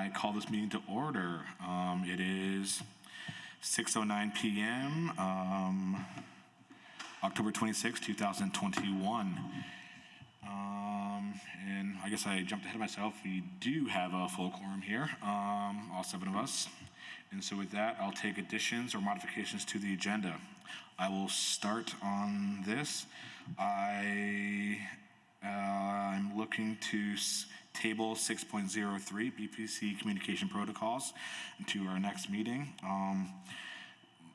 I call this meeting to order. It is 6:09 p.m., October 26, 2021. And I guess I jumped ahead of myself. We do have a full quorum here, all 7 of us. And so with that, I'll take additions or modifications to the agenda. I will start on this. I'm looking to table 6.03 BPC communication protocols to our next meeting.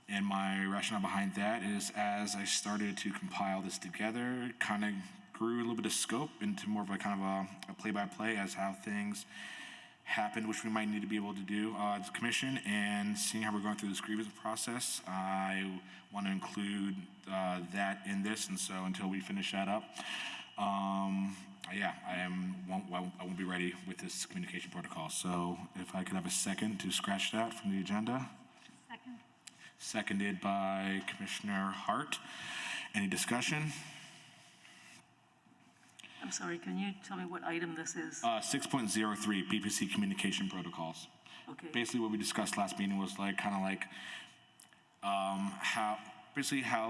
And my rationale behind that is, as I started to compile this together, it kind of grew a little bit of scope into more of a kind of a play-by-play as how things happened, which we might need to be able to do as a commission. And seeing how we're going through this grievance process, I want to include that in this. And so until we finish that up, I won't be ready with this communication protocol. So if I could have a second to scratch that from the agenda. Second. Seconded by Commissioner Hart. Any discussion? I'm sorry, can you tell me what item this is? 6.03 BPC communication protocols. Okay. Basically what we discussed last meeting was how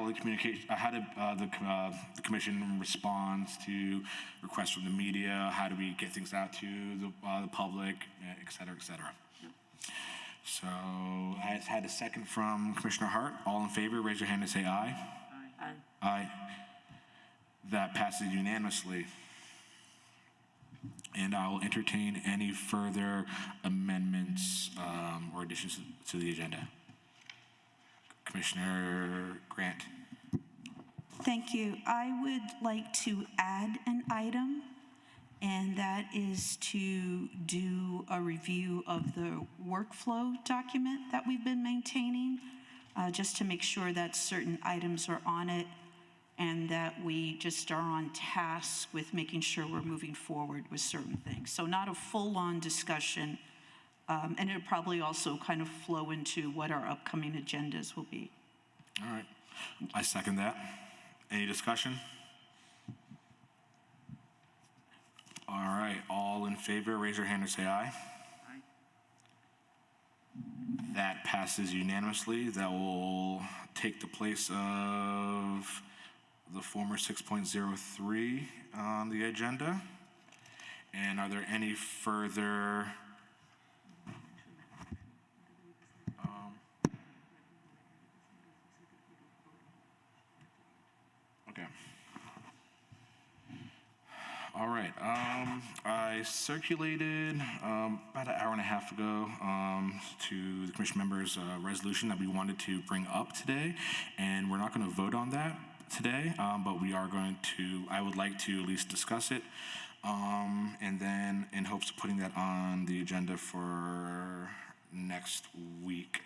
the communication, how did the commission responds to requests from the media, how do we get things out to the public, et cetera, et cetera. Yep. So I had a second from Commissioner Hart. All in favor, raise your hand and say aye. Aye. Aye. That passes unanimously. And I will entertain any further amendments or additions to the agenda. Commissioner Grant. Thank you. I would like to add an item, and that is to do a review of the workflow document that we've been maintaining, just to make sure that certain items are on it and that we just are on task with making sure we're moving forward with certain things. So not a full-on discussion, and it'll probably also kind of flow into what our upcoming agendas will be. All right. I second that. Any discussion? All right. All in favor, raise your hand and say aye. Aye. That passes unanimously. That will take the place of the former 6.03 on the agenda. And are there any further okay. All right. I circulated about an hour and a half ago to the commission members a resolution that we wanted to bring up today, and we're not going to vote on that today, but we are going to, I would like to at least discuss it, and then in hopes of putting that on the agenda for next week.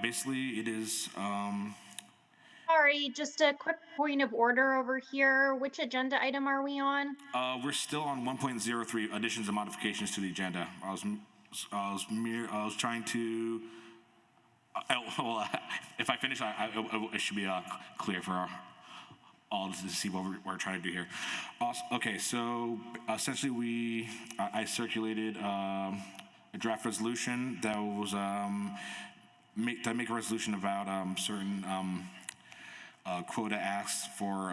Basically it is, Sorry, just a quick point of order over here. Which agenda item are we on? we're still on 1.03 additions and modifications to the agenda. I was trying to, if I finish, it should be clear for all to see what we're trying to do here. Okay, so essentially I circulated a draft resolution that was make a resolution about certain quota asks for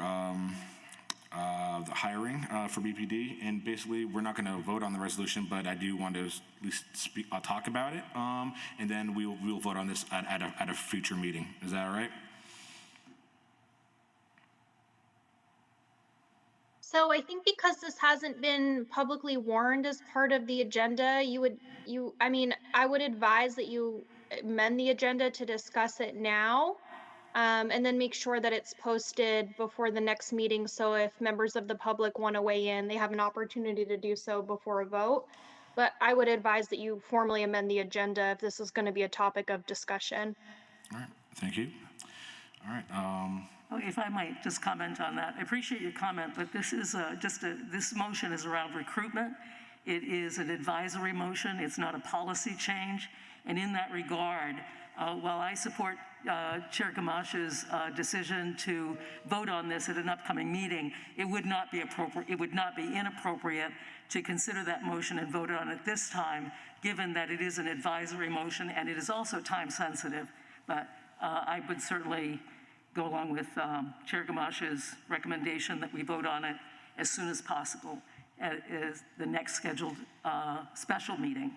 the hiring for BPD, and basically we're not going to vote on the resolution, but I do want to at least talk about it, and then we will vote on this at a future meeting. Is that all right? So I think because this hasn't been publicly warned as part of the agenda, I would advise that you amend the agenda to discuss it now, and then make sure that it's posted before the next meeting. So if members of the public want to weigh in, they have an opportunity to do so before a vote. But I would advise that you formally amend the agenda if this is going to be a topic of discussion. All right, thank you. All right. If I might just comment on that. I appreciate your comment, but this is this motion is around recruitment. It is an advisory motion. It's not a policy change. And in that regard, while I support Chair Gamash's decision to vote on this at an upcoming meeting, it would not be appropriate, it would not be inappropriate to consider that motion and vote on it this time, given that it is an advisory motion and it is also time sensitive. But I would certainly go along with Chair Gamash's recommendation that we vote on it as soon as possible at the next scheduled special meeting.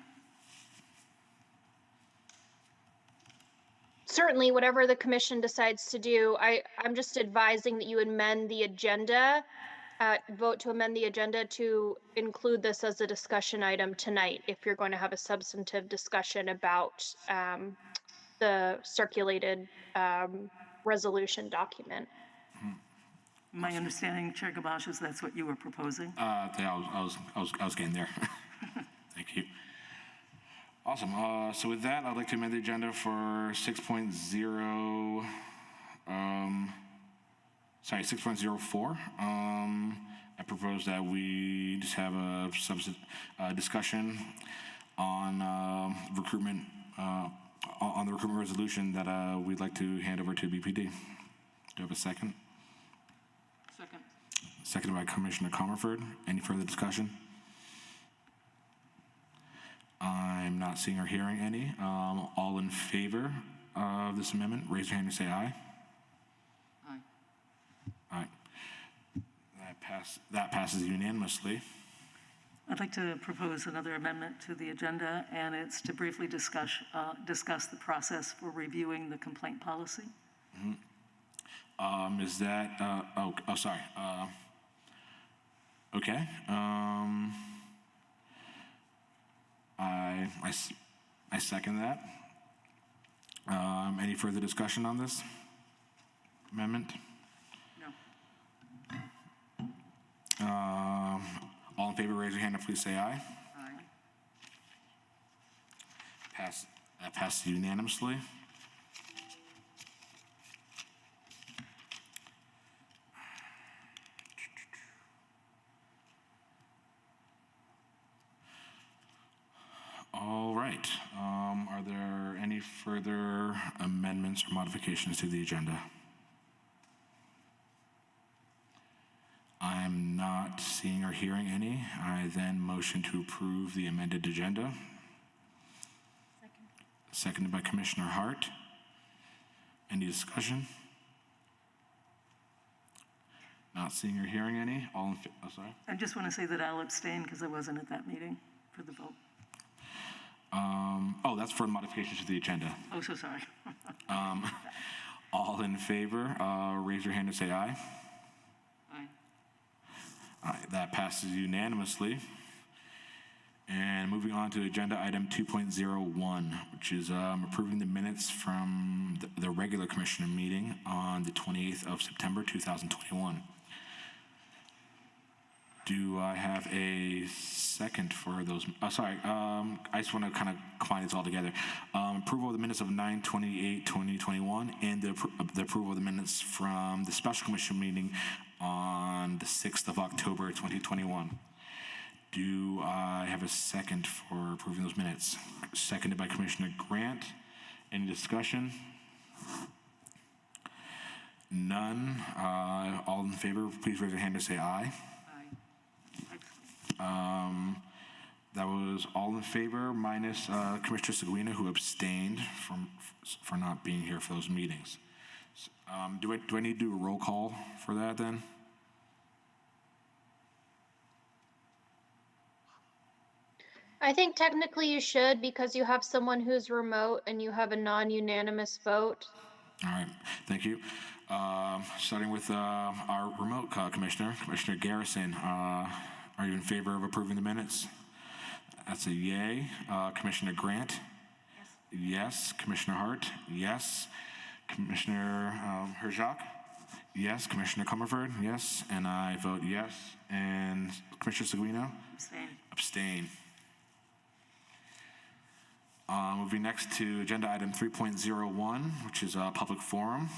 Certainly, whatever the commission decides to do, I'm just advising that you amend the agenda, vote to amend the agenda to include this as a discussion item tonight, if you're going to have a substantive discussion about the circulated resolution document. My understanding, Chair Gamache, is that's what you were proposing. Yeah, I was getting there. Thank you. Awesome. So with that, I'd like to amend the agenda for 6.0. 6.04. I propose that we just have a discussion on recruitment, on the recruitment resolution that we'd like to hand over to BPD. Do you have a second? Second. Seconded by Commissioner Comerford. Any further discussion? I'm not seeing or hearing any. All in favor of this amendment, raise your hand and say aye. Aye. Aye. That passes unanimously. I'd like to propose another amendment to the agenda, and it's to briefly discuss the process for reviewing the complaint policy. Is that, sorry. Okay. I second that. Any further discussion on this amendment? No. All in favor, raise your hand and please say aye. Aye. That passes unanimously. All right. Are there any further amendments or modifications to the agenda? I'm not seeing or hearing any. I then motion to approve the amended agenda. Seconded by Commissioner Hart. Any discussion? Not seeing or hearing any. All in sorry. I just want to say that I'll abstain because I wasn't at that meeting for the vote. That's for modifications to the agenda. Oh, so sorry. All in favor, raise your hand and say aye. Aye. Aye. That passes unanimously. And moving on to agenda item 2.01, which is approving the minutes from the regular commissioner meeting on the 28th of September 2021. Do I have a second for those? I just want to kind of combine these all together. Approval of the minutes of 9/28/2021 and the approval of the minutes from the special commission meeting on the 6th of October 2021. Do I have a second for approving those minutes? Seconded by Commissioner Grant. Any discussion? None. All in favor, please raise your hand to say aye. That was all in favor, minus Commissioner Seguina, who abstained for not being here for those meetings. Do I need to do a roll call for that then? I think technically you should, because you have someone who's remote and you have a non-unanimous vote. All right, thank you. Starting with our remote commissioner, Commissioner Garrison. Are you in favor of approving the minutes? That's a yay. Commissioner Grant? Yes. Yes. Commissioner Hart? Yes. Commissioner Herjak? Yes. Commissioner Comerford? Yes. And I vote yes. And Commissioner Seguino? Abstain. Abstain. Moving next to agenda item 3.01, which is a public forum.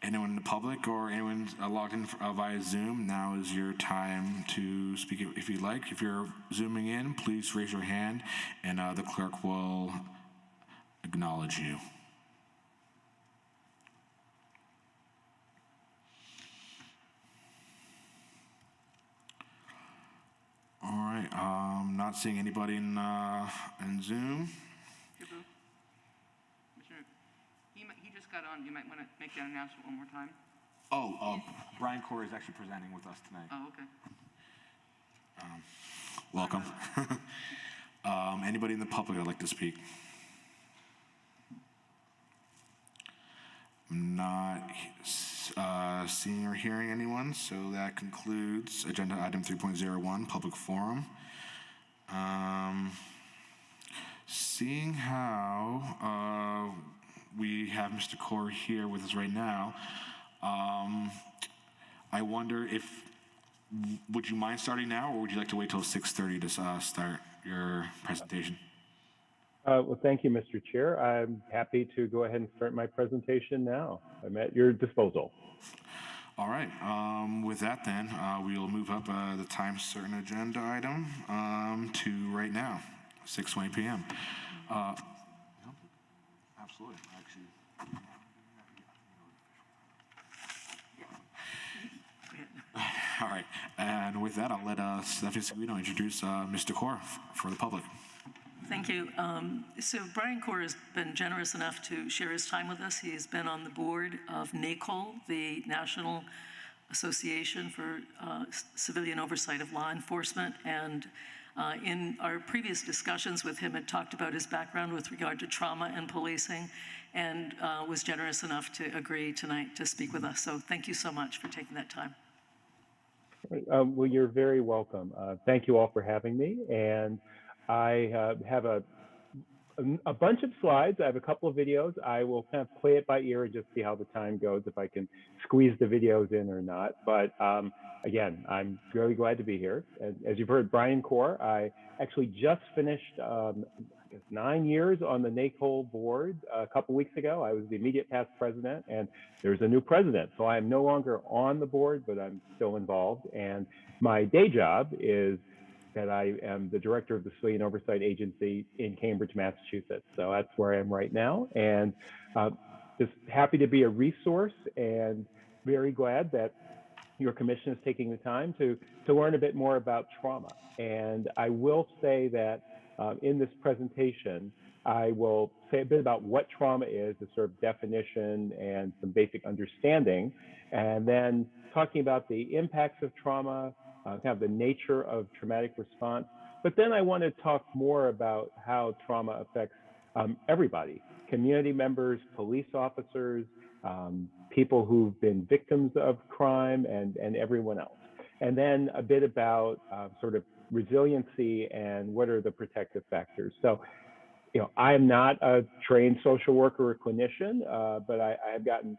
Anyone in the public or anyone logged in via Zoom, now is your time to speak if you'd like. If you're Zooming in, please raise your hand and the clerk will acknowledge you. All right, not seeing anybody in Zoom. Commissioner, he just got on. You might want to make that announcement one more time. Brian Corey is actually presenting with us tonight. Oh, okay. Welcome. Anybody in the public that'd like to speak? I'm not seeing or hearing anyone, so that concludes agenda item 3.01, public forum. Seeing how we have Mr. Corey here with us right now, I wonder would you mind starting now, or would you like to wait till 6:30 to start your presentation? Well, thank you, Mr. Chair. I'm happy to go ahead and start my presentation now. I'm at your disposal. All right. With that, then, we will move up the time certain agenda item to right now, 6:20 p.m. Absolutely. Actually. All right. And with that, I'll let Stephanie Seguino introduce Mr. Core for the public. Thank you. So Brian Corr has been generous enough to share his time with us. He has been on the board of NACOL, the National Association for Civilian Oversight of Law Enforcement, and in our previous discussions with him, had talked about his background with regard to trauma and policing, and was generous enough to agree tonight to speak with us. So thank you so much for taking that time. Well, you're very welcome. Thank you all for having me. And I have a bunch of slides. I have a couple of videos. I will kind of play it by ear and just see how the time goes, if I can squeeze the videos in or not. But again, I'm very glad to be here. As you've heard, Brian Corr, I actually just finished 9 years on the NACOL board a couple weeks ago. I was the immediate past president, and there's a new president. So I am no longer on the board, but I'm still involved. And my day job is that I am the director of the Civilian Oversight Agency in Cambridge, Massachusetts. So that's where I am right now. And just happy to be a resource, and very glad that your commission is taking the time to learn a bit more about trauma. And I will say that in this presentation, I will say a bit about what trauma is, the sort of definition and some basic understanding, and then talking about the impacts of trauma, kind of the nature of traumatic response. But then I want to talk more about how trauma affects everybody, community members, police officers, people who've been victims of crime, and everyone else. And then a bit about sort of resiliency and what are the protective factors. So, you know, I am not a trained social worker or clinician, but I have done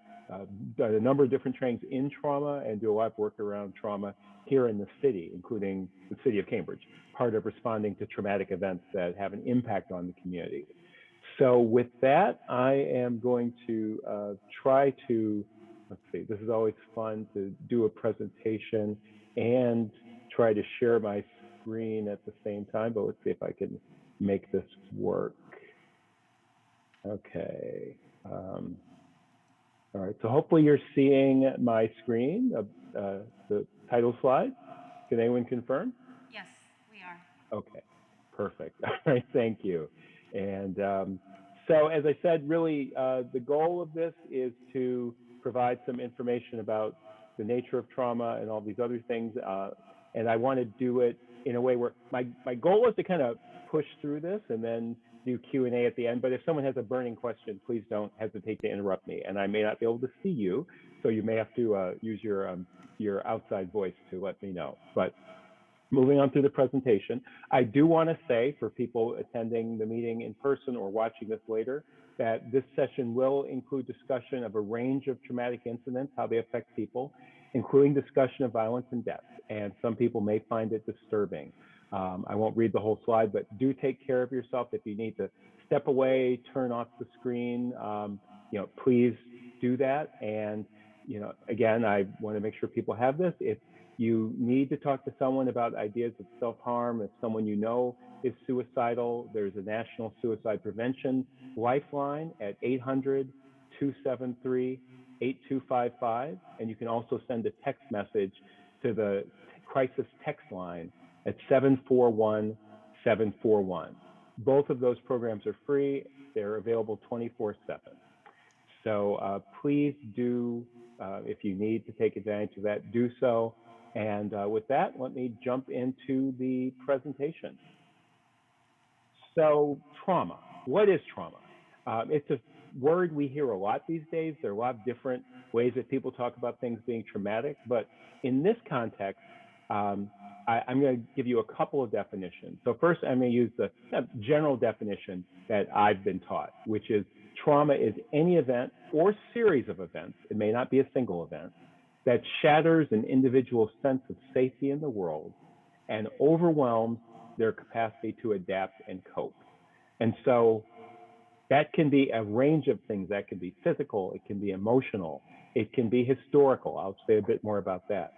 a number of different trainings in trauma and do a lot of work around trauma here in the city, including the city of Cambridge, part of responding to traumatic events that have an impact on the community. So with that, I am going to try to, let's see, this is always fun to do a presentation and try to share my screen at the same time, but let's see if I can make this work. Okay. All right, so hopefully you're seeing my screen, the title slide. Can anyone confirm? Yes, we are. Okay, perfect. All right, thank you. And so as I said, really the goal of this is to provide some information about the nature of trauma and all these other things. And I want to do it in a way where my goal is to kind of push through this and then do Q&A at the end. But if someone has a burning question, please don't hesitate to interrupt me. And I may not be able to see you, so you may have to use your outside voice to let me know. But moving on through the presentation, I do want to say for people attending the meeting in person or watching this later, that this session will include discussion of a range of traumatic incidents, how they affect people, including discussion of violence and death. And some people may find it disturbing. I won't read the whole slide, but do take care of yourself. If you need to step away, turn off the screen, you know, please do that. And, you know, again, I want to make sure people have this. If you need to talk to someone about ideas of self-harm. If someone you know is suicidal, there's a National Suicide Prevention Lifeline at 800-273-8255. And you can also send a text message to the crisis text line at 741-741. Both of those programs are free. They're available 24/7. So please do, if you need to take advantage of that, do so. And with that, let me jump into the presentation. So trauma, what is trauma? It's a word we hear a lot these days. There are a lot of different ways that people talk about things being traumatic, but in this context, I'm going to give you a couple of definitions. So first, I'm going to use the general definition that I've been taught, which is trauma is any event or series of events, it may not be a single event, that shatters an individual's sense of safety in the world and overwhelms their capacity to adapt and cope. And so that can be a range of things. That can be physical, it can be emotional, it can be historical. I'll say a bit more about that.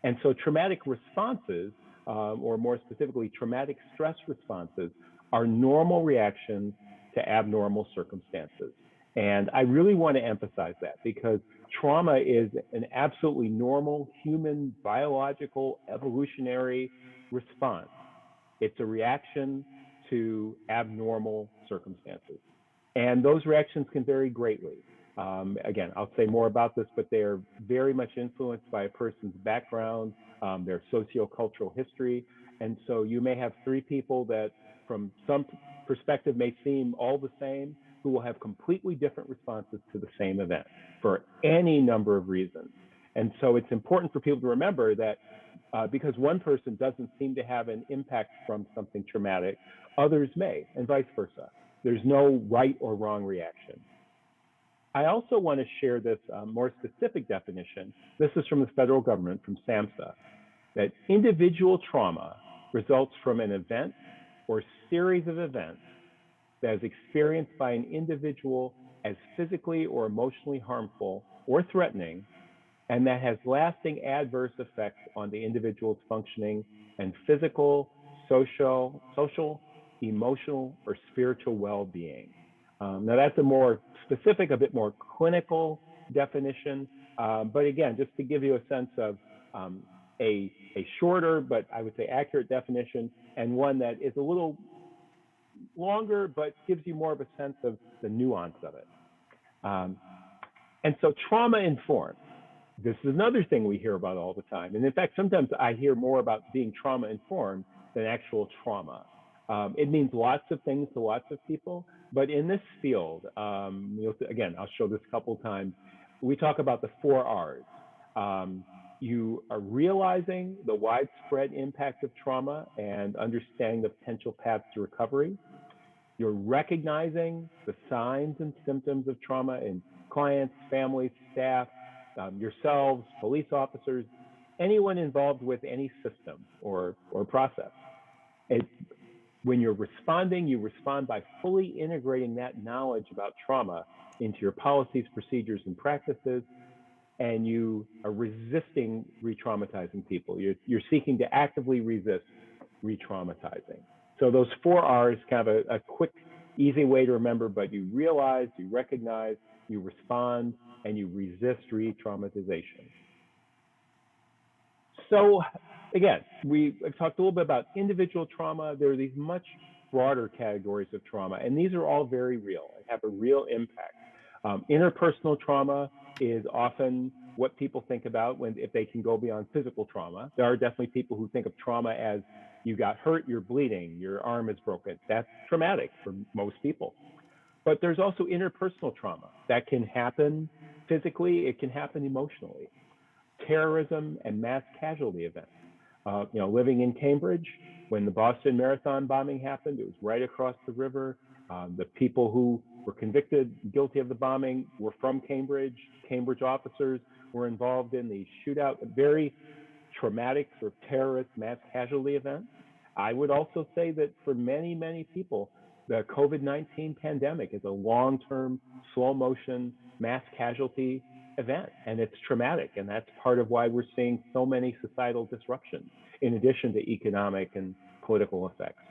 And so traumatic responses, or more specifically, traumatic stress responses, are normal reactions to abnormal circumstances. And I really want to emphasize that because trauma is an absolutely normal human, biological, evolutionary response. It's a reaction to abnormal circumstances. And those reactions can vary greatly. Again, I'll say more about this, but they are very much influenced by a person's background, their sociocultural history. And so you may have three people that from some perspective may seem all the same, who will have completely different responses to the same event for any number of reasons. And so it's important for people to remember that because one person doesn't seem to have an impact from something traumatic, others may, and vice versa. There's no right or wrong reaction. I also want to share this more specific definition. This is from the federal government, from SAMHSA, that individual trauma results from an event or series of events that is experienced by an individual as physically or emotionally harmful or threatening, and that has lasting adverse effects on the individual's functioning and physical, social, emotional, or spiritual well-being. Now that's a more specific, a bit more clinical definition, but again, just to give you a sense of a shorter, but I would say accurate definition, and one that is a little longer, but gives you more of a sense of the nuance of it. And so trauma-informed, this is another thing we hear about all the time. And in fact, sometimes I hear more about being trauma-informed than actual trauma. It means lots of things to lots of people, but in this field, again, I'll show this a couple of times, we talk about the 4 R's. You are realizing the widespread impact of trauma and understanding the potential paths to recovery. You're recognizing the signs and symptoms of trauma in clients, families, staff, yourselves, police officers, anyone involved with any system or process. When you're responding, you respond by fully integrating that knowledge about trauma into your policies, procedures, and practices, and you are resisting re-traumatizing people. You're seeking to actively resist re-traumatizing. So those 4 R's, kind of a quick, easy way to remember, but you realize, you recognize, you respond, and you resist re-traumatization. So again, we've talked a little bit about individual trauma. There are these much broader categories of trauma, and these are all very real and have a real impact. Interpersonal trauma is often what people think about if they can go beyond physical trauma. There are definitely people who think of trauma as you got hurt, you're bleeding, your arm is broken. That's traumatic for most people. But there's also interpersonal trauma that can happen physically, it can happen emotionally. Terrorism and mass casualty events. Living in Cambridge, when the Boston Marathon bombing happened, it was right across the river. The people who were convicted, guilty of the bombing, were from Cambridge. Cambridge officers were involved in the shootout, very traumatic sort of terrorist mass casualty event. I would also say that for many, many people, the COVID-19 pandemic is a long-term, slow motion mass casualty event, and it's traumatic, and that's part of why we're seeing so many societal disruptions, in addition to economic and political effects.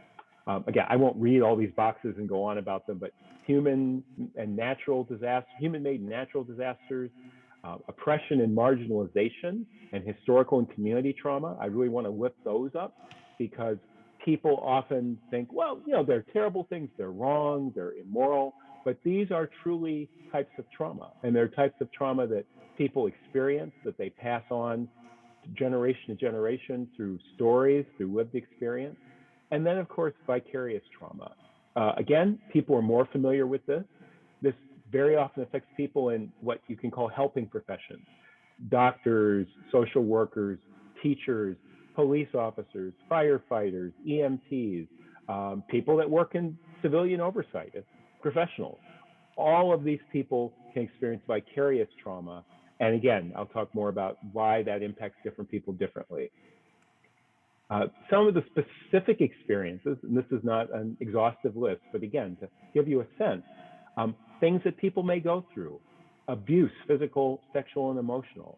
Again, I won't read all these boxes and go on about them, but human-made and natural disasters, oppression and marginalization, and historical and community trauma. I really want to lift those up because people often think, well, they're terrible things, they're wrong, they're immoral, but these are truly types of trauma, and they're types of trauma that people experience, that they pass on generation to generation through stories, through lived experience. And then, of course, vicarious trauma. Again, people are more familiar with this. This very often affects people in what you can call helping professions: doctors, social workers, teachers, police officers, firefighters, EMTs, people that work in civilian oversight as professionals. All of these people can experience vicarious trauma. And again, I'll talk more about why that impacts different people differently. Some of the specific experiences, and this is not an exhaustive list, but again, to give you a sense, things that people may go through: abuse, physical, sexual, and emotional;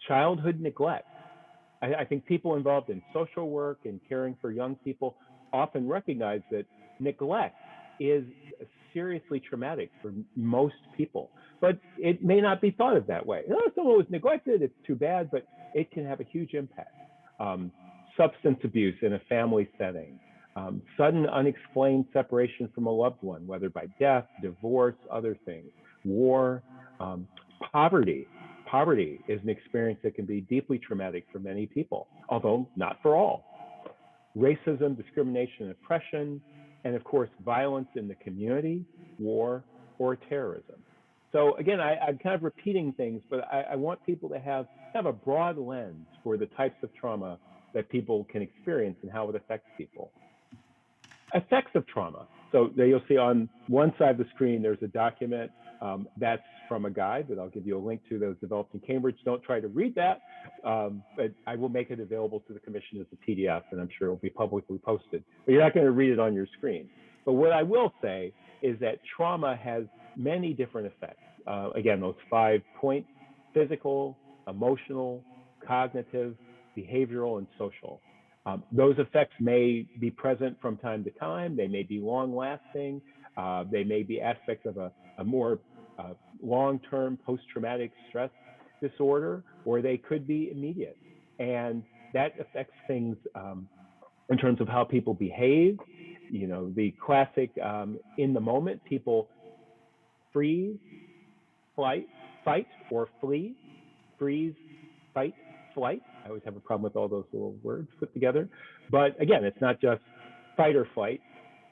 childhood neglect. I think people involved in social work and caring for young people often recognize that neglect is seriously traumatic for most people, but it may not be thought of that way. If someone was neglected, it's too bad, but it can have a huge impact. Substance abuse in a family setting, sudden unexplained separation from a loved one, whether by death, divorce, other things, war, poverty. Poverty is an experience that can be deeply traumatic for many people, although not for all. Racism, discrimination, and oppression, and of course, violence in the community, war, or terrorism. So again, I'm kind of repeating things, but I want people to have a broad lens for the types of trauma that people can experience and how it affects people. Effects of trauma. So there you'll see on one side of the screen, there's a document that's from a guide that I'll give you a link to that was developed in Cambridge. Don't try to read that, but I will make it available to the commission as a PDF, and I'm sure it will be publicly posted. But you're not going to read it on your screen. But what I will say is that trauma has many different effects. Again, those 5 points: physical, emotional, cognitive, behavioral, and social. Those effects may be present from time to time. They may be long-lasting. They may be aspects of a more long-term post-traumatic stress disorder, or they could be immediate. And that affects things in terms of how people behave. The classic in the moment, people freeze, fight, or flee. Freeze, fight, flight. I always have a problem with all those little words put together. But again, it's not just fight or flight.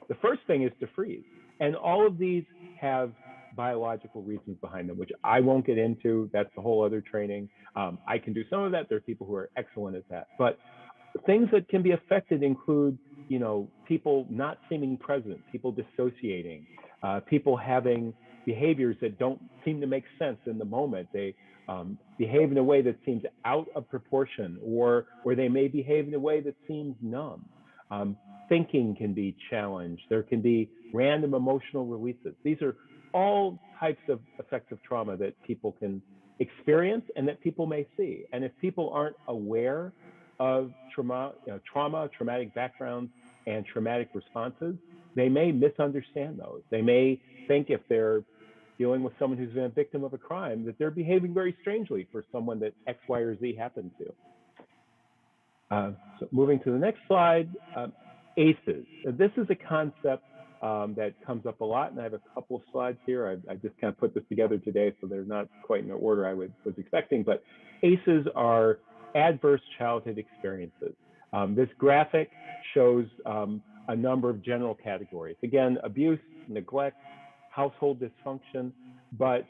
The first thing is to freeze. And all of these have biological reasons behind them, which I won't get into. That's a whole other training. I can do some of that. There are people who are excellent at that. But things that can be affected include, people not seeming present, people dissociating, people having behaviors that don't seem to make sense in the moment. They behave in a way that seems out of proportion, or they may behave in a way that seems numb. Thinking can be challenged. There can be random emotional releases. These are all types of effects of trauma that people can experience and that people may see. And if people aren't aware of traumatic backgrounds, and traumatic responses, they may misunderstand those. They may think, if they're dealing with someone who's been a victim of a crime, that they're behaving very strangely for someone that X, Y, or Z happened to. So moving to the next slide, ACEs. This is a concept that comes up a lot, and I have a couple of slides here. I just kind of put this together today, so they're not quite in the order I was expecting, but ACEs are adverse childhood experiences. This graphic shows a number of general categories. Again, abuse, neglect, household dysfunction, but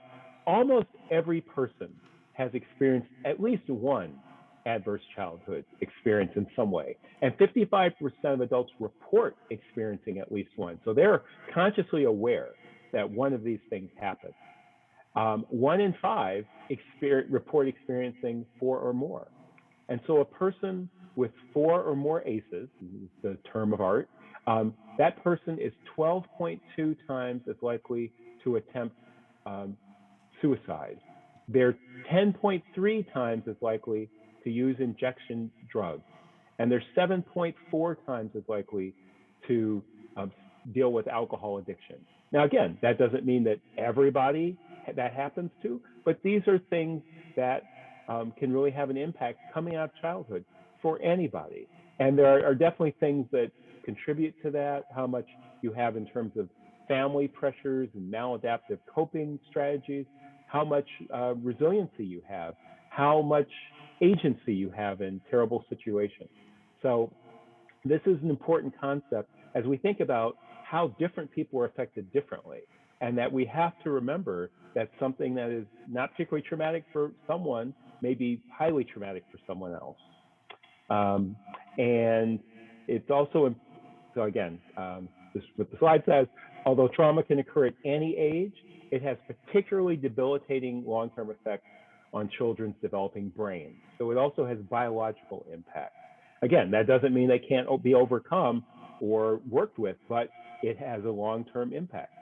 almost every person has experienced at least one adverse childhood experience in some way. And 55% of adults report experiencing at least one. So they're consciously aware that one of these things happened. 1 in 5 report experiencing 4 or more. And so a person with 4 or more ACEs, the term of art, that person is 12.2 times as likely to attempt suicide they're 10.3 times as likely to use injection drugs, and they're 7.4 times as likely to deal with alcohol addiction. Now, again, that doesn't mean that everybody that happens to, but these are things that can really have an impact coming out of childhood for anybody. And there are definitely things that contribute to that, how much you have in terms of family pressures and maladaptive coping strategies, how much resiliency you have, how much agency you have in terrible situations. So this is an important concept as we think about how different people are affected differently, and that we have to remember that something that is not particularly traumatic for someone may be highly traumatic for someone else. And it's also, so again, this is what the slide says, although trauma can occur at any age, it has particularly debilitating long-term effects on children's developing brains. So it also has biological impact. Again, that doesn't mean they can't be overcome or worked with, but it has a long-term impact.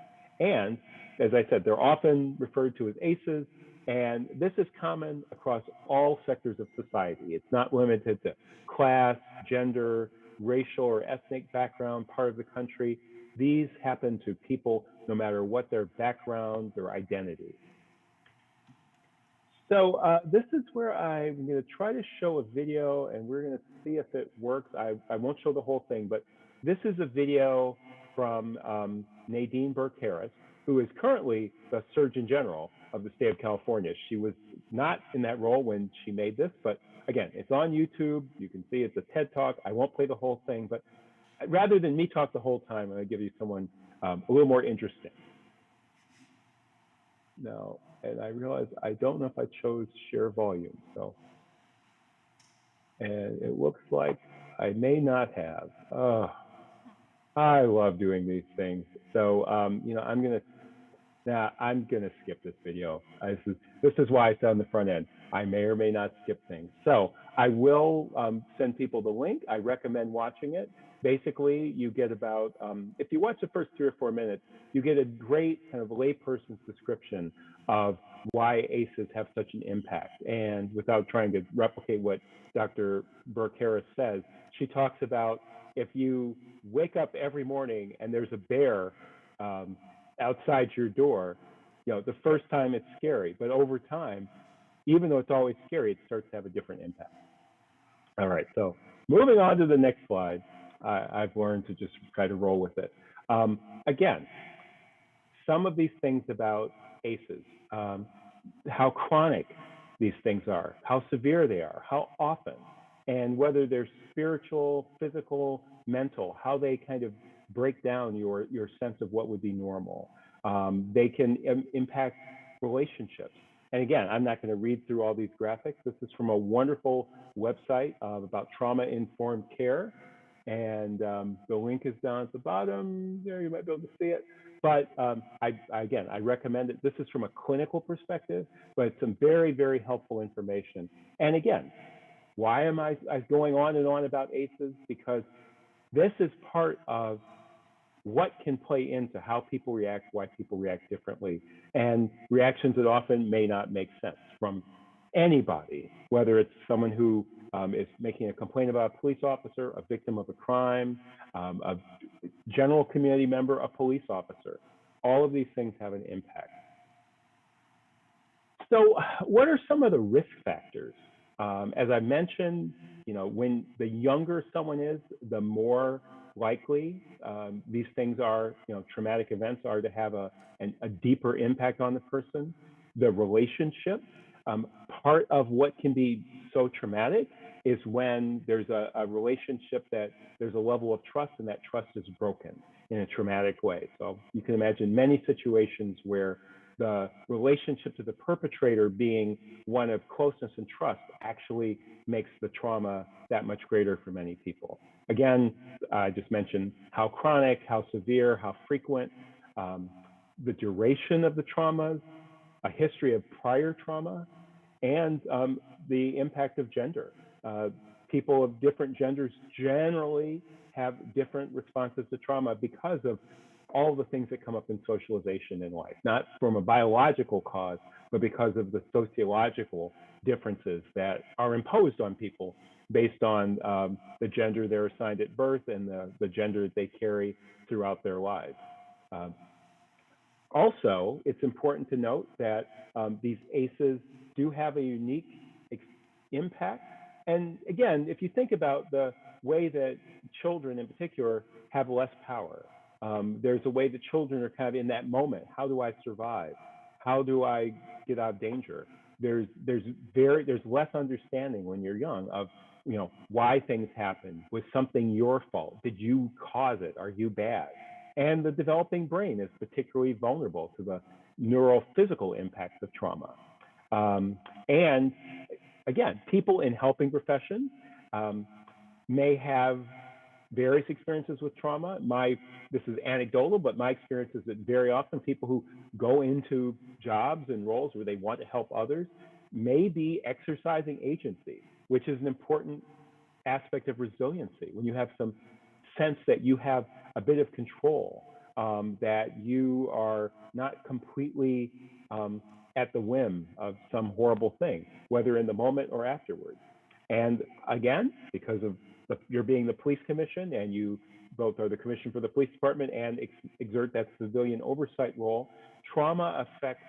And as I said, they're often referred to as ACEs, and this is common across all sectors of society. It's not limited to class, gender, racial or ethnic background, part of the country. These happen to people no matter what their background, their identity. So this is where I'm going to try to show a video, and we're going to see if it works. I won't show the whole thing, but this is a video from Nadine Burke-Harris, who is currently the Surgeon General of the state of California. She was not in that role when she made this, but again, it's on YouTube. You can see it's a TED Talk. I won't play the whole thing, but rather than me talk the whole time, I'm going to give you someone a little more interesting. Now, and I realize I don't know if I chose share volume, so. And it looks like I may not have. Oh, I love doing these things. So, you know, I'm gonna skip this video. This is why I said on the front end, I may or may not skip things. So I will send people the link. I recommend watching it. Basically, you get about, if you watch the first 3 or 4 minutes, you get a great kind of layperson's description of why ACEs have such an impact. And without trying to replicate what Dr. Burke-Harris says, she talks about if you wake up every morning and there's a bear outside your door, you know, the first time it's scary, but over time, even though it's always scary, it starts to have a different impact. All right, so moving on to the next slide, I've learned to just try to roll with it. Again, some of these things about ACEs, how chronic these things are, how severe they are, how often, and whether they're spiritual, physical, mental, how they kind of break down your sense of what would be normal. They can impact relationships. And again, I'm not going to read through all these graphics. This is from a wonderful website about trauma-informed care. And the link is down at the bottom there. You might be able to see it. But again, I recommend it. This is from a clinical perspective, but it's some very, very helpful information. And again, why am I going on and on about ACEs? Because this is part of what can play into how people react, why people react differently, and reactions that often may not make sense from anybody, whether it's someone who is making a complaint about a police officer, a victim of a crime, a general community member, a police officer. All of these things have an impact. So what are some of the risk factors? As I mentioned, you know, when the younger someone is, the more likely these things are, you know, traumatic events are to have a deeper impact on the person. The relationship, part of what can be so traumatic is when there's a relationship that there's a level of trust and that trust is broken in a traumatic way. So you can imagine many situations where the relationship to the perpetrator being one of closeness and trust actually makes the trauma that much greater for many people. Again, I just mentioned how chronic, how severe, how frequent, the duration of the traumas, a history of prior trauma, and the impact of gender. People of different genders generally have different responses to trauma because of all the things that come up in socialization in life, not from a biological cause, but because of the sociological differences that are imposed on people based on the gender they're assigned at birth and the gender that they carry throughout their lives. Also, it's important to note that these ACEs do have a unique impact. And again, if you think about the way that children in particular have less power, there's a way that children are kind of in that moment. How do I survive? How do I get out of danger? There's less understanding when you're young of, you know, why things happen. Was something your fault? Did you cause it? Are you bad? And the developing brain is particularly vulnerable to the neurophysical impacts of trauma. And again, people in helping professions may have various experiences with trauma. This is anecdotal, but my experience is that very often people who go into jobs and roles where they want to help others may be exercising agency, which is an important aspect of resiliency. When you have some sense that you have a bit of control, that you are not completely at the whim of some horrible thing, whether in the moment or afterwards. And again, because of you're being the police commission, and you both are the commission for the police department and exert that civilian oversight role, trauma affects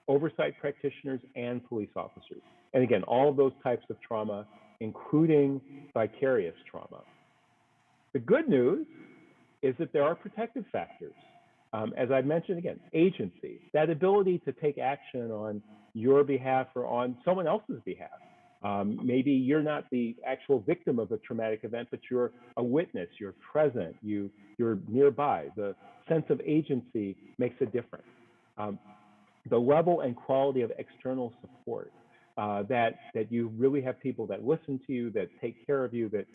oversight practitioners and police officers. And again, all of those types of trauma, including vicarious trauma. The good news is that there are protective factors. As I mentioned again, agency, that ability to take action on your behalf or on someone else's behalf. Maybe you're not the actual victim of a traumatic event, but you're a witness, you're present, you're nearby. The sense of agency makes a difference. The level and quality of external support, that you really have people that listen to you, that take care of you, that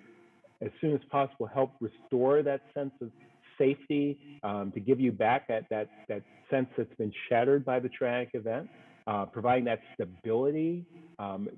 as soon as possible help restore that sense of safety, to give you back that sense that's been shattered by the traumatic event, providing that stability,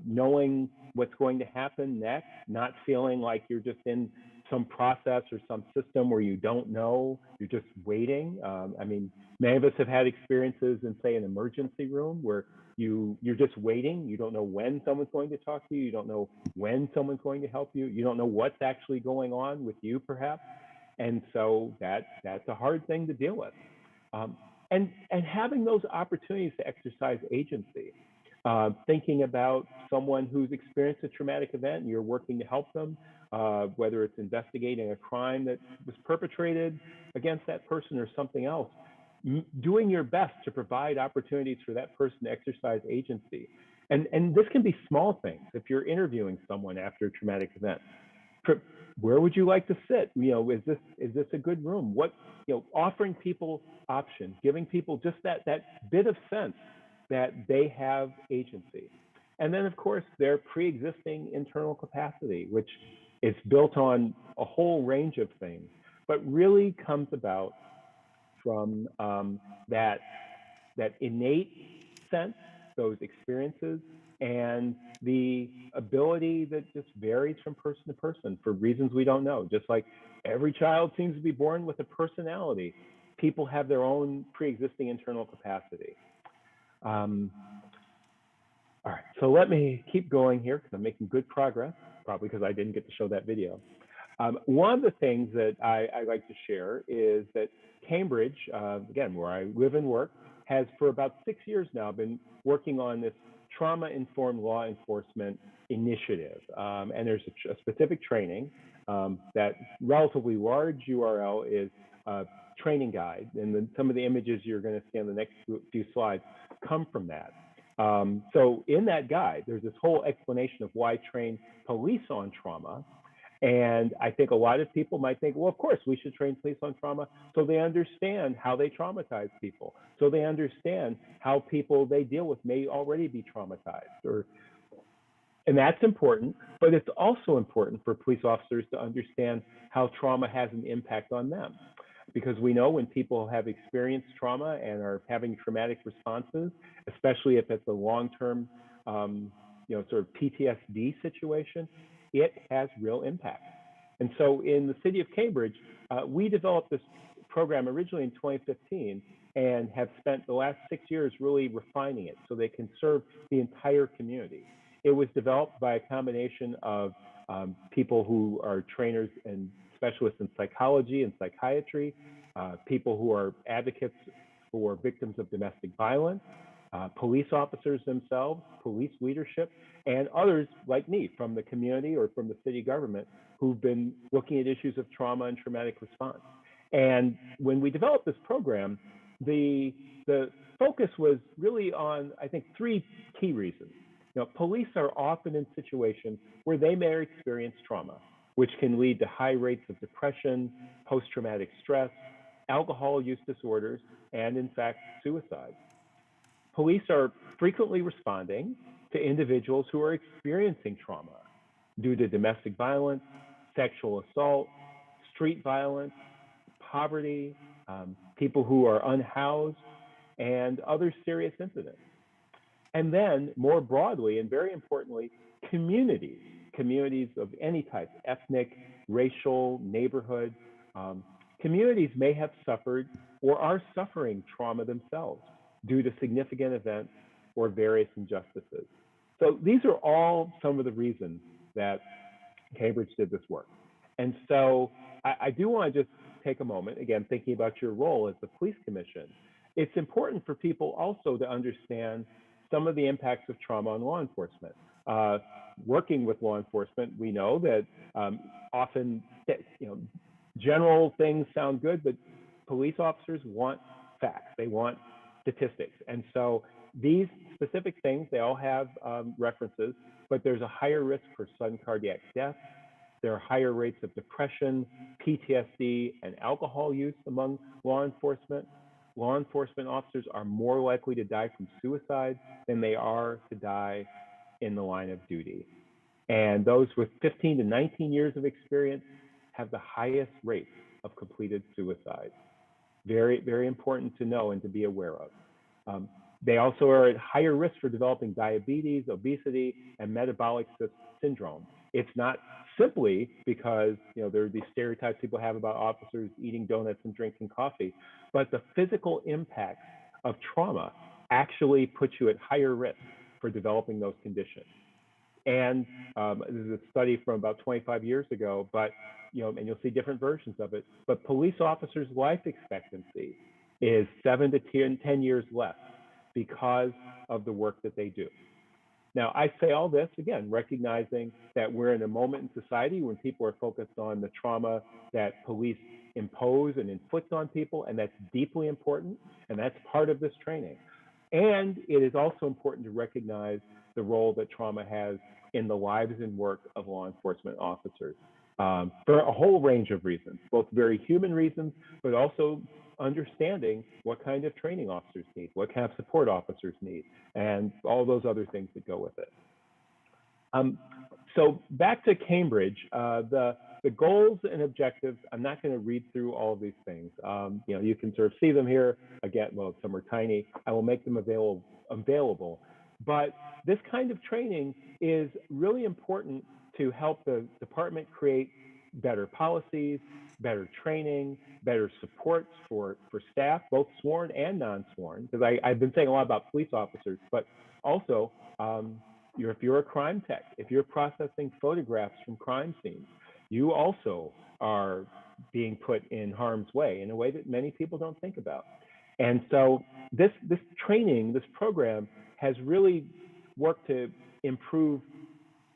knowing what's going to happen next, not feeling like you're just in some process or some system where you don't know, you're just waiting. I mean, many of us have had experiences in, say, an emergency room where you're just waiting. You don't know when someone's going to talk to you. You don't know when someone's going to help you. You don't know what's actually going on with you, perhaps. And so that's a hard thing to deal with. And having those opportunities to exercise agency, thinking about someone who's experienced a traumatic event and you're working to help them, whether it's investigating a crime that was perpetrated against that person or something else, doing your best to provide opportunities for that person to exercise agency. And this can be small things. If you're interviewing someone after a traumatic event, where would you like to sit? You know, is this a good room? What, you know, offering people options, giving people just that bit of sense that they have agency. And then of course their pre-existing internal capacity, which is built on a whole range of things, but really comes about from that innate sense, those experiences, and the ability that just varies from person to person for reasons we don't know. Just like every child seems to be born with a personality, people have their own pre-existing internal capacity. All right, so let me keep going here because I'm making good progress, probably because I didn't get to show that video. One of the things that I like to share is that Cambridge, again, where I live and work, has for about 6 years now been working on this trauma-informed law enforcement initiative. And there's a specific training, that relatively large URL is a training guide. And then some of the images you're going to see on the next few slides come from that. So in that guide, there's this whole explanation of why train police on trauma. And I think a lot of people might think, well, of course, we should train police on trauma so they understand how they traumatize people, so they understand how people they deal with may already be traumatized. And that's important, but it's also important for police officers to understand how trauma has an impact on them. Because we know when people have experienced trauma and are having traumatic responses, especially if it's a long-term, sort of PTSD situation, it has real impact. And so in the city of Cambridge, we developed this program originally in 2015 and have spent the last 6 years really refining it so they can serve the entire community. It was developed by a combination of people who are trainers and specialists in psychology and psychiatry, people who are advocates for victims of domestic violence, police officers themselves, police leadership, and others like me from the community or from the city government who've been looking at issues of trauma and traumatic response. And when we developed this program, the focus was really on, I think, 3 key reasons. You know, police are often in situations where they may experience trauma, which can lead to high rates of depression, post-traumatic stress, alcohol use disorders, and in fact, suicide. Police are frequently responding to individuals who are experiencing trauma due to domestic violence, sexual assault, street violence, poverty, people who are unhoused, and other serious incidents. And then more broadly, and very importantly, communities of any type, ethnic, racial, neighborhood, communities may have suffered or are suffering trauma themselves due to significant events or various injustices. So these are all some of the reasons that Cambridge did this work. And so I do want to just take a moment, again, thinking about your role as the police commission. It's important for people also to understand some of the impacts of trauma on law enforcement. Working with law enforcement, we know that often, general things sound good, but police officers want facts. They want statistics. And so these specific things, they all have references, but there's a higher risk for sudden cardiac death. There are higher rates of depression, PTSD, and alcohol use among law enforcement. Law enforcement officers are more likely to die from suicide than they are to die in the line of duty. And those with 15 to 19 years of experience have the highest rates of completed suicide. Very, very important to know and to be aware of. They also are at higher risk for developing diabetes, obesity, and metabolic syndrome. It's not simply because there are these stereotypes people have about officers eating donuts and drinking coffee, but the physical impacts of trauma actually put you at higher risk for developing those conditions. And this is a study from about 25 years ago, but and you'll see different versions of it, but police officers' life expectancy is 7 to 10 years less because of the work that they do. Now, I say all this, again, recognizing that we're in a moment in society when people are focused on the trauma that police impose and inflict on people, and that's deeply important, and that's part of this training. And it is also important to recognize the role that trauma has in the lives and work of law enforcement officers for a whole range of reasons, both very human reasons, but also understanding what kind of training officers need, what kind of support officers need, and all those other things that go with it. So back to Cambridge, the goals and objectives, I'm not going to read through all of these things. You can sort of see them here. Again, well, some are tiny. I will make them available. But this kind of training is really important to help the department create better policies, better training, better supports for staff, both sworn and non-sworn, because I've been saying a lot about police officers, but also if you're a crime tech, if you're processing photographs from crime scenes, you also are being put in harm's way in a way that many people don't think about. And so this training, this program has really worked to improve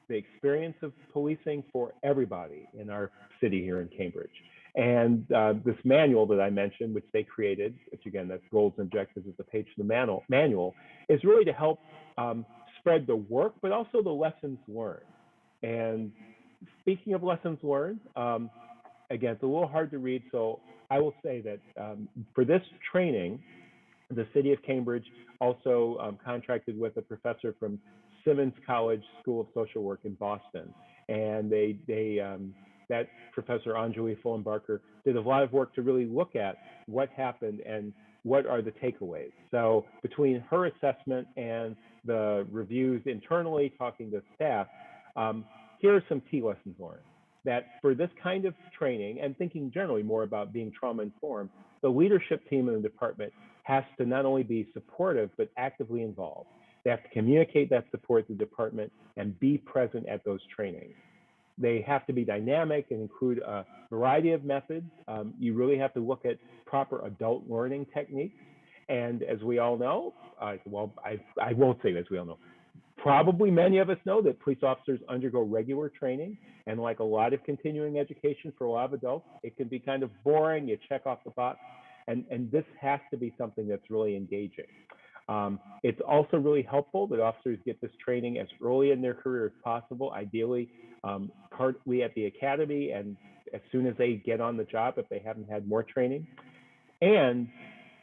the experience of policing for everybody in our city here in Cambridge. And this manual that I mentioned, which they created, which again, that's goals and objectives is the page of the manual, is really to help spread the work, but also the lessons learned. And speaking of lessons learned, again, it's a little hard to read, so I will say that for this training, the city of Cambridge also contracted with a professor from Simmons College School of Social Work in Boston. And that professor, Anjali Fullenbarker, did a lot of work to really look at what happened and what are the takeaways. So between her assessment and the reviews internally, talking to staff, here are some key lessons learned. that for this kind of training and thinking generally more about being trauma informed, the leadership team in the department has to not only be supportive, but actively involved. They have to communicate that support to the department and be present at those trainings. They have to be dynamic and include a variety of methods. You really have to look at proper adult learning techniques. And as we all know, I won't say as we all know, probably many of us know that police officers undergo regular training. And like a lot of continuing education for a lot of adults, it can be kind of boring. You check off the box. And this has to be something that's really engaging. It's also really helpful that officers get this training as early in their career as possible, ideally partly at the academy and as soon as they get on the job if they haven't had more training. And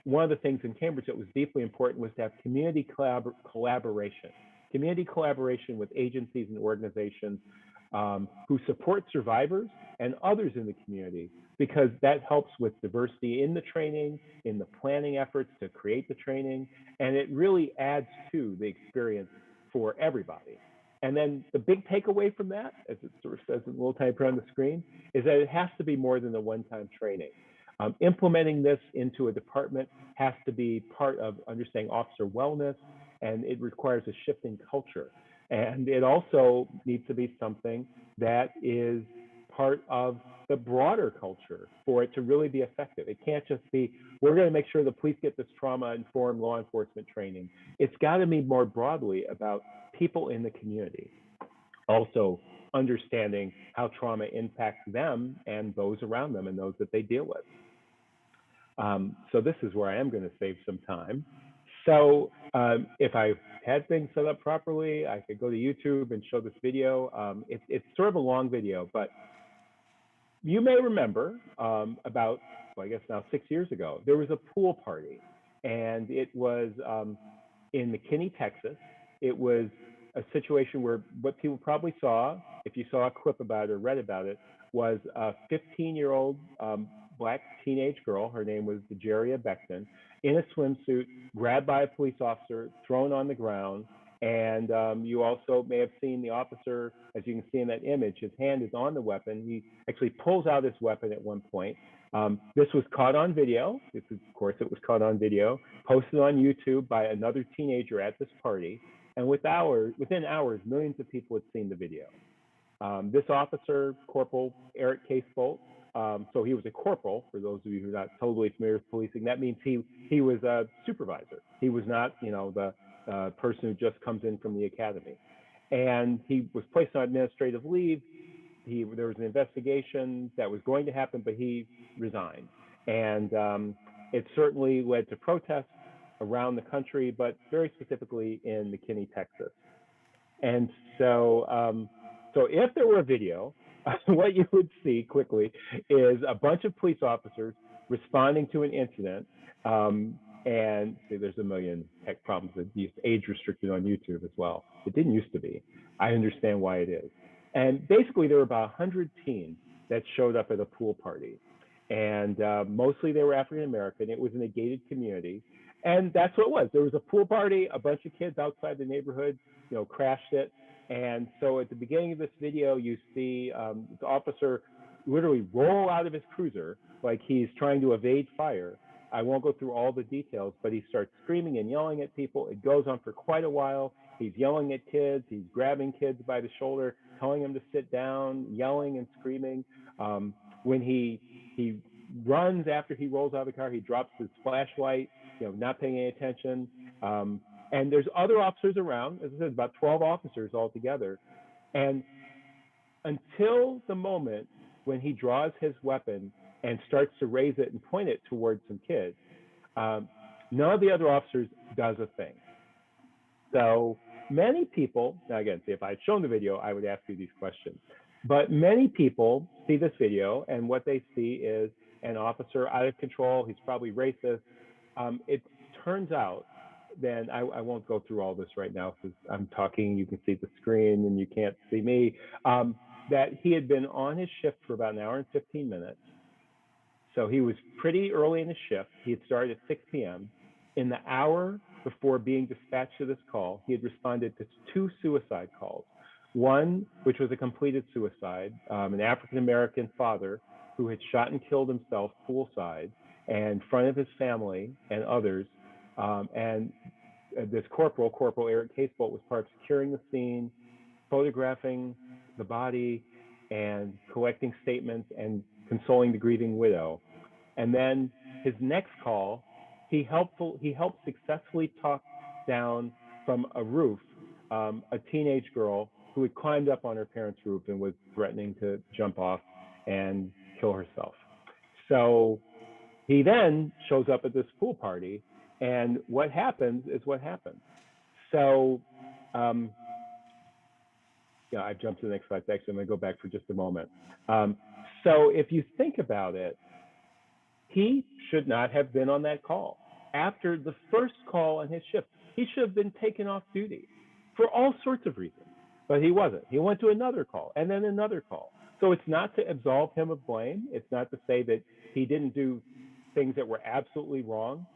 one of the things in Cambridge that was deeply important was to have community collaboration with agencies and organizations who support survivors and others in the community, because that helps with diversity in the training, in the planning efforts to create the training, and it really adds to the experience for everybody. And then the big takeaway from that, as it sort of says in the little tiny print on the screen, is that it has to be more than a one-time training. Implementing this into a department has to be part of understanding officer wellness, and it requires a shift in culture. And it also needs to be something that is part of the broader culture for it to really be effective. It can't just be, we're going to make sure the police get this trauma-informed law enforcement training. It's got to be more broadly about people in the community also understanding how trauma impacts them and those around them and those that they deal with. So this is where I am going to save some time. So if I had things set up properly, I could go to YouTube and show this video. It's sort of a long video, but you may remember about, well, I guess now 6 years ago, there was a pool party, and it was in McKinney, Texas. It was a situation where what people probably saw, if you saw a clip about it or read about it, was a 15-year-old Black teenage girl, her name was Dejaria Beckton, in a swimsuit, grabbed by a police officer, thrown on the ground. And you also may have seen the officer, as you can see in that image, his hand is on the weapon. He actually pulls out his weapon at one point. This was caught on video. Of course, it was caught on video, posted on YouTube by another teenager at this party. And within hours, millions of people had seen the video. This officer, Corporal Eric Casebolt, so he was a corporal, for those of you who are not totally familiar with policing. That means he was a supervisor. He was not, the person who just comes in from the academy. And he was placed on administrative leave. There was an investigation that was going to happen, but he resigned. And it certainly led to protests around the country, but very specifically in McKinney, Texas. And so, so if there were a video, what you would see quickly is a bunch of police officers responding to an incident. And see, there's a million tech problems that use age restricted on YouTube as well. It didn't used to be. I understand why it is. And basically, there were about 100 teens that showed up at a pool party. And mostly they were African American. It was in a gated community. And that's what it was. There was a pool party, a bunch of kids outside the neighborhood, crashed it. And so at the beginning of this video, you see the officer literally roll out of his cruiser like he's trying to evade fire. I won't go through all the details, but he starts screaming and yelling at people. It goes on for quite a while. He's yelling at kids. He's grabbing kids by the shoulder, telling them to sit down, yelling and screaming. When he runs after he rolls out of the car, he drops his flashlight, not paying any attention. And there's other officers around, as I said, about 12 officers altogether. And until the moment when he draws his weapon and starts to raise it and point it towards some kids, none of the other officers does a thing. So many people, now again, see, if I had shown the video, I would ask you these questions. But many people see this video, and what they see is an officer out of control. He's probably racist. It turns out, then I won't go through all this right now because I'm talking, you can see the screen and you can't see me, that he had been on his shift for about an hour and 15 minutes. So he was pretty early in his shift. He had started at 6 p.m. In the hour before being dispatched to this call, he had responded to 2 suicide calls. One, which was a completed suicide, an African-American father who had shot and killed himself poolside and in front of his family and others. And this Corporal Eric Casebolt, was part of securing the scene, photographing the body, and collecting statements and consoling the grieving widow. And then his next call, he helped successfully talk down from a roof a teenage girl who had climbed up on her parents' roof and was threatening to jump off and kill herself. So he then shows up at this pool party, and what happens is what happens. So yeah, I've jumped to the next slide. Actually, I'm going to go back for just a moment. So if you think about it, he should not have been on that call. After the first call on his shift, he should have been taken off duty for all sorts of reasons, but he wasn't. He went to another call and then another call. So it's not to absolve him of blame. It's not to say that he didn't do things that were absolutely wrong.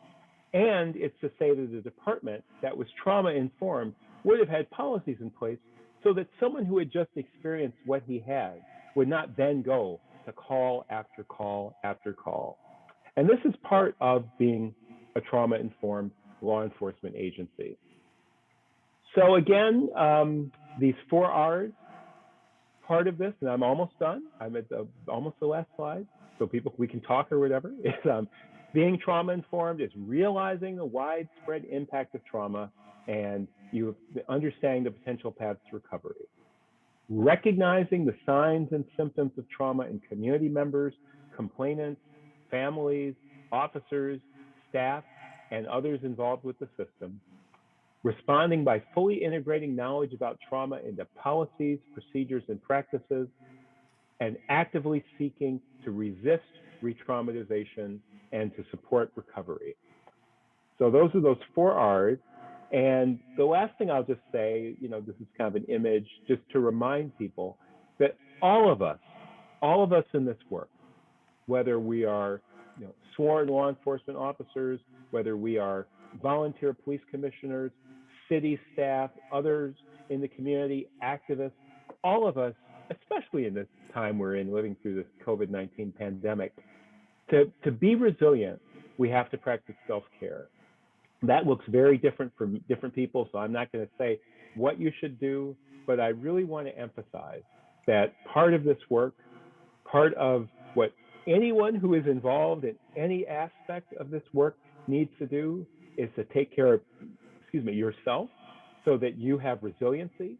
And it's to say that the department that was trauma informed would have had policies in place so that someone who had just experienced what he had would not then go to call after call after call. And this is part of being a trauma-informed law enforcement agency. So again, these 4 R's, part of this, and I'm almost done. I'm at almost the last slide, so we can talk or whatever. Is being trauma-informed is realizing the widespread impact of trauma and you understanding the potential paths to recovery. Recognizing the signs and symptoms of trauma in community members, complainants, families, officers, staff, and others involved with the system. Responding by fully integrating knowledge about trauma into policies, procedures, and practices, and actively seeking to resist re-traumatization and to support recovery. So those are those 4 R's. And the last thing I'll just say, this is kind of an image just to remind people that all of us in this work, whether we are sworn law enforcement officers, whether we are volunteer police commissioners, city staff, others in the community, activists, all of us, especially in this time we're in, living through this COVID-19 pandemic, to be resilient, we have to practice self-care. That looks very different for different people, so I'm not going to say what you should do, but I really want to emphasize that part of this work, part of what anyone who is involved in any aspect of this work needs to do is to take care of, yourself so that you have resiliency,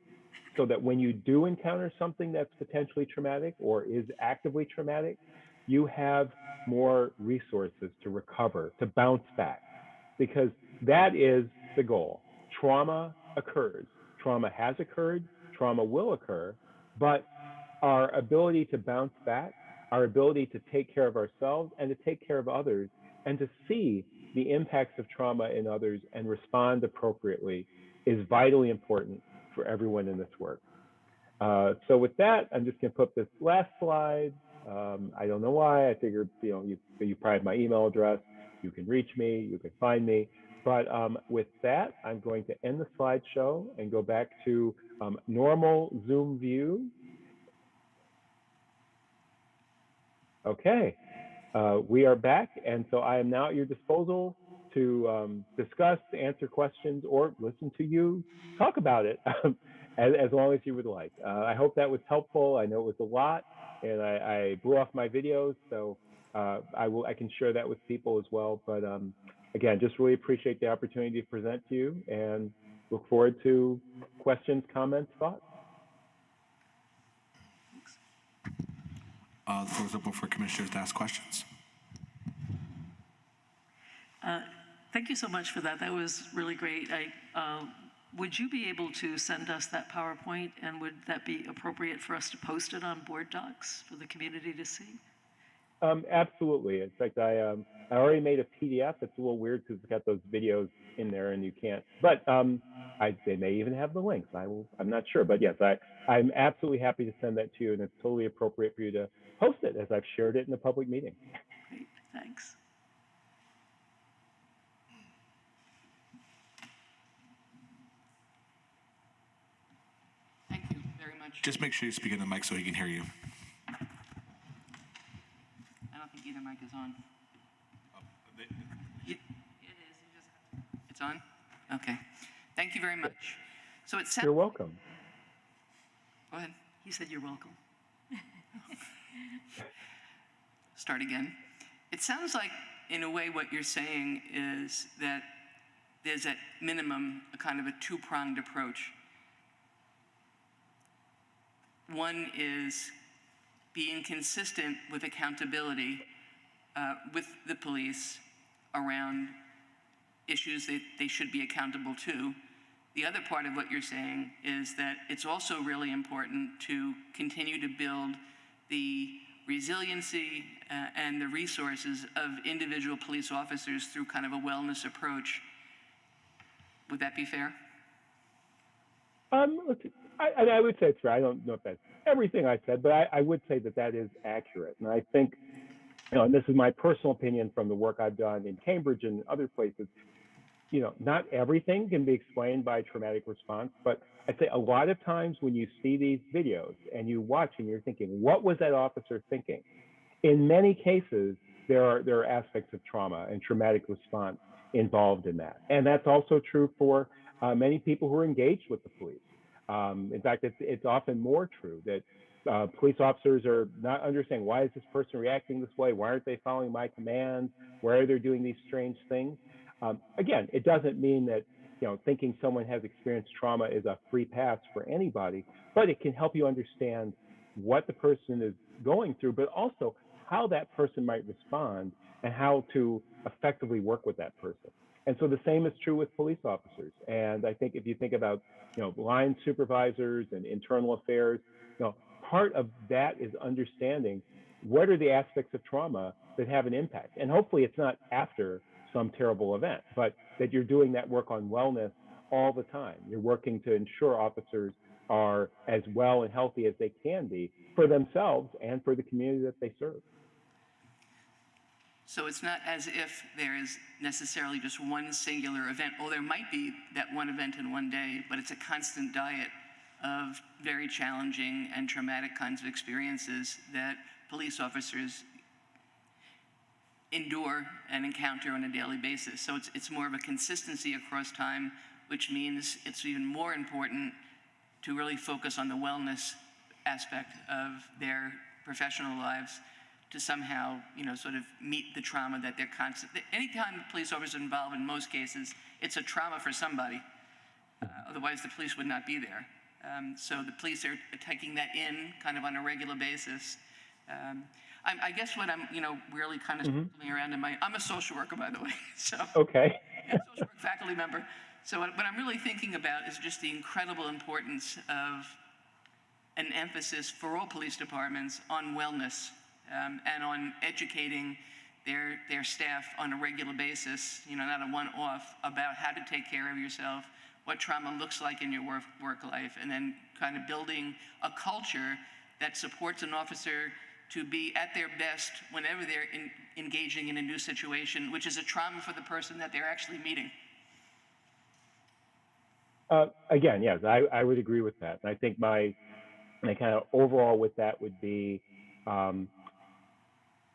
so that when you do encounter something that's potentially traumatic or is actively traumatic, you have more resources to recover, to bounce back, because that is the goal. Trauma occurs. Trauma has occurred, trauma will occur, but our ability to bounce back, our ability to take care of ourselves and to take care of others and to see the impacts of trauma in others and respond appropriately is vitally important for everyone in this work. So with that, I'm just going to put this last slide. I don't know why. I figured you probably have my email address. You can reach me. You can find me. But with that, I'm going to end the slideshow and go back to normal Zoom view. Okay, we are back, and so I am now at your disposal to discuss, answer questions, or listen to you talk about it as long as you would like. I hope that was helpful. I know it was a lot, and I blew off my videos, so I can share that with people as well. But again, just really appreciate the opportunity to present to you, and look forward to questions, comments, thoughts. The floor is open for commissioners to ask questions. Thank you so much for that. That was really great. Would you be able to send us that PowerPoint, and would that be appropriate for us to post it on board docs for the community to see? Absolutely. In fact, I already made a PDF. It's a little weird because it's got those videos in there and you can't, but they may even have the links. I'm not sure, but yes, I'm absolutely happy to send that to you, and it's totally appropriate for you to post it as I've shared it in a public meeting. Great, thanks. Thank you very much. Just make sure you speak in the mic so he can hear you. I don't think either mic is on. It is. It's on? Okay. Thank you very much. So it sounds. You're welcome. Go ahead. He said you're welcome. Start again. It sounds like, in a way, what you're saying is that there's at minimum a kind of a two-pronged approach. One is being consistent with accountability with the police around issues that they should be accountable to. The other part of what you're saying is that it's also really important to continue to build the resiliency and the resources of individual police officers through kind of a wellness approach. Would that be fair? Let's see. I would say it's fair. I don't know if that's everything I said, but I would say that that is accurate. And I think, and this is my personal opinion from the work I've done in Cambridge and other places, not everything can be explained by traumatic response, but I'd say a lot of times when you see these videos and you watch and you're thinking, what was that officer thinking? In many cases, there are aspects of trauma and traumatic response involved in that. And that's also true for many people who are engaged with the police. In fact, it's often more true that police officers are not understanding, why is this person reacting this way? Why aren't they following my commands? Why are they doing these strange things? Again, it doesn't mean that thinking someone has experienced trauma is a free pass for anybody, but it can help you understand what the person is going through, but also how that person might respond and how to effectively work with that person. And so the same is true with police officers. And I think if you think about line supervisors and internal affairs, part of that is understanding what are the aspects of trauma that have an impact. And hopefully it's not after some terrible event, but that you're doing that work on wellness all the time. You're working to ensure officers are as well and healthy as they can be for themselves and for the community that they serve. So it's not as if there is necessarily just one singular event, or there might be that one event in one day, but it's a constant diet of very challenging and traumatic kinds of experiences that police officers endure and encounter on a daily basis. So it's more of a consistency across time, which means it's even more important to really focus on the wellness aspect of their professional lives to somehow, sort of meet the trauma that they're constantly. Anytime the police officer is involved, in most cases, it's a trauma for somebody. Otherwise, the police would not be there. So the police are taking that in kind of on a regular basis. I guess what I'm, really kind of circling around in I'm a social worker, by the way, so. Okay. Yeah, social work faculty member. So what I'm really thinking about is just the incredible importance of an emphasis for all police departments on wellness and on educating their staff on a regular basis, not a one-off, about how to take care of yourself, what trauma looks like in your work life, and then kind of building a culture that supports an officer to be at their best whenever they're engaging in a new situation, which is a trauma for the person that they're actually meeting. Again, yes, I would agree with that. And I think my kind of overall with that would be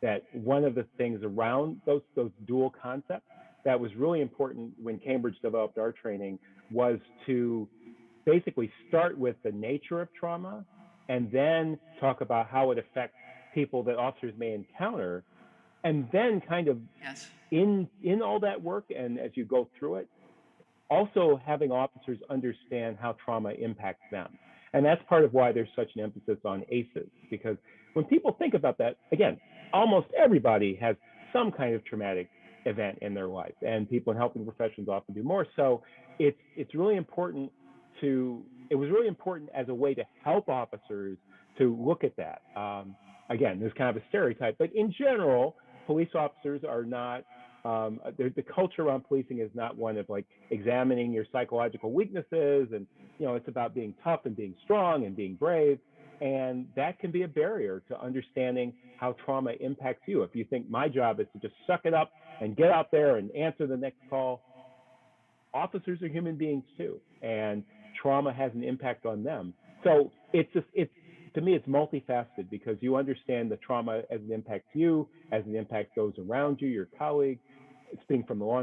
that one of the things around those dual concepts that was really important when Cambridge developed our training was to basically start with the nature of trauma and then talk about how it affects people that officers may encounter, and then kind of in all that work and as you go through it, also having officers understand how trauma impacts them. And that's part of why there's such an emphasis on ACEs, because when people think about that, again, almost everybody has some kind of traumatic event in their life, and people in helping professions often do more. So it's really important it was really important as a way to help officers to look at that. Again, there's kind of a stereotype, but in general, police officers are not, the culture around policing is not one of like examining your psychological weaknesses, and it's about being tough and being strong and being brave. And that can be a barrier to understanding how trauma impacts you. If you think my job is to just suck it up and get out there and answer the next call, officers are human beings too, and trauma has an impact on them. So to me, it's multifaceted because you understand the trauma as it impacts you, as it impacts those around you, your colleagues, speaking from the law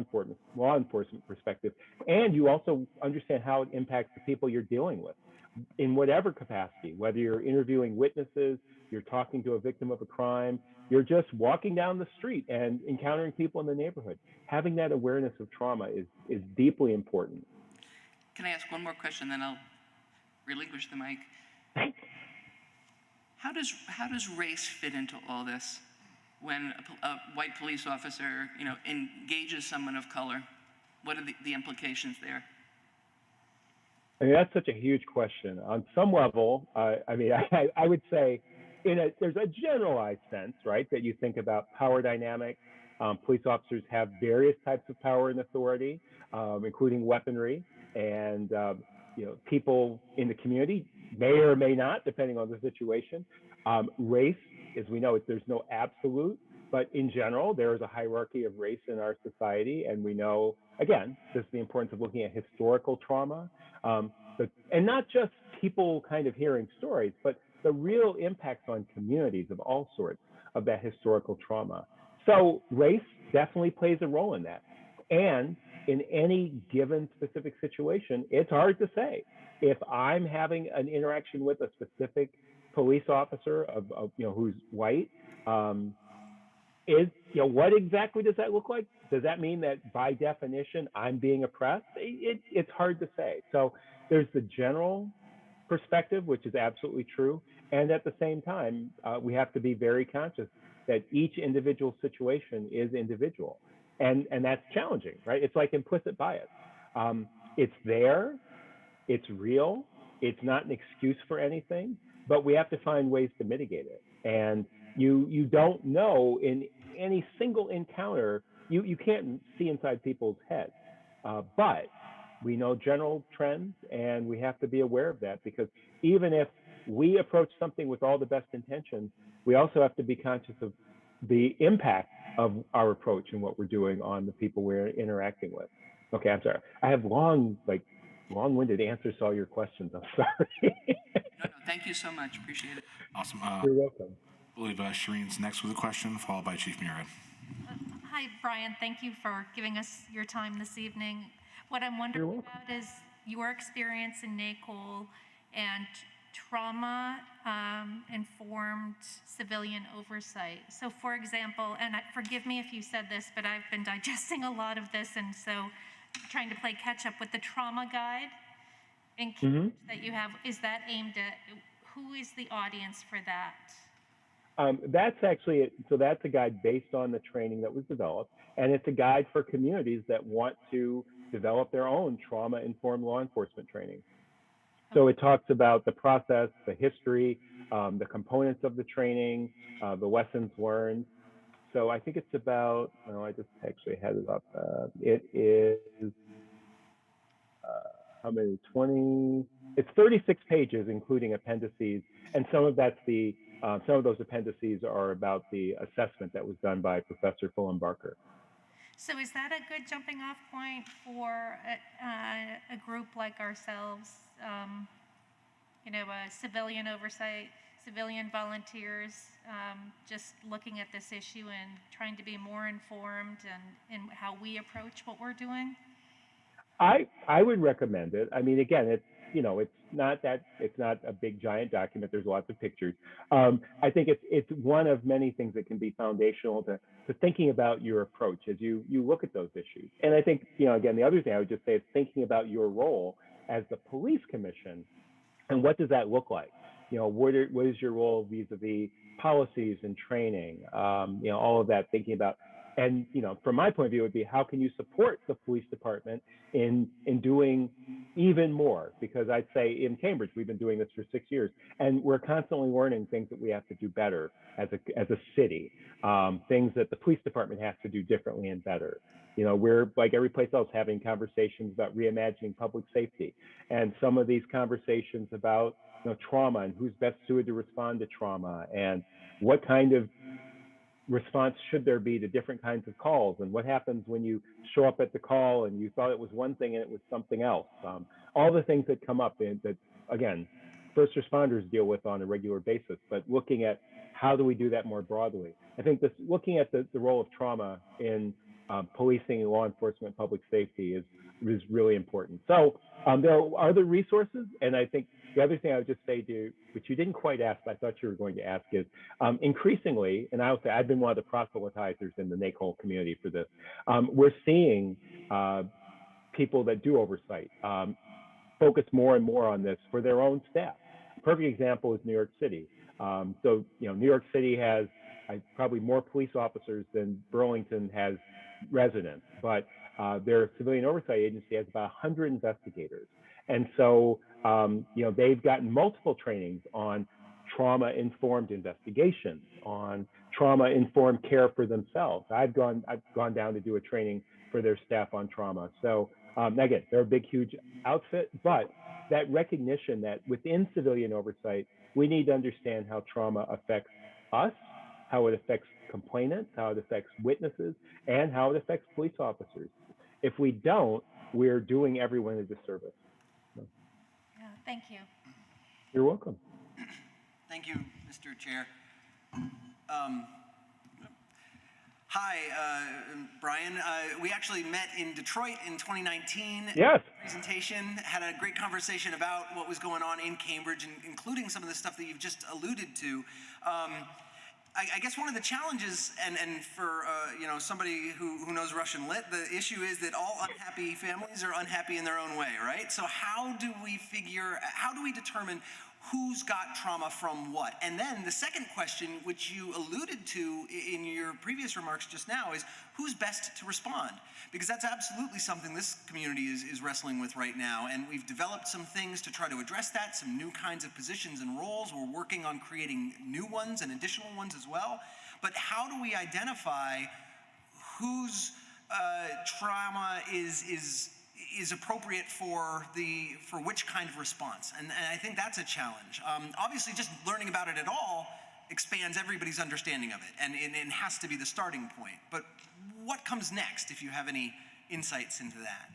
enforcement perspective, and you also understand how it impacts the people you're dealing with in whatever capacity, whether you're interviewing witnesses, you're talking to a victim of a crime, you're just walking down the street and encountering people in the neighborhood. Having that awareness of trauma is deeply important. Can I ask one more question, then I'll relinquish the mic? How does race fit into all this? When a white police officer, engages someone of color, what are the implications there? I mean, that's such a huge question. On some level, I would say there's a generalized sense, right, that you think about power dynamics. Police officers have various types of power and authority, including weaponry, and people in the community may or may not, depending on the situation. Race, as we know, there's no absolute, but in general, there is a hierarchy of race in our society, and we know, again, this is the importance of looking at historical trauma, and not just people kind of hearing stories, but the real impacts on communities of all sorts of that historical trauma. So race definitely plays a role in that. And in any given specific situation, it's hard to say. If I'm having an interaction with a specific police officer who's white, what exactly does that look like? Does that mean that by definition I'm being oppressed? It's hard to say. So there's the general perspective, which is absolutely true, and at the same time, we have to be very conscious that each individual situation is individual, and that's challenging, right? It's like implicit bias. It's there, it's real, it's not an excuse for anything, but we have to find ways to mitigate it. And you don't know in any single encounter, you can't see inside people's heads, but we know general trends, and we have to be aware of that, because even if we approach something with all the best intentions, we also have to be conscious of the impact of our approach and what we're doing on the people we're interacting with. Okay, I'm sorry. I have long-winded answers to all your questions. I'm sorry. No, thank you so much. Appreciate it. Awesome. You're welcome. I believe Shireen's next with a question, followed by Chief Murad. Hi, Brian. Thank you for giving us your time this evening. What I'm wondering about is your experience in NACOL and trauma-informed civilian oversight. So, for example, and forgive me if you said this, but I've been digesting a lot of this, and so trying to play catch-up with the trauma guide in Cambridge that you have. Is that aimed at, who is the audience for that? That's actually, so that's a guide based on the training that was developed, and it's a guide for communities that want to develop their own trauma-informed law enforcement training. So it talks about the process, the history, the components of the training, the lessons learned. So I think it's about, I just actually had it up. It is, how many, 20, it's 36 pages, including appendices. And some of that's some of those appendices are about the assessment that was done by Professor Fulham Barker. So is that a good jumping off point for a group like ourselves, a civilian oversight, civilian volunteers, just looking at this issue and trying to be more informed in how we approach what we're doing? I would recommend it. I mean, again, it's not a big giant document. There's lots of pictures. I think it's one of many things that can be foundational to thinking about your approach as you look at those issues. And I think, again, the other thing I would just say is thinking about your role as the police commission, and what does that look like? What is your role vis-a-vis policies and training? All of that, thinking about. And, from my point of view, it would be how can you support the police department in doing even more? Because I'd say in Cambridge, we've been doing this for 6 years, and we're constantly learning things that we have to do better as a city, things that the police department has to do differently and better. We're, like every place else, having conversations about reimagining public safety, and some of these conversations about trauma and who's best suited to respond to trauma, and what kind of response should there be to different kinds of calls, and what happens when you show up at the call and you thought it was one thing and it was something else. All the things that come up, and that, again, first responders deal with on a regular basis, but looking at how do we do that more broadly. I think this, looking at the role of trauma in policing, law enforcement, public safety is really important. So there are other resources, and I think the other thing I would just say to, which you didn't quite ask, but I thought you were going to ask, is increasingly, and I would say I've been one of the proselytizers in the NACOL community for this, we're seeing people that do oversight focus more and more on this for their own staff. Perfect example is New York City. So, you know, New York City has probably more police officers than Burlington has residents, but their civilian oversight agency has about 100 investigators. And so, you know, they've gotten multiple trainings on trauma-informed investigation, on trauma-informed care for themselves. I've gone down to do a training for their staff on trauma. So again, they're a big, huge outfit, but that recognition that within civilian oversight, we need to understand how trauma affects us, how it affects complainants, how it affects witnesses, and how it affects police officers. If we don't, we're doing everyone a disservice. Yeah, thank you. You're welcome. Thank you, Mr. Chair. Hi, Brian. We actually met in Detroit in 2019. Yes. Presentation, had a great conversation about what was going on in Cambridge, and including some of the stuff that you've just alluded to. I guess one of the challenges, and for you know, somebody who knows Russian lit, the issue is that all unhappy families are unhappy in their own way, right? So how do we determine who's got trauma from what? And then the second question, which you alluded to in your previous remarks just now, is who's best to respond? Because that's absolutely something this community is wrestling with right now. And we've developed some things to try to address that, some new kinds of positions and roles. We're working on creating new ones and additional ones as well. But how do we identify whose trauma is appropriate for which kind of response? And I think that's a challenge. Obviously, just learning about it at all expands everybody's understanding of it, and it has to be the starting point. But what comes next, if you have any insights into that?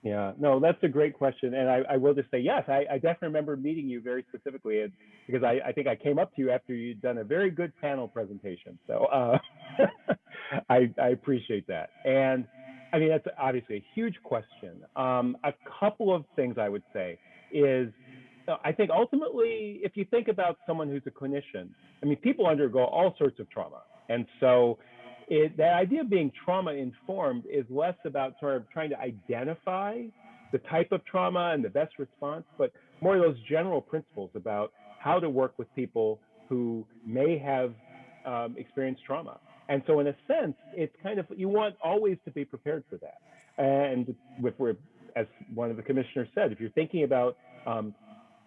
Yeah, no, that's a great question. And I will just say, yes, I definitely remember meeting you very specifically, because I think I came up to you after you'd done a very good panel presentation. So I appreciate that. And I mean, that's obviously a huge question. A couple of things I would say is, I think ultimately, if you think about someone who's a clinician, I mean, people undergo all sorts of trauma. And so the idea of being trauma informed is less about sort of trying to identify the type of trauma and the best response, but more of those general principles about how to work with people who may have experienced trauma. And so in a sense, it's kind of, you want always to be prepared for that. And as one of the commissioners said, if you're thinking about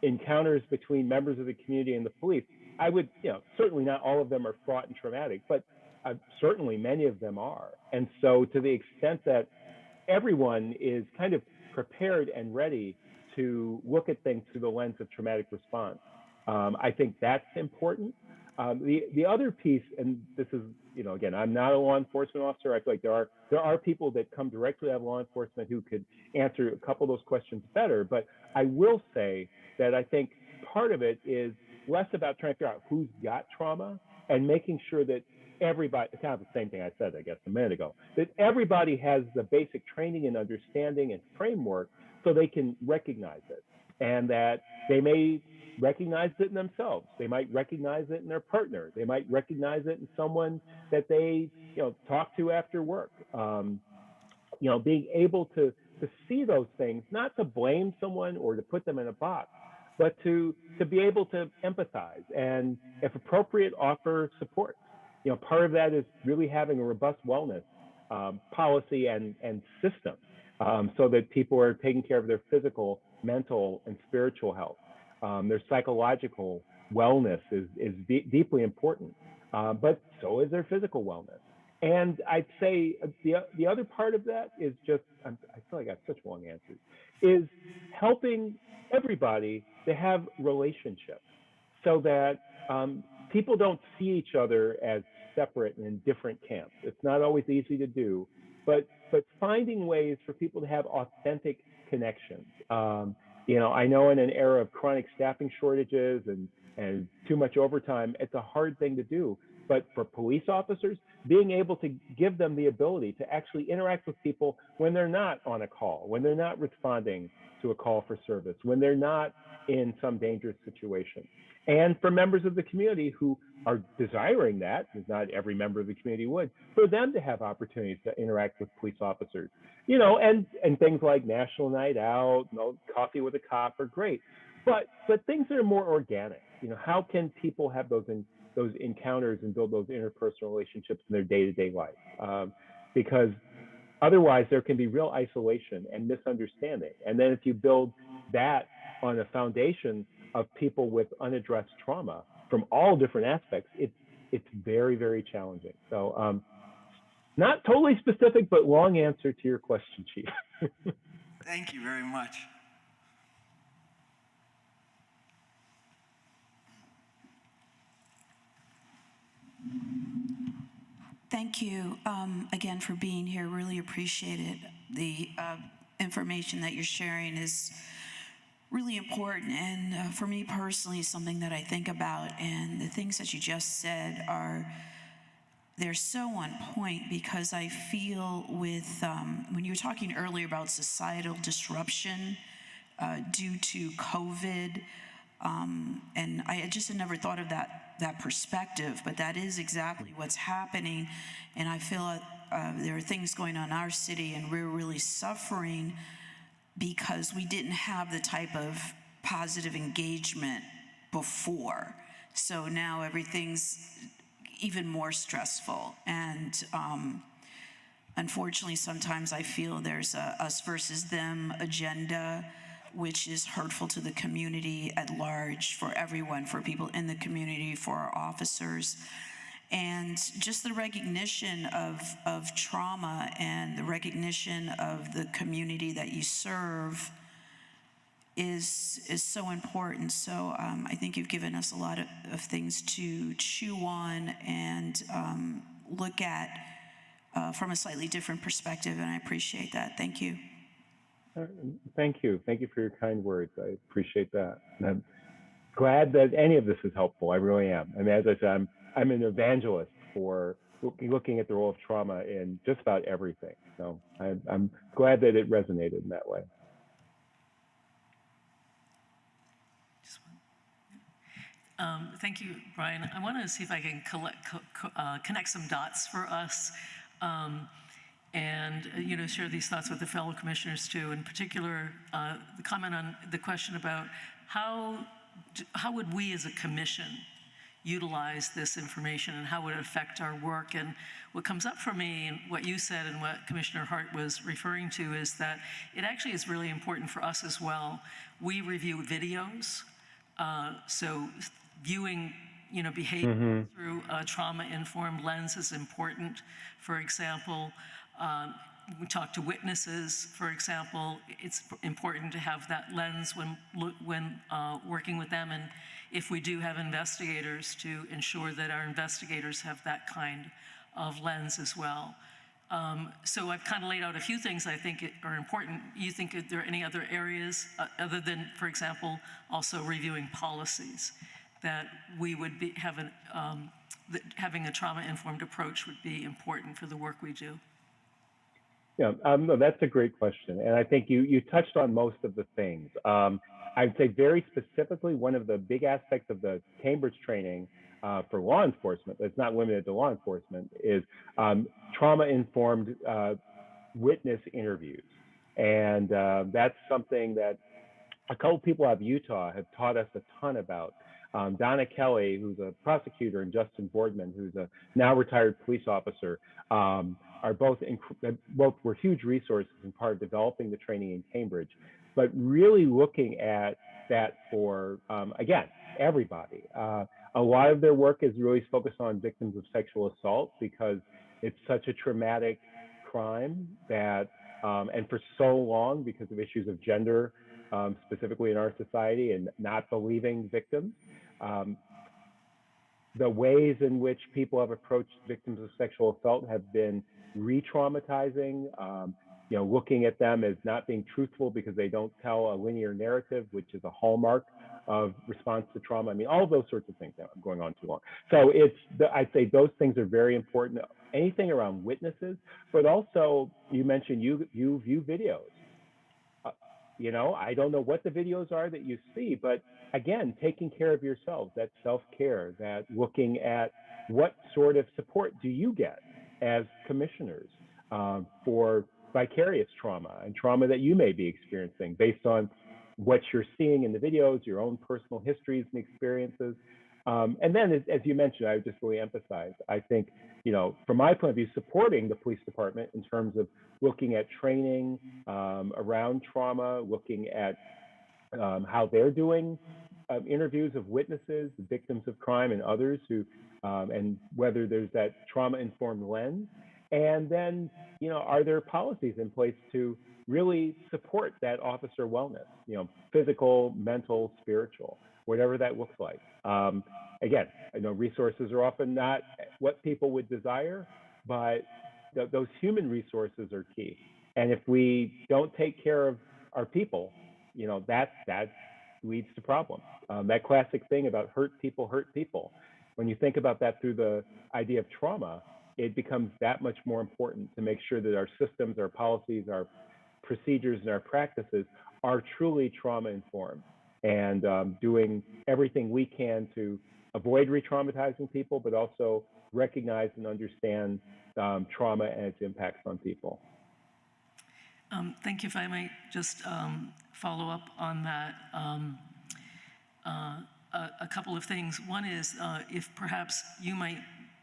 encounters between members of the community and the police, I would, you know, certainly not all of them are fraught and traumatic, but certainly many of them are. And so to the extent that everyone is kind of prepared and ready to look at things through the lens of traumatic response, I think that's important. The other piece, and this is, you know, again, I'm not a law enforcement officer. I feel like there are people that come directly out of law enforcement who could answer a couple of those questions better. But I will say that I think part of it is less about trying to figure out who's got trauma and making sure that everybody, it's kind of the same thing I said, I guess, a minute ago, that everybody has the basic training and understanding and framework so they can recognize it, and that they may recognize it in themselves. They might recognize it in their partner. They might recognize it in someone that they, you know, talk to after work. You know, being able to see those things, not to blame someone or to put them in a box, but to be able to empathize and, if appropriate, offer support. You know, part of that is really having a robust wellness policy and system, so that people are taking care of their physical, mental, and spiritual health. Their psychological wellness is deeply important, but so is their physical wellness. And I'd say the other part of that is just, I feel like I have such long answers, is helping everybody to have relationships so that people don't see each other as separate and in different camps. It's not always easy to do, but finding ways for people to have authentic connections. I know in an era of chronic staffing shortages and too much overtime, it's a hard thing to do. But for police officers, being able to give them the ability to actually interact with people when they're not on a call, when they're not responding to a call for service, when they're not in some dangerous situation. And for members of the community who are desiring that, because not every member of the community would, for them to have opportunities to interact with police officers, and things like National Night Out, Coffee with a Cop are great, but things that are more organic. How can people have those encounters and build those interpersonal relationships in their day-to-day life? Because otherwise, there can be real isolation and misunderstanding. And then if you build that on a foundation of people with unaddressed trauma from all different aspects, it's very, very challenging. So not totally specific, but long answer to your question, Chief. Thank you very much. Thank you again for being here. Really appreciate it. The information that you're sharing is really important, and for me personally, something that I think about. And the things that you just said they're so on point, because I feel with when you were talking earlier about societal disruption due to COVID, and I just had never thought of that perspective, but that is exactly what's happening. And I feel there are things going on in our city, and we're really suffering because we didn't have the type of positive engagement before. So now everything's even more stressful. And unfortunately, sometimes I feel there's a us versus them agenda, which is hurtful to the community at large, for everyone, for people in the community, for our officers. And just the recognition of trauma and the recognition of the community that you serve is so important. So I think you've given us a lot of things to chew on and look at from a slightly different perspective, and I appreciate that. Thank you. Thank you. Thank you for your kind words. I appreciate that. And I'm glad that any of this is helpful. I really am. I mean, as I said, I'm an evangelist for looking at the role of trauma in just about everything. So I'm glad that it resonated in that way. Thank you, Brian. I want to see if I can connect some dots for us. And share these thoughts with the fellow commissioners too. In particular, the comment on the question about how would we as a commission utilize this information, and how would it affect our work? And what comes up for me, and what you said and what Commissioner Hart was referring to, is that it actually is really important for us as well. We review videos, so viewing behavior through a trauma-informed lens is important. For example, we talk to witnesses, for example. It's important to have that lens when working with them, and if we do have investigators, to ensure that our investigators have that kind of lens as well. So I've kind of laid out a few things I think are important. You think there are any other areas other than, for example, also reviewing policies that we would be having a trauma-informed approach would be important for the work we do? Yeah, no, that's a great question. And I think you touched on most of the things. I'd say very specifically, one of the big aspects of the Cambridge training for law enforcement, that's not limited to law enforcement, is trauma-informed witness interviews. And that's something that a couple people out of Utah have taught us a ton about. Donna Kelly, who's a prosecutor, and Justin Boardman, who's a now retired police officer, are both were huge resources in part of developing the training in Cambridge, but really looking at that for, again, everybody. A lot of their work is really focused on victims of sexual assault, because it's such a traumatic crime that, and for so long, because of issues of gender, specifically in our society, and not believing victims. The ways in which people have approached victims of sexual assault have been re-traumatizing, looking at them as not being truthful because they don't tell a linear narrative, which is a hallmark of response to trauma. I mean, all those sorts of things. I'm going on too long. So I'd say those things are very important. Anything around witnesses, but also you mentioned you view videos. I don't know what the videos are that you see, but again, taking care of yourselves, that self-care, that looking at what sort of support do you get as commissioners for vicarious trauma and trauma that you may be experiencing based on what you're seeing in the videos, your own personal histories and experiences. And then, as you mentioned, I would just really emphasize, I think, from my point of view, supporting the police department in terms of looking at training around trauma, looking at how they're doing interviews of witnesses, victims of crime, and others who, and whether there's that trauma-informed lens. And then, are there policies in place to really support that officer wellness, physical, mental, spiritual, whatever that looks like. Again, I know resources are often not what people would desire, but those human resources are key. And if we don't take care of our people, that leads to problems. That classic thing about hurt people. When you think about that through the idea of trauma, it becomes that much more important to make sure that our systems, our policies, our procedures, and our practices are truly trauma informed, and doing everything we can to avoid re-traumatizing people, but also recognize and understand trauma and its impacts on people. Thank you. If I might just follow up on that. A couple of things. One is if perhaps you might,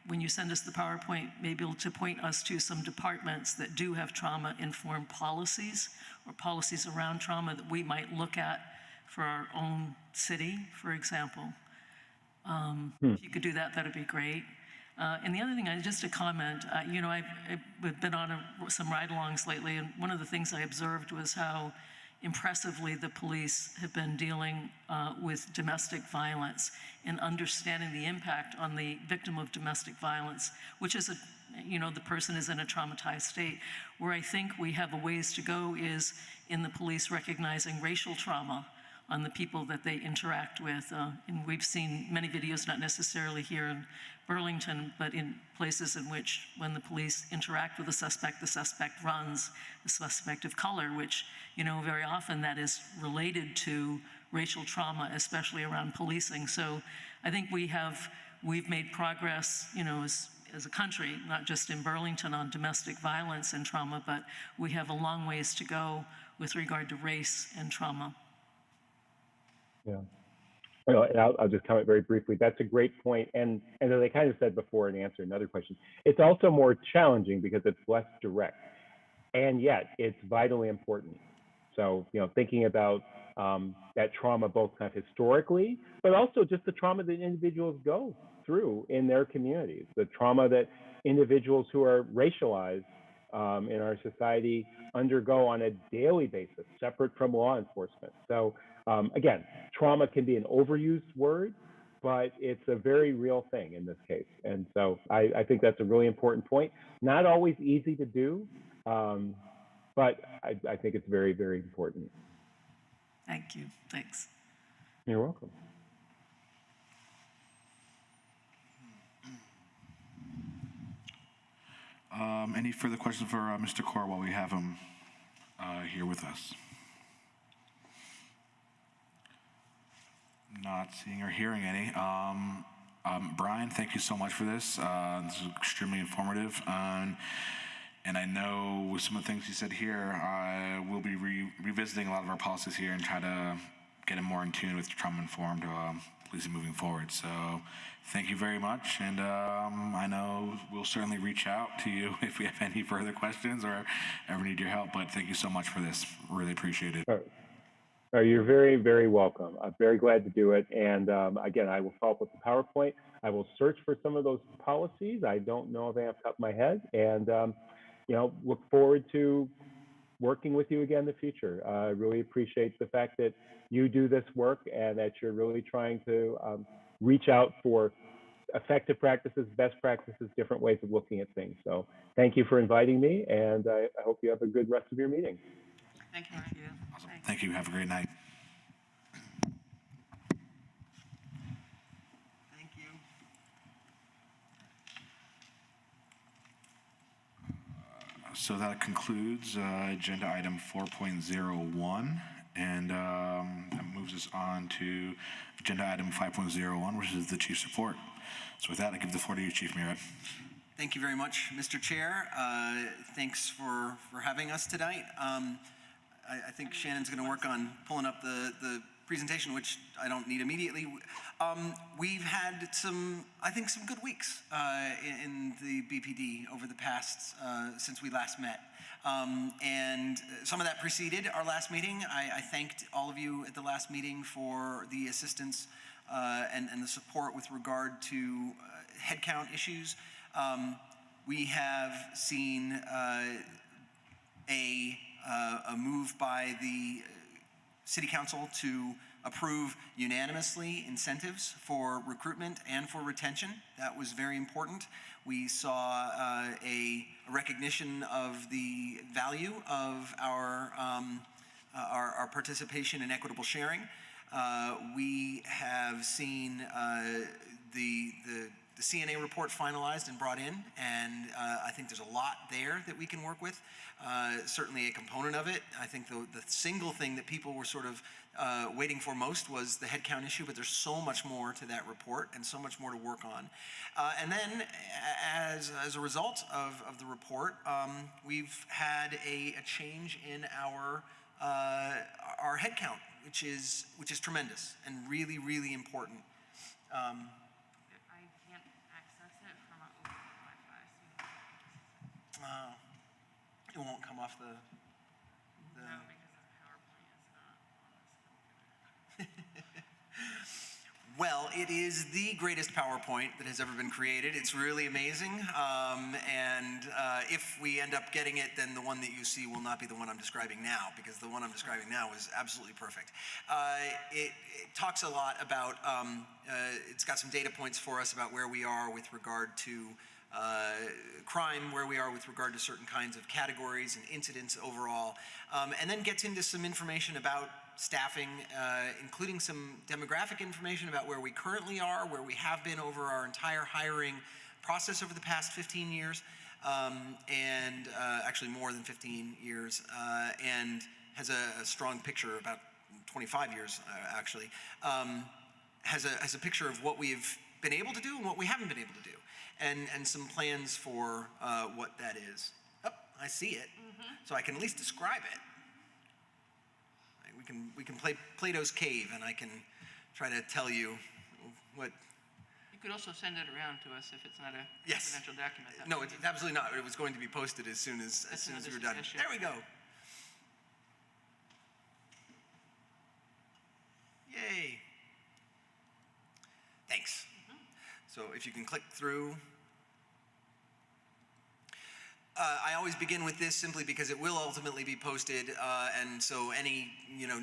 when you send us the PowerPoint, may be able to point us to some departments that do have trauma-informed policies or policies around trauma that we might look at for our own city, for example. If you could do that, that'd be great. And the other thing, just a comment, I've been on some ride-alongs lately, and one of the things I observed was how impressively the police have been dealing with domestic violence and understanding the impact on the victim of domestic violence, which is the person is in a traumatized state. Where I think we have a ways to go is in the police recognizing racial trauma on the people that they interact with. And we've seen many videos, not necessarily here in Burlington, but in places in which when the police interact with the suspect runs, the suspect of color, which, very often that is related to racial trauma, especially around policing. So I think we've made progress, as a country, not just in Burlington on domestic violence and trauma, but we have a long ways to go with regard to race and trauma. Yeah. And I'll just comment very briefly. That's a great point. And as I kind of said before in answer another question, it's also more challenging because it's less direct. And yet it's vitally important. So, thinking about that trauma both kind of historically, but also just the trauma that individuals go through in their communities, the trauma that individuals who are racialized in our society undergo on a daily basis, separate from law enforcement. So again, trauma can be an overused word, but it's a very real thing in this case. And so I think that's a really important point. Not always easy to do, but I think it's very, very important. Thank you. Thanks. You're welcome. Any further questions for Mr. Kaur while we have him here with us? Not seeing or hearing any. Brian, thank you so much for this. This is extremely informative. And I know with some of the things you said here, I will be revisiting a lot of our policies here and try to get them more in tune with trauma-informed policing moving forward. So thank you very much. And I know we'll certainly reach out to you if we have any further questions or ever need your help. But thank you so much for this. Really appreciate it. You're very, very welcome. I'm very glad to do it. And again, I will follow up with the PowerPoint. I will search for some of those policies. I don't know if they have off the top of my head. And, look forward to working with you again in the future. I really appreciate the fact that you do this work and that you're really trying to reach out for effective practices, best practices, different ways of looking at things. So thank you for inviting me, and I hope you have a good rest of your meeting. Thank you, Mark. Awesome. Thank you. Have a great night. Thank you. So that concludes agenda item 4.01, and that moves us on to agenda item 5.01, which is the chief's report. So with that, I give the floor to you, Chief Murad. Thank you very much, Mr. Chair. Thanks for having us tonight. I think Shannon's going to work on pulling up the presentation, which I don't need immediately. We've had some good weeks in the BPD over the past, since we last met. And some of that preceded our last meeting. I thanked all of you at the last meeting for the assistance and the support with regard to headcount issues. We have seen a move by the City Council to approve unanimously incentives for recruitment and for retention. That was very important. We saw a recognition of the value of our participation in equitable sharing. We have seen the CNA report finalized and brought in, and I think there's a lot there that we can work with. Certainly a component of it. I think the single thing that people were sort of waiting for most was the headcount issue, but there's so much more to that report and so much more to work on. And then as a result of the report, we've had a change in our headcount, which is tremendous and really, really important. I can't access it from an open Wi-Fi. It won't come off the No, because the PowerPoint is not on this computer. Well, it is the greatest PowerPoint that has ever been created. It's really amazing. And if we end up getting it, then the one that you see will not be the one I'm describing now, because the one I'm describing now is absolutely perfect. It talks a lot about, it's got some data points for us about where we are with regard to crime, where we are with regard to certain kinds of categories and incidents overall, and then gets into some information about staffing, including some demographic information about where we currently are, where we have been over our entire hiring process over the past 15 years, and actually more than 15 years, and has a strong picture, about 25 years actually, has a picture of what we've been able to do and what we haven't been able to do, and some plans for what that is. Oh, I see it, so I can at least describe it. We can play Plato's Cave, and I can try to tell you what. You could also send it around to us if it's not a Yes. confidential document. That No, would it's be- absolutely not. It was going to be posted as soon as we were done. suggestion. There we go. Yay. Thanks. So if you can click through. I always begin with this simply because it will ultimately be posted, and so any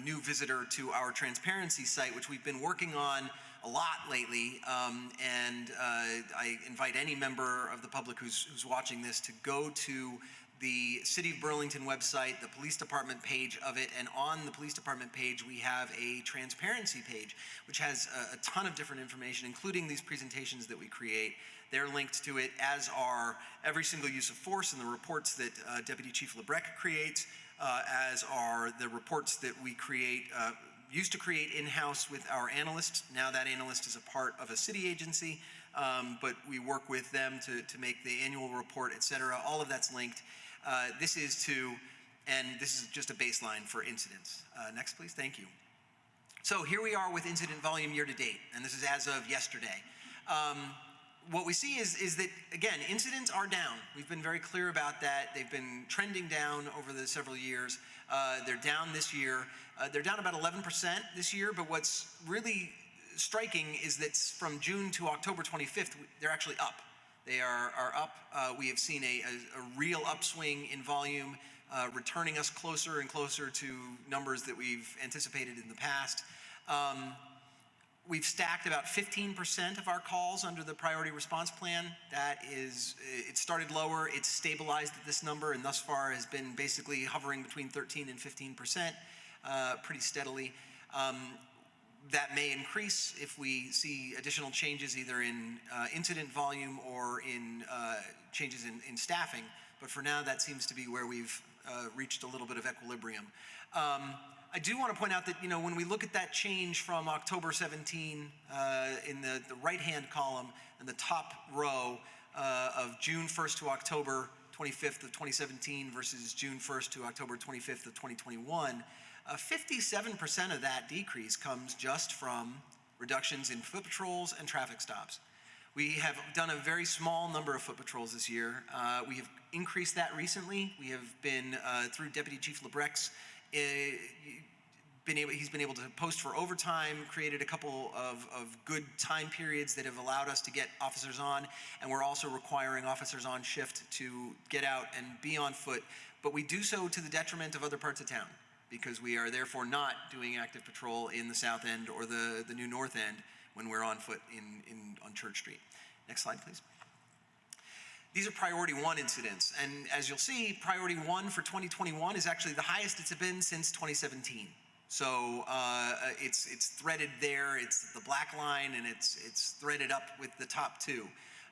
new visitor to our transparency site, which we've been working on a lot lately, and I invite any member of the public who's watching this to go to the City of Burlington website, the police department page of it, and on the police department page we have a transparency page which has a ton of different information, including these presentations that we create. They're linked to it, as are every single use of force and the reports that Deputy Chief Lebrecq creates, as are the reports that we used to create in-house with our analyst. Now that analyst is a part of a city agency, but we work with them to make the annual report, et cetera. All of that's linked. This is just a baseline for incidents. Next, please. Thank you. So here we are with incident volume year to date, and this is as of yesterday. What we see is that, again, incidents are down. We've been very clear about that. They've been trending down over the several years. They're down this year. They're down about 11% this year, but what's really striking is that from June to October 25th, they're actually up. They are up. We have seen a real upswing in volume, returning us closer and closer to numbers that we've anticipated in the past. We've stacked about 15% of our calls under the priority response plan. That is, it started lower, it's stabilized at this number, and thus far has been basically hovering between 13 and 15%, pretty steadily. That may increase if we see additional changes either in incident volume or in changes in staffing, but for now that seems to be where we've reached a little bit of equilibrium. I do want to point out that, you know, when we look at that change from October 17 in the right-hand column in the top row of June 1st to October 25th of 2017 versus June 1st to October 25th of 2021, 57% of that decrease comes just from reductions in foot patrols and traffic stops. We have done a very small number of foot patrols this year. We have increased that recently. We have been, through Deputy Chief Lebrecht's, he's been able to post for overtime, created a couple of good time periods that have allowed us to get officers on, and we're also requiring officers on shift to get out and be on foot, but we do so to the detriment of other parts of town, because we are therefore not doing active patrol in the south end or the new north end when we're on foot on Church Street. Next slide, please. These are priority 1 incidents, and as you'll see, priority 1 for 2021 is actually the highest it's been since 2017. So it's threaded there, it's the black line, and it's threaded up with the top 2.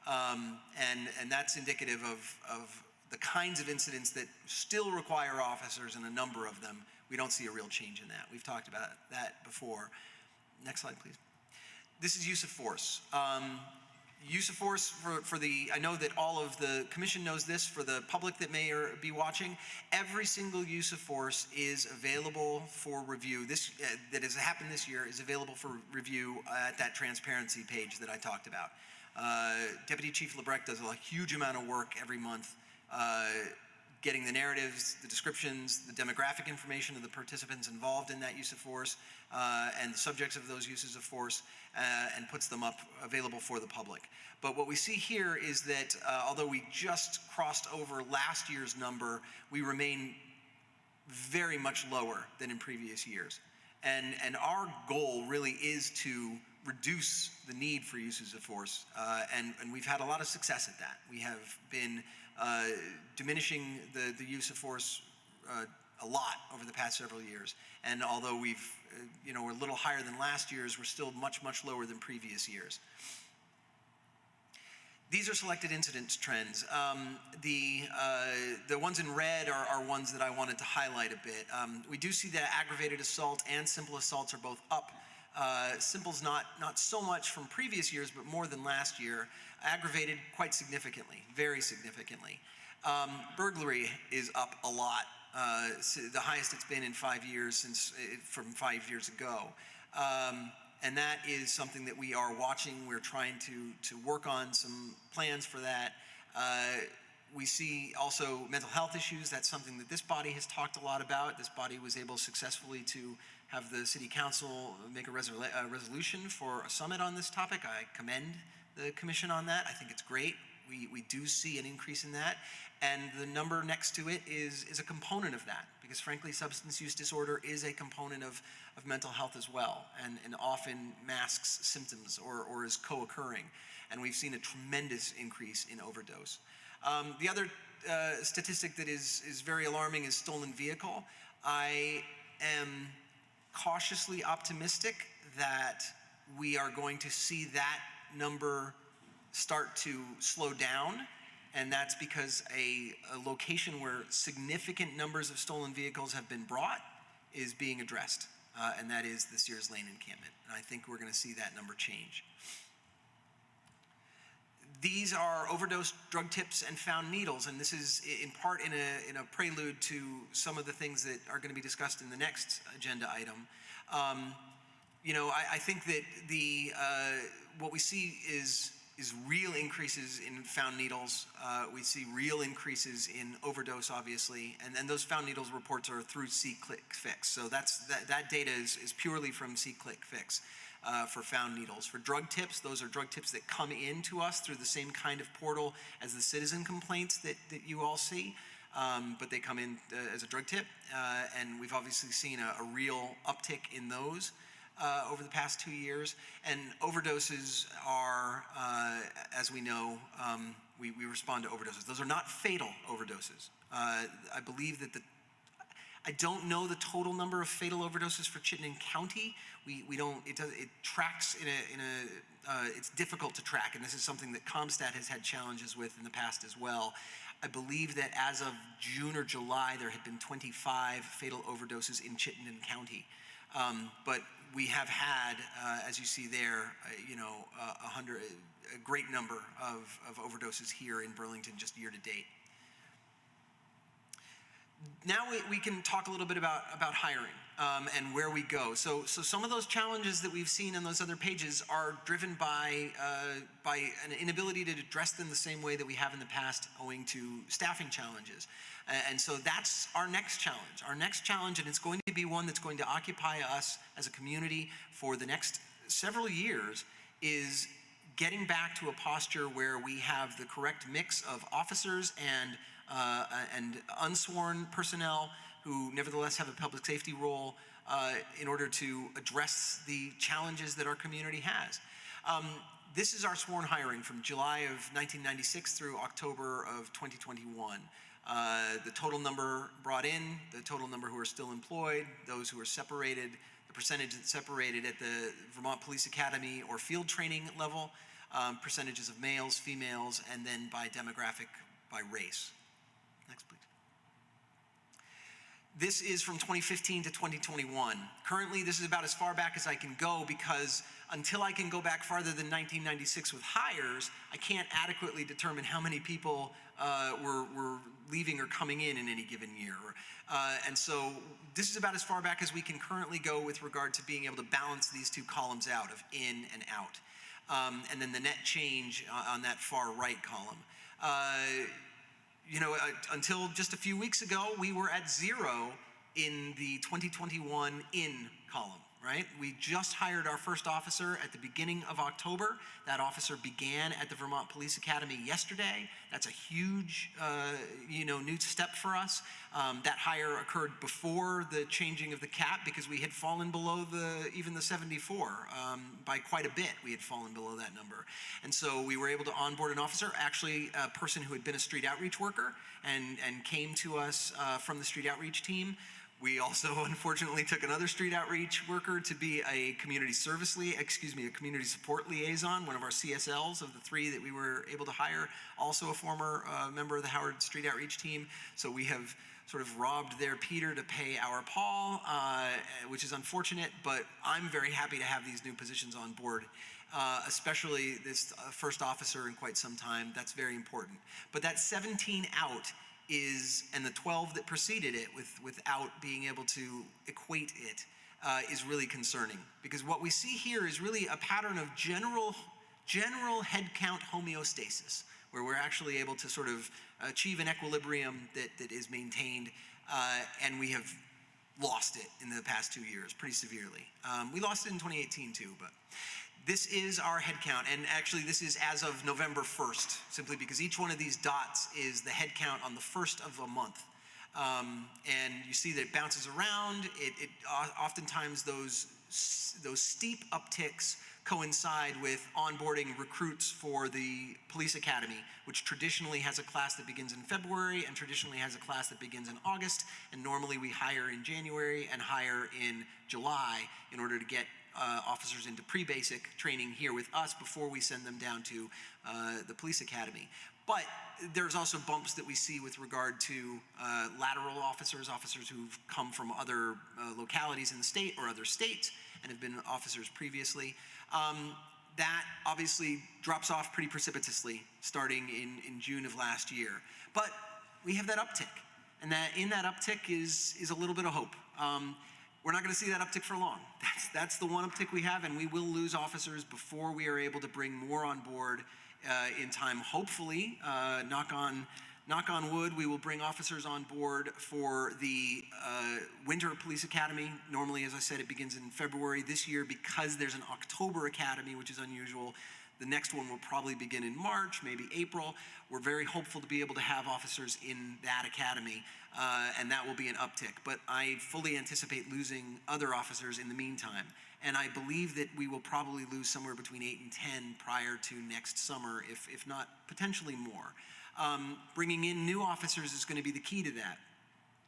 And that's indicative of the kinds of incidents that still require officers, and a number of them. We don't see a real change in that. We've talked about that before. Next slide, please. This is use of force. Use of force for the, I know that all of the commission knows this, for the public that may be watching, every single use of force is available for review. This, that has happened this year, is available for review at that transparency page that I talked about. Deputy Chief Lebrecht does a huge amount of work every month getting the narratives, the descriptions, the demographic information of the participants involved in that use of force, and the subjects of those uses of force, and puts them up available for the public. But what we see here is that although we just crossed over last year's number, we remain very much lower than in previous years. And our goal really is to reduce the need for uses of force, and we've had a lot of success at that. We have been diminishing the use of force a lot over the past several years, and although we're a little higher than last year's, we're still much lower than previous years. These are selected incidence trends. The ones in red are ones that I wanted to highlight a bit. We do see that aggravated assault and simple assaults are both up. Simple's not so much from previous years, but more than last year. Aggravated quite significantly, very significantly. Burglary is up a lot, the highest it's been in 5 years from 5 years ago. And that is something that we are watching. We're trying to work on some plans for that. We see also mental health issues. That's something that this body has talked a lot about. This body was able successfully to have the city council make a resolution for a summit on this topic. I commend the commission on that. I think it's great. We do see an increase in that, and the number next to it is a component of that, because frankly substance use disorder is a component of mental health as well, and often masks symptoms or is co-occurring, and we've seen a tremendous increase in overdose. The other statistic that is very alarming is stolen vehicle. I am cautiously optimistic that we are going to see that number start to slow down, and that's because a location where significant numbers of stolen vehicles have been brought is being addressed, and that is the Sears Lane encampment, and I think we're going to see that number change. These are overdose drug tips and found needles, and this is in part in a prelude to some of the things that are going to be discussed in the next agenda item. I think that what we see is real increases in found needles. We see real increases in overdose, obviously, and then those found needles reports are through See-Click-Fix. So that data is purely from See-Click-Fix for found needles. For drug tips, those are drug tips that come in to us through the same kind of portal as the citizen complaints that you all see, but they come in as a drug tip, and we've obviously seen a real uptick in those. over the past 2 years, and overdoses are, as we know, we respond to overdoses. Those are not fatal overdoses. I believe that I don't know the total number of fatal overdoses for Chittenden County. We don't, it tracks it's difficult to track, and this is something that CompStat has had challenges with in the past as well. I believe that as of June or July, there had been 25 fatal overdoses in Chittenden County. But we have had, as you see there, a great number of overdoses here in Burlington just year to date. Now we can talk a little bit about hiring and where we go. So some of those challenges that we've seen on those other pages are driven by an inability to address them the same way that we have in the past, owing to staffing challenges. And so that's our next challenge. Our next challenge, and it's going to be one that's going to occupy us as a community for the next several years, is getting back to a posture where we have the correct mix of officers and unsworn personnel who nevertheless have a public safety role in order to address the challenges that our community has. This is our sworn hiring from July of 1996 through October of 2021. The total number brought in, the total number who are still employed, those who are separated, the percentage that's separated at the Vermont Police Academy or field training level, percentages of males, females, and then by demographic, by race. Next, please. This is from 2015 to 2021. Currently, this is about as far back as I can go, because until I can go back farther than 1996 with hires, I can't adequately determine how many people were leaving or coming in any given year. And so this is about as far back as we can currently go with regard to being able to balance these two columns out of in and out. And then the net change on that far right column. Until just a few weeks ago, we were at 0 in the 2021 in column, right? We just hired our first officer at the beginning of October. That officer began at the Vermont Police Academy yesterday. That's a huge, new step for us. That hire occurred before the changing of the cap, because we had fallen below even the 74 by quite a bit. We had fallen below that number. And so we were able to onboard an officer, actually a person who had been a street outreach worker and came to us from the street outreach team. We also, unfortunately, took another street outreach worker to be a community support liaison, one of our CSLs of the 3 that we were able to hire, also a former member of the Howard Street Outreach team. So we have sort of robbed their Peter to pay our Paul, which is unfortunate, but I'm very happy to have these new positions on board, especially this first officer in quite some time. That's very important. But that 17 out and the 12 that preceded it without being able to equate it is really concerning, because what we see here is really a pattern of general headcount homeostasis, where we're actually able to sort of achieve an equilibrium that is maintained, and we have lost it in the past 2 years pretty severely. We lost it in 2018 too, but this is our head count, and actually this is as of November 1st, simply because each one of these dots is the head count on the 1st of a month. And you see that it bounces around. It oftentimes those steep upticks coincide with onboarding recruits for the police academy, which traditionally has a class that begins in February and traditionally has a class that begins in August, and normally we hire in January and hire in July in order to get officers into pre-basic training here with us before we send them down to the police academy. But there's also bumps that we see with regard to lateral officers who've come from other localities in the state or other states and have been officers previously. That obviously drops off pretty precipitously starting in June of last year. But we have that uptick, and that in that uptick is a little bit of hope. We're not going to see that uptick for long. That's the one uptick we have, and we will lose officers before we are able to bring more on board in time. Hopefully, knock on wood, we will bring officers on board for the Winter Police Academy. Normally, as I said, it begins in February. This year, because there's an October Academy, which is unusual, the next one will probably begin in March, maybe April. We're very hopeful to be able to have officers in that academy and that will be an uptick. But I fully anticipate losing other officers in the meantime. And I believe that we will probably lose somewhere between 8 and 10 prior to next summer, if not potentially more. Bringing in new officers is going to be the key to that,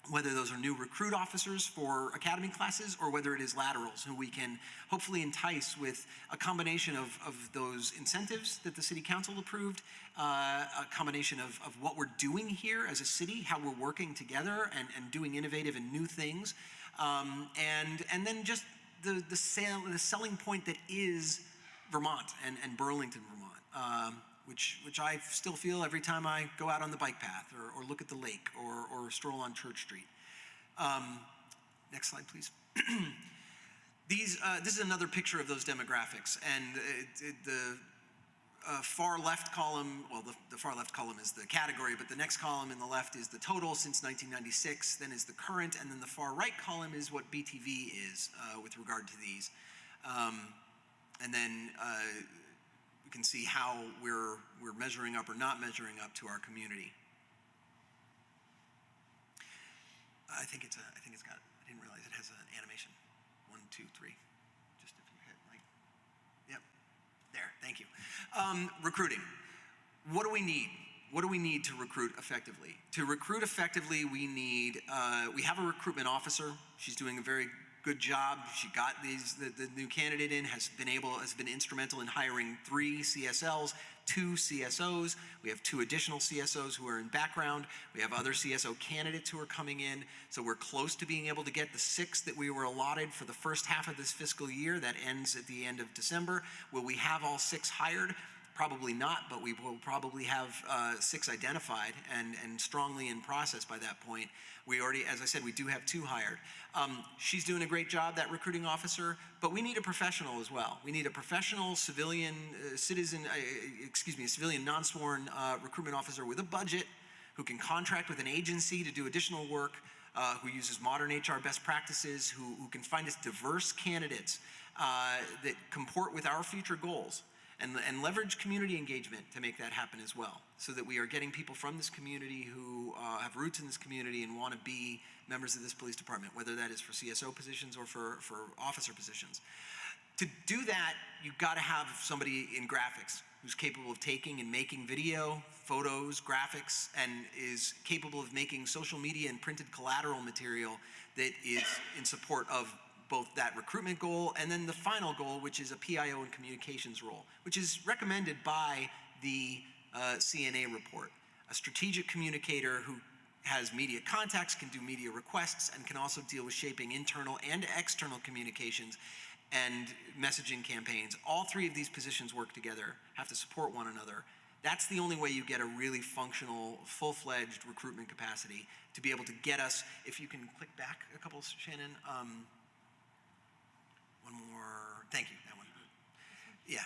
whether those are new recruit officers for academy classes or whether it is laterals who we can hopefully entice with a combination of those incentives that the city council approved, a combination of what we're doing here as a city, how we're working together and doing innovative and new things, and then just the selling point that is Vermont and Burlington, Vermont, which I still feel every time I go out on the bike path or look at the lake or stroll on Church Street. Next slide, please. This is another picture of those demographics, and the far left column, well, the far left column is the category, but the next column in the left is the total since 1996, then is the current, and then the far right column is what BTV is with regard to these. And then we can see how we're measuring up or not measuring up to our community. I think it's got, I didn't realize it has an animation. 1, 2, 3. Just if you hit like, yep, there, thank you. Recruiting. What do we need? What do we need to recruit effectively? To recruit effectively, we need, we have a recruitment officer. She's doing a very good job. She got the new candidate in, has been instrumental in hiring 3 CSLs, 2 CSOs. We have 2 additional CSOs who are in background. We have other CSO candidates who are coming in. So we're close to being able to get the 6 that we were allotted for the first half of this fiscal year. That ends at the end of December. Will we have all 6 hired? Probably not, but we will probably have 6 identified and strongly in process by that point. We already, as I said, we do have 2 hired. She's doing a great job, that recruiting officer, but we need a professional as well. We need a professional civilian a civilian non-sworn recruitment officer with a budget who can contract with an agency to do additional work, who uses modern HR best practices, who can find us diverse candidates that comport with our future goals. And leverage community engagement to make that happen as well, so that we are getting people from this community who have roots in this community and want to be members of this police department, whether that is for CSO positions or for officer positions. To do that, you've got to have somebody in graphics who's capable of taking and making video, photos, graphics, and is capable of making social media and printed collateral material that is in support of both that recruitment goal and then the final goal, which is a PIO and communications role, which is recommended by the CNA report. A strategic communicator who has media contacts, can do media requests, and can also deal with shaping internal and external communications and messaging campaigns. All 3 of these positions work together, have to support one another. That's the only way you get a really functional, full-fledged recruitment capacity to be able to get us, if you can click back a couple, Shannon, one more, thank you, that one. Yeah,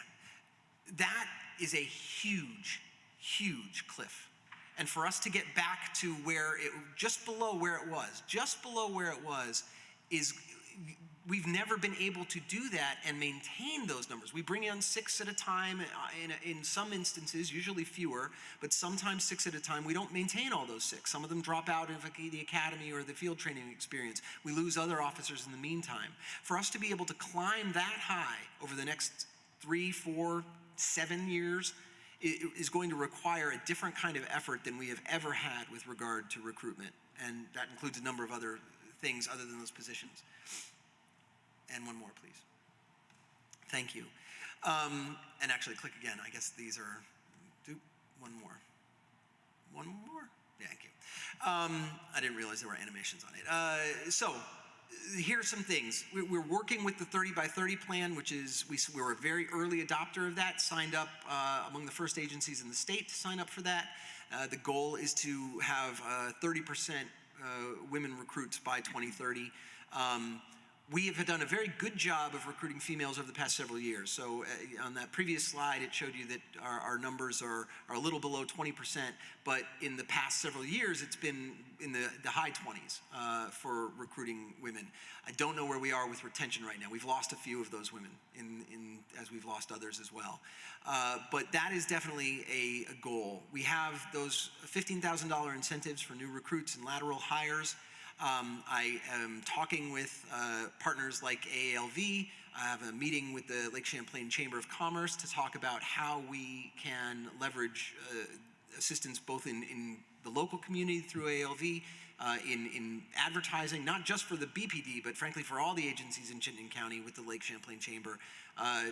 that is a huge, huge cliff. And for us to get back to where just below where it was, is we've never been able to do that and maintain those numbers. We bring in 6 at a time in some instances, usually fewer, but sometimes 6 at a time. We don't maintain all those 6. Some of them drop out of the academy or the field training experience. We lose other officers in the meantime. For us to be able to climb that high over the next 3, 4, 7 years is going to require a different kind of effort than we have ever had with regard to recruitment. And that includes a number of other things other than those positions. And one more, please. Thank you. And actually, click again. I guess these are, one more. One more? Yeah, thank you. I didn't realize there were animations on it. So here are some things. We're working with the 30 by 30 plan, which is, we were a very early adopter of that, signed up among the first agencies in the state to sign up for that. The goal is to have 30% women recruits by 2030. we have done a very good job of recruiting females over the past several years. So on that previous slide, it showed you that our numbers are a little below 20%, but in the past several years, it's been in the high 20s for recruiting women. I don't know where we are with retention right now. We've lost a few of those women as we've lost others as well. But that is definitely a goal. We have those $15,000 incentives for new recruits and lateral hires. I am talking with partners like AALV. I have a meeting with the Lake Champlain Chamber of Commerce to talk about how we can leverage assistance both in the local community through AALV, in advertising, not just for the BPD, but frankly for all the agencies in Chittenden County with the Lake Champlain Chamber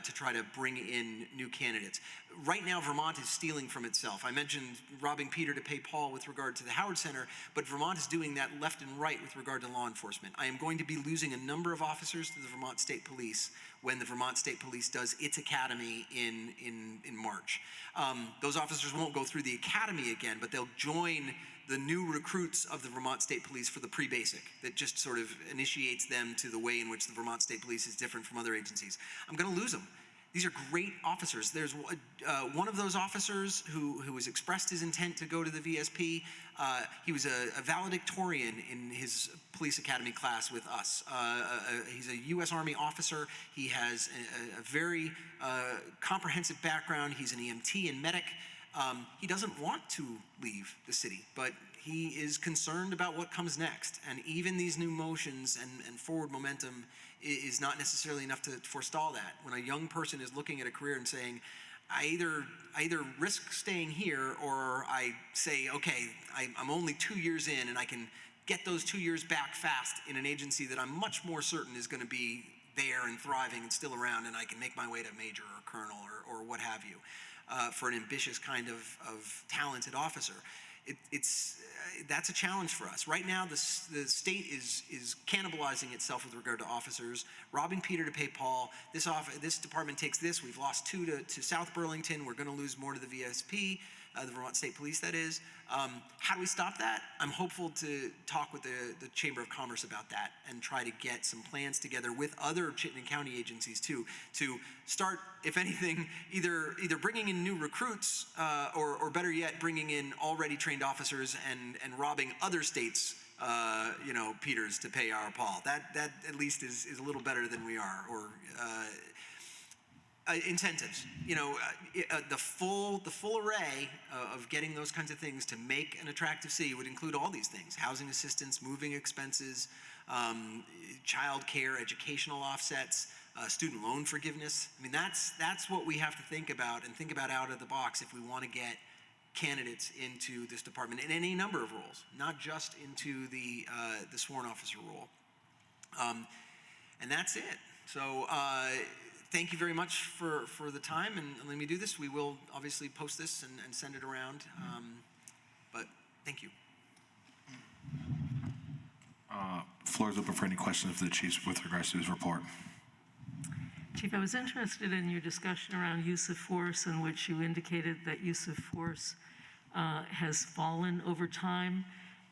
to try to bring in new candidates. Right now, Vermont is stealing from itself. I mentioned robbing Peter to pay Paul with regard to the Howard Center, but Vermont is doing that left and right with regard to law enforcement. I am going to be losing a number of officers to the Vermont State Police when the Vermont State Police does its academy in March. Those officers won't go through the academy again, but they'll join the new recruits of the Vermont State Police for the pre-basic that just sort of initiates them to the way in which the Vermont State Police is different from other agencies. I'm going to lose them. These are great officers. There's one of those officers who has expressed his intent to go to the VSP. He was a valedictorian in his police academy class with us. He's a U.S. Army officer. He has a very comprehensive background. He's an EMT and medic. He doesn't want to leave the city, but he is concerned about what comes next. And even these new motions and forward momentum is not necessarily enough to forestall that. When a young person is looking at a career and saying, I either risk staying here or I say, okay, I'm only 2 years in and I can get those 2 years back fast in an agency that I'm much more certain is going to be there and thriving and still around, and I can make my way to major or colonel or what have you. For an ambitious kind of talented officer. That's a challenge for us. Right now, the state is cannibalizing itself with regard to officers, robbing Peter to pay Paul. This department takes this. We've lost 2 to South Burlington. We're going to lose more to the VSP, the Vermont State Police, that is. How do we stop that? I'm hopeful to talk with the Chamber of Commerce about that and try to get some plans together with other Chittenden County agencies too, to start, if anything, either bringing in new recruits or better yet, bringing in already trained officers and robbing other states' Peters to pay our Paul. That at least is a little better than we are. Or incentives, the full array of getting those kinds of things to make an attractive city would include all these things: housing assistance, moving expenses, child care, educational offsets, student loan forgiveness. I mean, that's what we have to think about and think about out of the box if we want to get candidates into this department in any number of roles, not just into the sworn officer role. And that's it. So thank you very much for the time, and let me do this. We will obviously post this and send it around, but thank you. Floor is open for any questions for the chief with regards to his report. Chief, I was interested in your discussion around use of force, in which you indicated that use of force has fallen over time,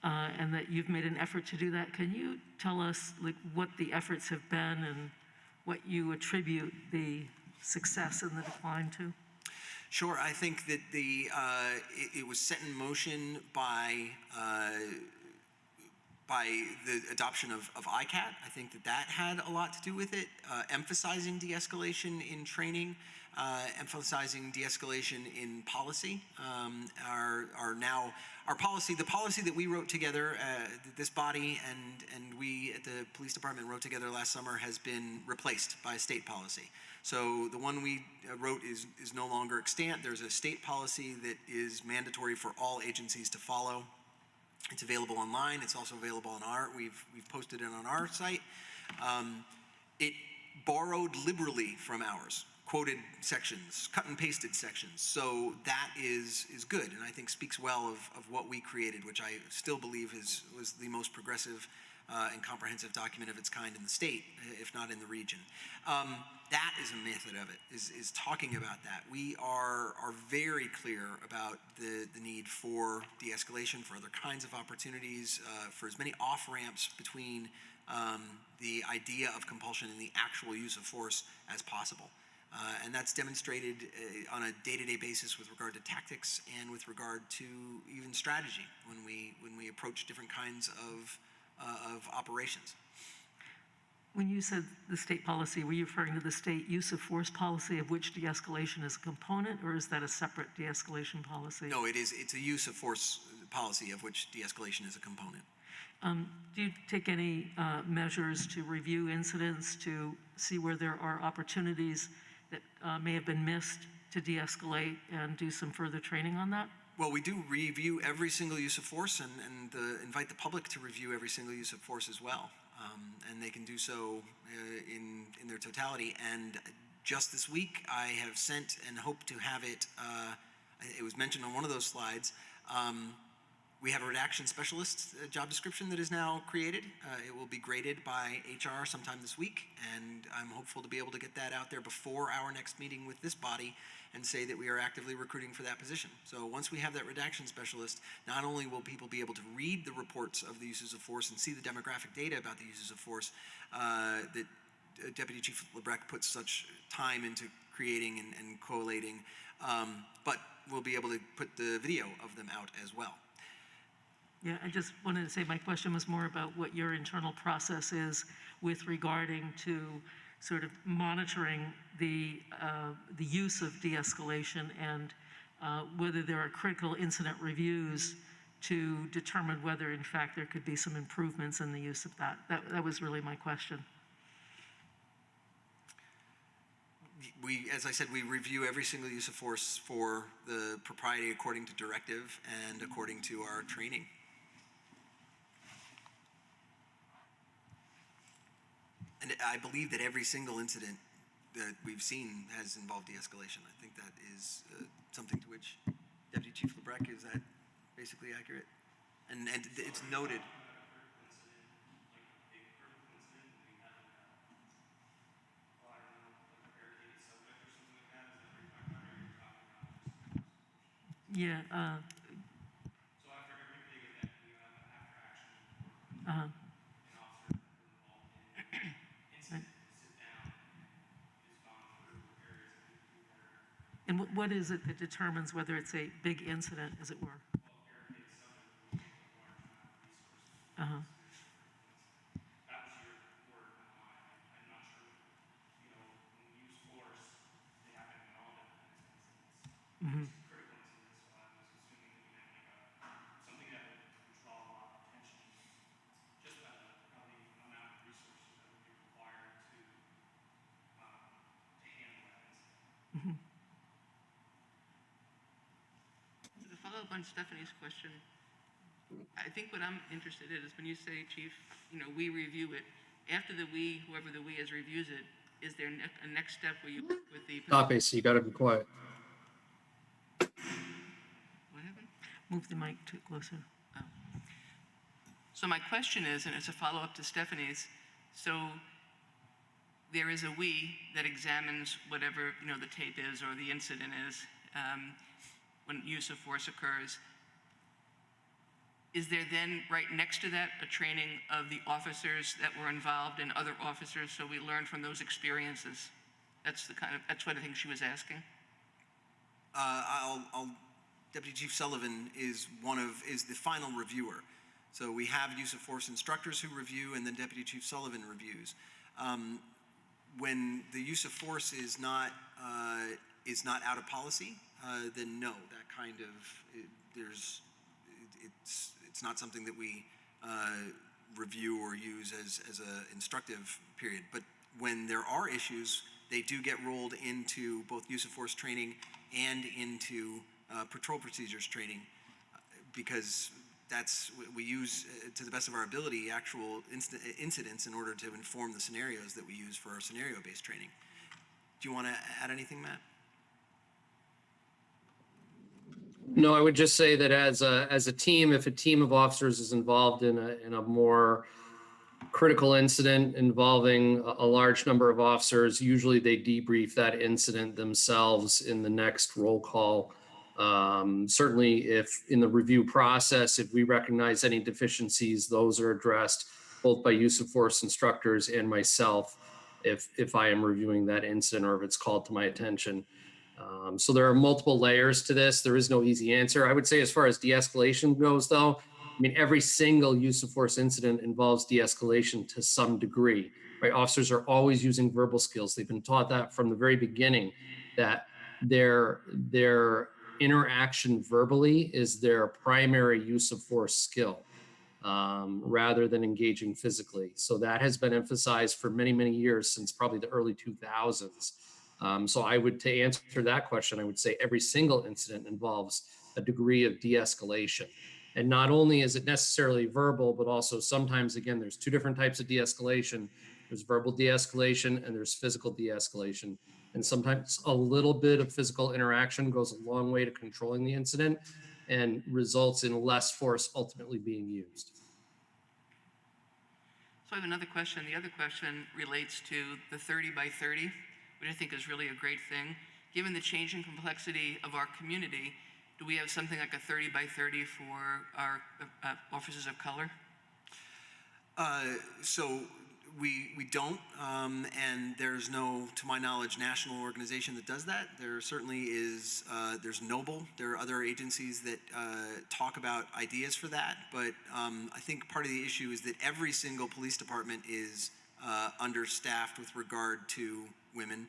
and that you've made an effort to do that. Can you tell us what the efforts have been and what you attribute the success and the decline to? Sure. I think that it was set in motion by the adoption of ICAT. I think that had a lot to do with it, emphasizing de-escalation in training, emphasizing de-escalation in policy. Our policy, the policy that we wrote together, this body and we at the police department wrote together last summer, has been replaced by state policy. So the one we wrote is no longer extant. There's a state policy that is mandatory for all agencies to follow. It's available online. It's also available on we've posted it on our site. It borrowed liberally from ours. quoted sections, cut and pasted sections. So that is good, and I think speaks well of what we created, which I still believe was the most progressive and comprehensive document of its kind in the state, if not in the region. That is a method of it, is talking about that. We are very clear about the need for de-escalation, for other kinds of opportunities, for as many off-ramps between the idea of compulsion and the actual use of force as possible. And that's demonstrated on a day-to-day basis with regard to tactics and with regard to even strategy when we approach different kinds of operations. When you said the state policy, were you referring to the state use of force policy of which de-escalation is a component, or is that a separate de-escalation policy? No, it's a use of force policy of which de-escalation is a component. Do you take any measures to review incidents to see where there are opportunities that may have been missed to de-escalate and do some further training on that? Well, we do review every single use of force and invite the public to review every single use of force as well. And they can do so in their totality. And just this week, I have sent and hope to have it, it was mentioned on one of those slides, we have a redaction specialist job description that is now created. It will be graded by HR sometime this week, and I'm hopeful to be able to get that out there before our next meeting with this body and say that we are actively recruiting for that position. So once we have that redaction specialist, not only will people be able to read the reports of the uses of force and see the demographic data about the uses of force that Deputy Chief Lebrecht puts such time into creating and collating, but we'll be able to put the video of them out as well. Yeah, I just wanted to say my question was more about what your internal process is with regarding to sort of monitoring the use of de-escalation and whether there are critical incident reviews to determine whether in fact there could be some improvements in the use of that. That was really my question. As I said, we review every single use of force for the propriety according to directive and according to our training. And I believe that every single incident that we've seen has involved de-escalation. I think that is something to which Deputy Chief Lebrecht, is that basically accurate? And it's noted. Yeah. So after every big event, you have an after action report. An officer involved in incident sit down, is gone through areas that need to be better. And what is it that determines whether it's a big incident, as it were? Well, barricade something will take a large amount of resources. That was your word, not mine. I'm not sure. You know, when we use force, they happen in all different instances. Mm-hmm. Critical incidents, so I was assuming that you meant like something that would draw a lot of attention. Just about the amount of resources that would be required to handle that incident. Mm-hmm. To follow up on Stephanie's question, I think what I'm interested in is when you say, Chief, you know, we review it. After the we, whoever the we is reviews it, is there a next step where you work with the? Stop, AC, you gotta be quiet. What happened? Move the mic closer. Oh. So my question is, and it's a follow-up to Stephanie's, so there is a we that examines whatever, you know, the tape is or the incident is when use of force occurs. Is there then, right next to that, a training of the officers that were involved and other officers so we learn from those experiences? That's what I think she was asking. Deputy Chief Sullivan is the final reviewer. So we have use of force instructors who review, and then Deputy Chief Sullivan reviews. When the use of force is not out of policy, then no, that kind of it's not something that we review or use as a instructive period. But when there are issues, they do get rolled into both use of force training and into patrol procedures training, because we use, to the best of our ability, actual incidents in order to inform the scenarios that we use for our scenario-based training. Do you want to add anything, Matt? No, I would just say that as a team, if a team of officers is involved in a more critical incident involving a large number of officers, usually they debrief that incident themselves in the next roll call. Certainly, if in the review process, if we recognize any deficiencies, those are addressed both by use of force instructors and myself if I am reviewing that incident or if it's called to my attention. So there are multiple layers to this. There is no easy answer. I would say as far as de-escalation goes, though, I mean, every single use of force incident involves de-escalation to some degree, right? Officers are always using verbal skills. They've been taught that from the very beginning, that their interaction verbally is their primary use of force skill, rather than engaging physically. So that has been emphasized for many, many years, since probably the early 2000s. So I would, to answer that question, I would say every single incident involves a degree of de-escalation. And not only is it necessarily verbal, but also sometimes, again, there's two different types of de-escalation. There's verbal de-escalation and there's physical de-escalation. And sometimes a little bit of physical interaction goes a long way to controlling the incident and results in less force ultimately being used. So I have another question. The other question relates to the 30 by 30, which I think is really a great thing. Given the changing complexity of our community, do we have something like a 30 by 30 for our officers of color? So we don't, and there's no, to my knowledge, national organization that does that. There certainly is, there's Noble. There are other agencies that talk about ideas for that, but I think part of the issue is that every single police department is understaffed with regard to women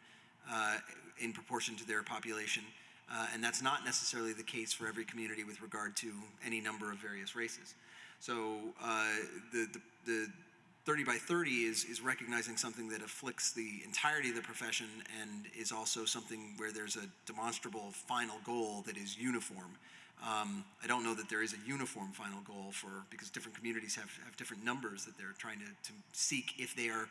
in proportion to their population. And that's not necessarily the case for every community with regard to any number of various races. So the 30 by 30 is recognizing something that afflicts the entirety of the profession and is also something where there's a demonstrable final goal that is uniform. I don't know that there is a uniform final goal because different communities have different numbers that they're trying to seek if they are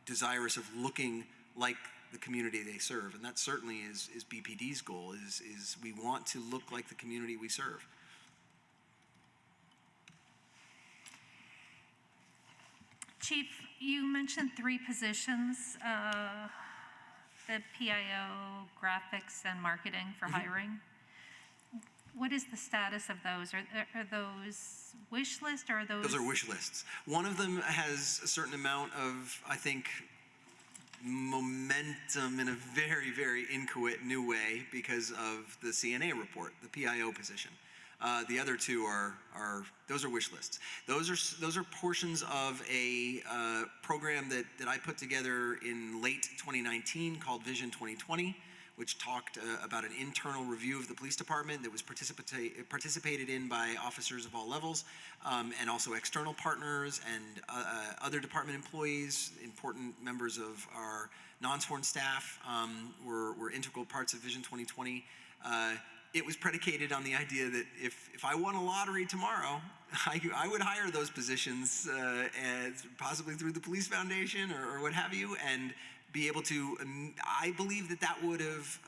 desirous of looking like the community they serve. And that certainly is BPD's goal, is we want to look like the community we serve. Chief, you mentioned 3 positions, the PIO, graphics, and marketing for hiring. What is the status of those? Are those wish list or are those? Those are wish lists. One of them has a certain amount of, I think, momentum in a very, very inchoate new way because of the CNA report, the PIO position. The other two those are wish lists. Those are portions of a program that I put together in late 2019 called Vision 2020, which talked about an internal review of the police department that was participated in by officers of all levels, and also external partners and other department employees. Important members of our non-sworn staff were integral parts of Vision 2020. It was predicated on the idea that if I won a lottery tomorrow, I would hire those positions, as possibly through the Police Foundation or what have you, and be able to, I believe that would have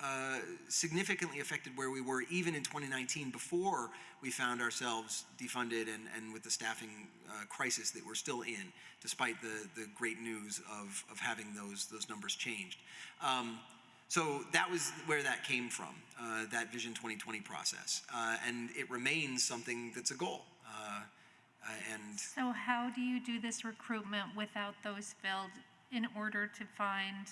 significantly affected where we were even in 2019 before we found ourselves defunded and with the staffing crisis that we're still in, despite the great news of having those numbers changed. So that was where that came from, that Vision 2020 process. And it remains something that's a goal. So how do you do this recruitment without those filled in order to find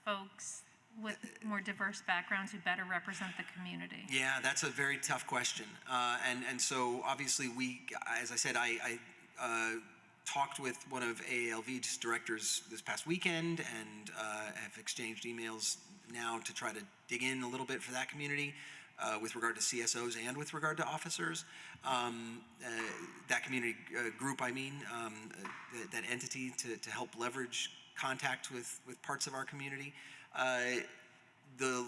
folks with more diverse backgrounds who better represent the community? Yeah, that's a very tough question. And so obviously as I said, I talked with one of AALV's directors this past weekend and have exchanged emails now to try to dig in a little bit for that community with regard to CSOs and with regard to officers. That community group, that entity to help leverage contact with parts of our community. The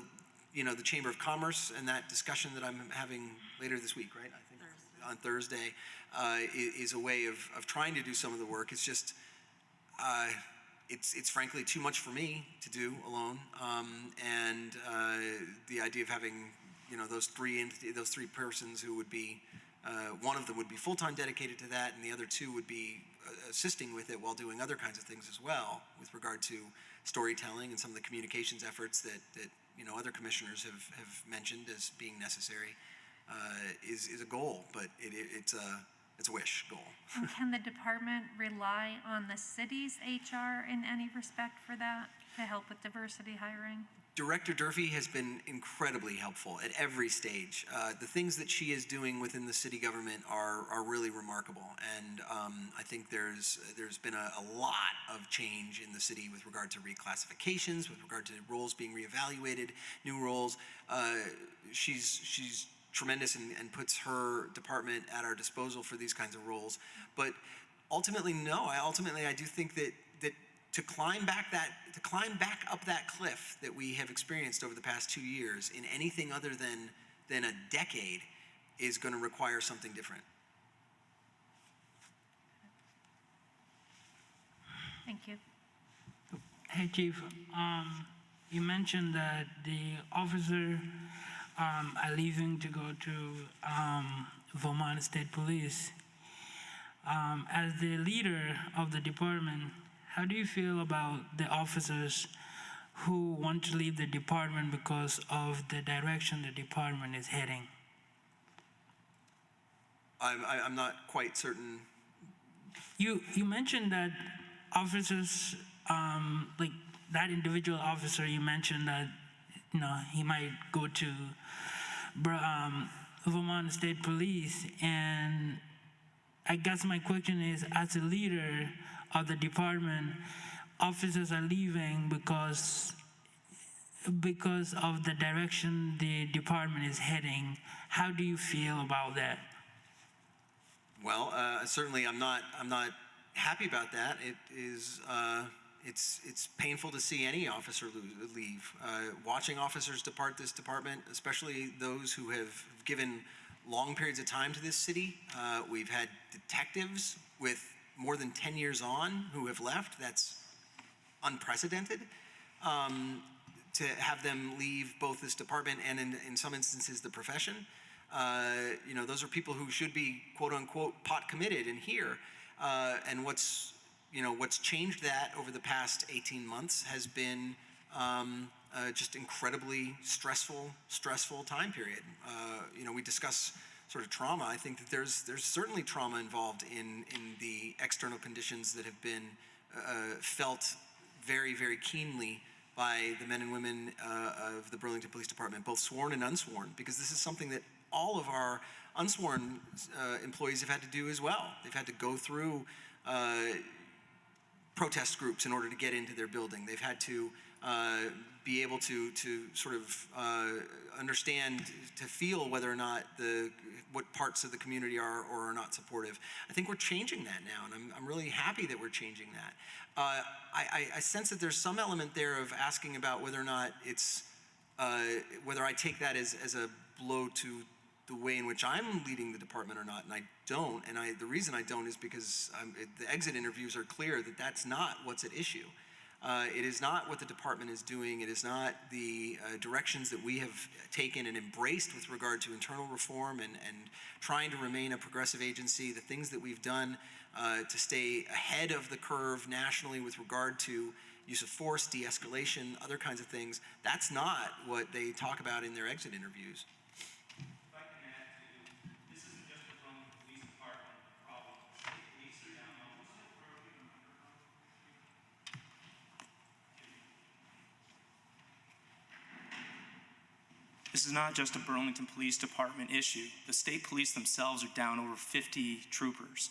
Chamber of Commerce and that discussion that I'm having later this week, right? I think on Thursday, is a way of trying to do some of the work. It's just, it's frankly too much for me to do alone. And the idea of having, those three persons who would be, one of them would be full-time dedicated to that, and the other two would be assisting with it while doing other kinds of things as well, with regard to storytelling and some of the communications efforts that other commissioners have mentioned as being necessary, is a goal, but it's a wish goal. And can the department rely on the city's HR in any respect for that to help with diversity hiring? Director Durfee has been incredibly helpful at every stage. The things that she is doing within the city government are really remarkable, and I think there's been a lot of change in the city with regard to reclassifications, with regard to roles being reevaluated, new roles. She's tremendous and puts her department at our disposal for these kinds of roles. But ultimately, no. I do think that to climb back up that cliff that we have experienced over the past 2 years in anything other than a decade is going to require something different. Thank you. Hey, Chief. You mentioned that the officer are leaving to go to Vermont State Police. As the leader of the department, how do you feel about the officers who want to leave the department because of the direction the department is heading? I'm not quite certain. You mentioned that officers, like that individual officer, you mentioned that he might go to Vermont State Police, and I guess my question is, as a leader of the department, officers are leaving because of the direction the department is heading. How do you feel about that? Well, certainly I'm not happy about that. It is it's painful to see any officer leave. Watching officers depart this department, especially those who have given long periods of time to this city. We've had detectives with more than 10 years on who have left. That's unprecedented. To have them leave both this department and in some instances the profession. Those are people who should be quote unquote pot committed in here. And what's changed that over the past 18 months has been just incredibly stressful time period. We discuss sort of trauma. I think that there's certainly trauma involved in the external conditions that have been felt very, very keenly by the men and women of the Burlington Police Department, both sworn and unsworn, because this is something that all of our unsworn employees have had to do as well. They've had to go through protest groups in order to get into their building. They've had to be able to sort of understand, to feel whether or not what parts of the community are or are not supportive. I think we're changing that now, and I'm really happy that we're changing that. I sense that there's some element there of asking about whether or not it's whether I take that as a blow to the way in which I'm leading the department or not, and I don't. And the reason I don't is because the exit interviews are clear that that's not what's at issue. It is not what the department is doing. It is not the directions that we have taken and embraced with regard to internal reform and trying to remain a progressive agency, the things that we've done to stay ahead of the curve nationally with regard to use of force, de-escalation, other kinds of things. That's not what they talk about in their exit interviews. This is not just a Burlington Police Department issue. The state police themselves are down over 50 troopers.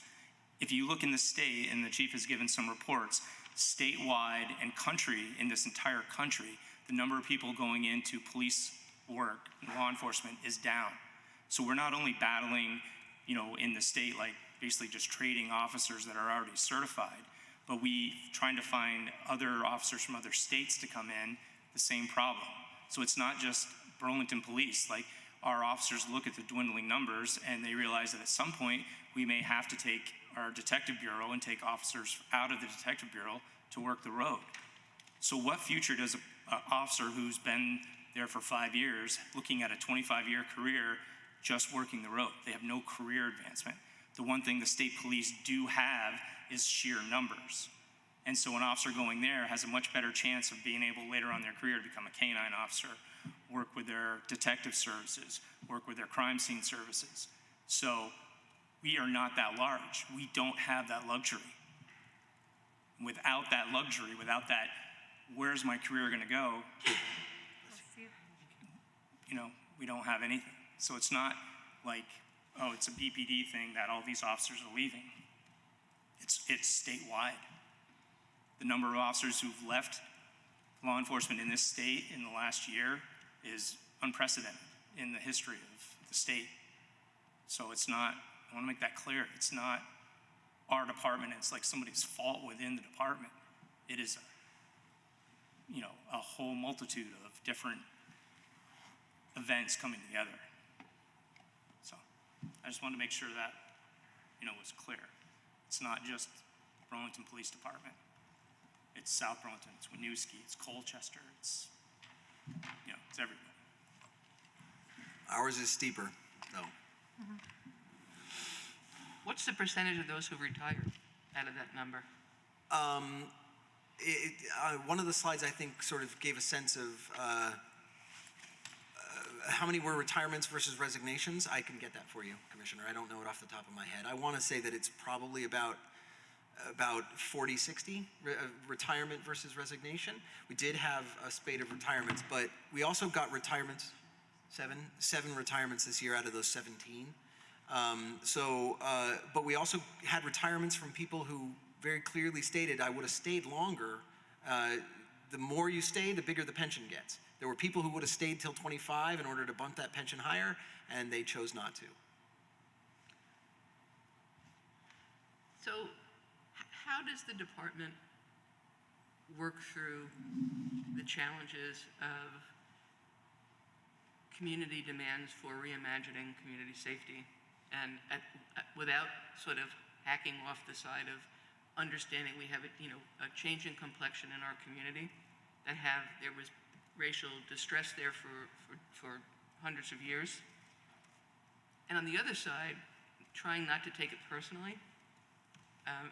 If you look in the state, and the chief has given some reports, statewide and country, in this entire country, the number of people going into police work and law enforcement is down. So we're not only battling, in the state, like basically just trading officers that are already certified, but we trying to find other officers from other states to come in, the same problem. So it's not just Burlington Police. Like, our officers look at the dwindling numbers and they realize that at some point we may have to take our detective bureau and take officers out of the detective bureau to work the road. So what future does an officer who's been there for 5 years, looking at a 25-year career, just working the road? They have no career advancement. The one thing the state police do have is sheer numbers. And so an officer going there has a much better chance of being able later on in their career to become a canine officer, work with their detective services, work with their crime scene services. So we are not that large. We don't have that luxury. Without that luxury, without that, where's my career gonna go? You know, we don't have anything. So it's not like, oh, it's a BPD thing that all these officers are leaving. It's statewide. The number of officers who've left law enforcement in this state in the last year is unprecedented in the history of the state. So it's not, I want to make that clear, it's not our department, it's like somebody's fault within the department. It is a whole multitude of different events coming together. So I just wanted to make sure that, was clear. It's not just Burlington Police Department. It's South Burlington, it's Winooski, it's Colchester, it's everybody. Ours is steeper, though. What's the percentage of those who retired out of that number? One of the slides, I think, sort of gave a sense of how many were retirements versus resignations. I can get that for you, Commissioner. I don't know it off the top of my head. I want to say that it's probably about 40-60 retirement versus resignation. We did have a spate of retirements, but we also got retirements, seven retirements this year out of those 17. But we also had retirements from people who very clearly stated, I would have stayed longer. The more you stay, the bigger the pension gets. There were people who would have stayed till 25 in order to bump that pension higher, and they chose not to. So how does the department work through the challenges of community demands for reimagining community safety, and without sort of hacking off the side of understanding we have a changing complexion in our community there was racial distress there for hundreds of years, and on the other side, trying not to take it personally,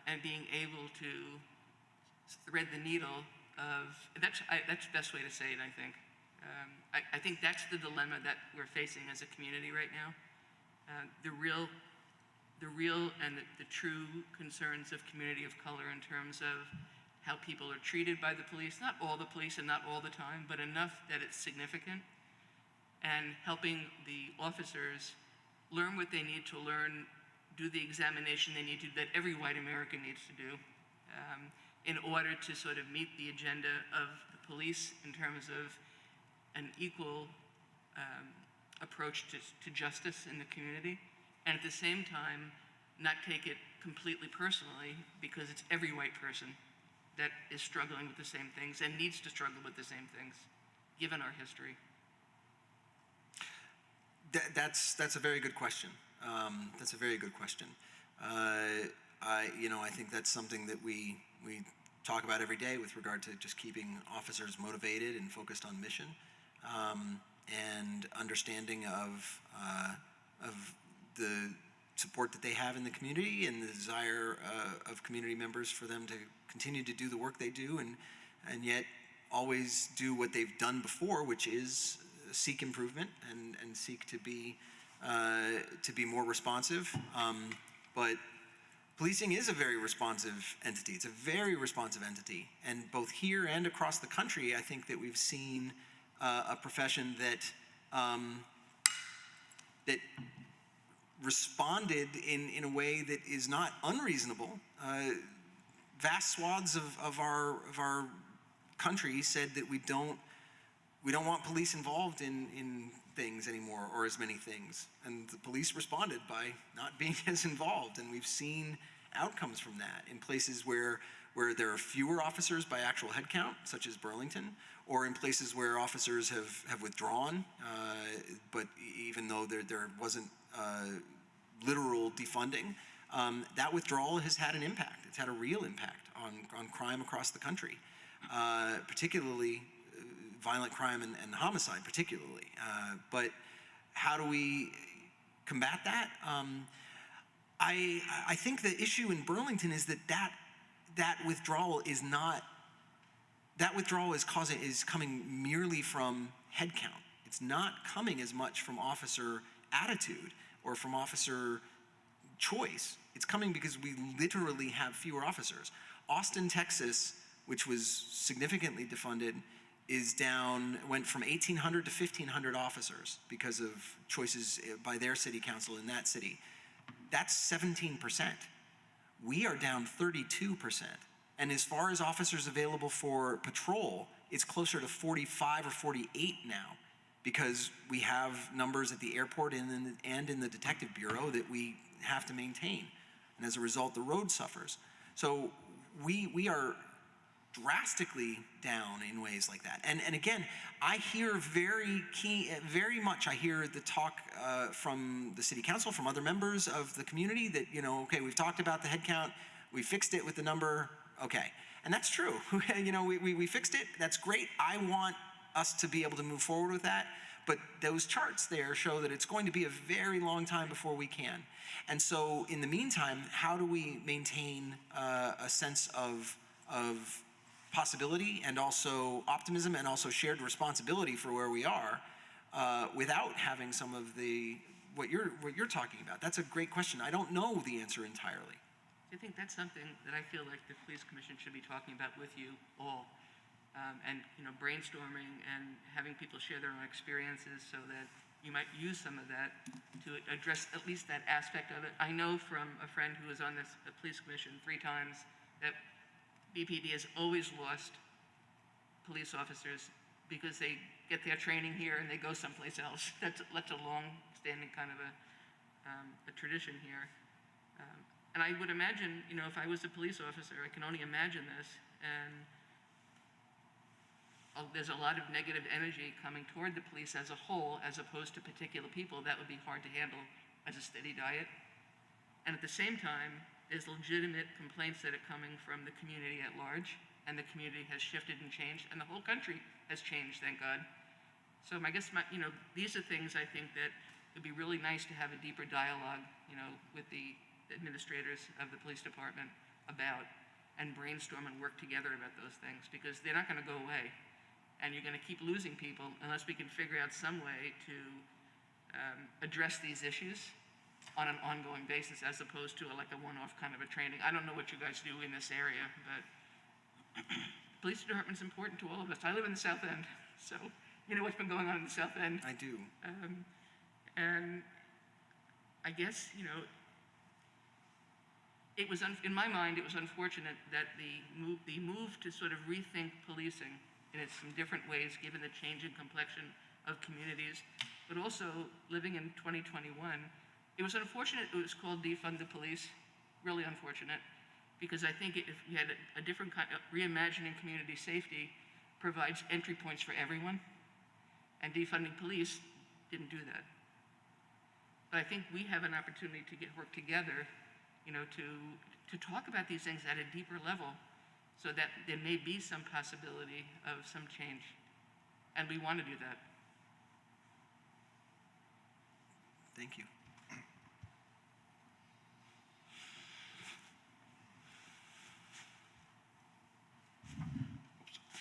and being able to thread the needle of, that's the best way to say it, I think. I think that's the dilemma that we're facing as a community right now. The real and the true concerns of community of color in terms of how people are treated by the police, not all the police and not all the time, but enough that it's significant, and helping the officers learn what they need to learn, do the examination they need to, that every white American needs to do, in order to sort of meet the agenda of the police in terms of an equal approach to justice in the community, and at the same time, not take it completely personally, because it's every white person that is struggling with the same things and needs to struggle with the same things, given our history. That's a very good question. That's a very good question. I think that's something that we talk about every day with regard to just keeping officers motivated and focused on mission, and understanding of the support that they have in the community and the desire of community members for them to continue to do the work they do, and yet always do what they've done before, which is seek improvement and seek to be more responsive. But policing is a very responsive entity. It's a very responsive entity, and both here and across the country, I think that we've seen a profession that responded in a way that is not unreasonable. Vast swaths of our country said that we don't want police involved in things anymore, or as many things, and the police responded by not being as involved, and we've seen outcomes from that in places where there are fewer officers by actual headcount, such as Burlington, or in places where officers have withdrawn, but even though there wasn't literal defunding, that withdrawal has had an impact. It's had a real impact on crime across the country, particularly violent crime and homicide particularly. But how do we combat that? I think the issue in Burlington is that withdrawal is not, that withdrawal is coming merely from headcount. It's not coming as much from officer attitude or from officer choice. It's coming because we literally have fewer officers. Austin, Texas, which was significantly defunded, is down, went from 1,800 to 1,500 officers because of choices by their city council in that city. That's 17%. We are down 32%. And as far as officers available for patrol, it's closer to 45 or 48 now, because we have numbers at the airport and in the detective bureau that we have to maintain. And as a result, the road suffers. So we are drastically down in ways like that. And again, I hear very much, I hear the talk from the city council, from other members of the community that, okay, we've talked about the headcount, we fixed it with the number, okay. And that's true. We fixed it, that's great. I want us to be able to move forward with that. But those charts there show that it's going to be a very long time before we can. And so in the meantime, how do we maintain a sense of possibility and also optimism and also shared responsibility for where we are without having some of what you're talking about? That's a great question. I don't know the answer entirely. I think that's something that I feel like the Police Commission should be talking about with you all. And brainstorming and having people share their own experiences so that you might use some of that to address at least that aspect of it. I know from a friend who was on the Police Commission 3 times that BPD has always lost police officers because they get their training here and they go someplace else. That's a long-standing kind of a tradition here. And I would imagine, if I was a police officer, I can only imagine this, and there's a lot of negative energy coming toward the police as a whole, as opposed to particular people. That would be hard to handle as a steady diet. And at the same time, there's legitimate complaints that are coming from the community at large, and the community has shifted and changed, and the whole country has changed, thank God. So I guess these are things I think that would be really nice to have a deeper dialogue, with the administrators of the police department about, and brainstorm and work together about those things, because they're not going to go away. And you're going to keep losing people unless we can figure out some way to address these issues on an ongoing basis, as opposed to like a one-off kind of a training. I don't know what you guys do in this area, but police department's important to all of us. I live in the South End, so you know what's been going on in the South End. I do. And I guess, it was, in my mind, it was unfortunate that the move to sort of rethink policing in some different ways, given the changing complexion of communities, but also living in 2021. It was unfortunate it was called Defund the Police, really unfortunate, because I think if you had a different kind of reimagining community safety provides entry points for everyone, and defunding police didn't do that. But I think we have an opportunity to work together, to talk about these things at a deeper level, so that there may be some possibility of some change. And we want to do that. Thank you.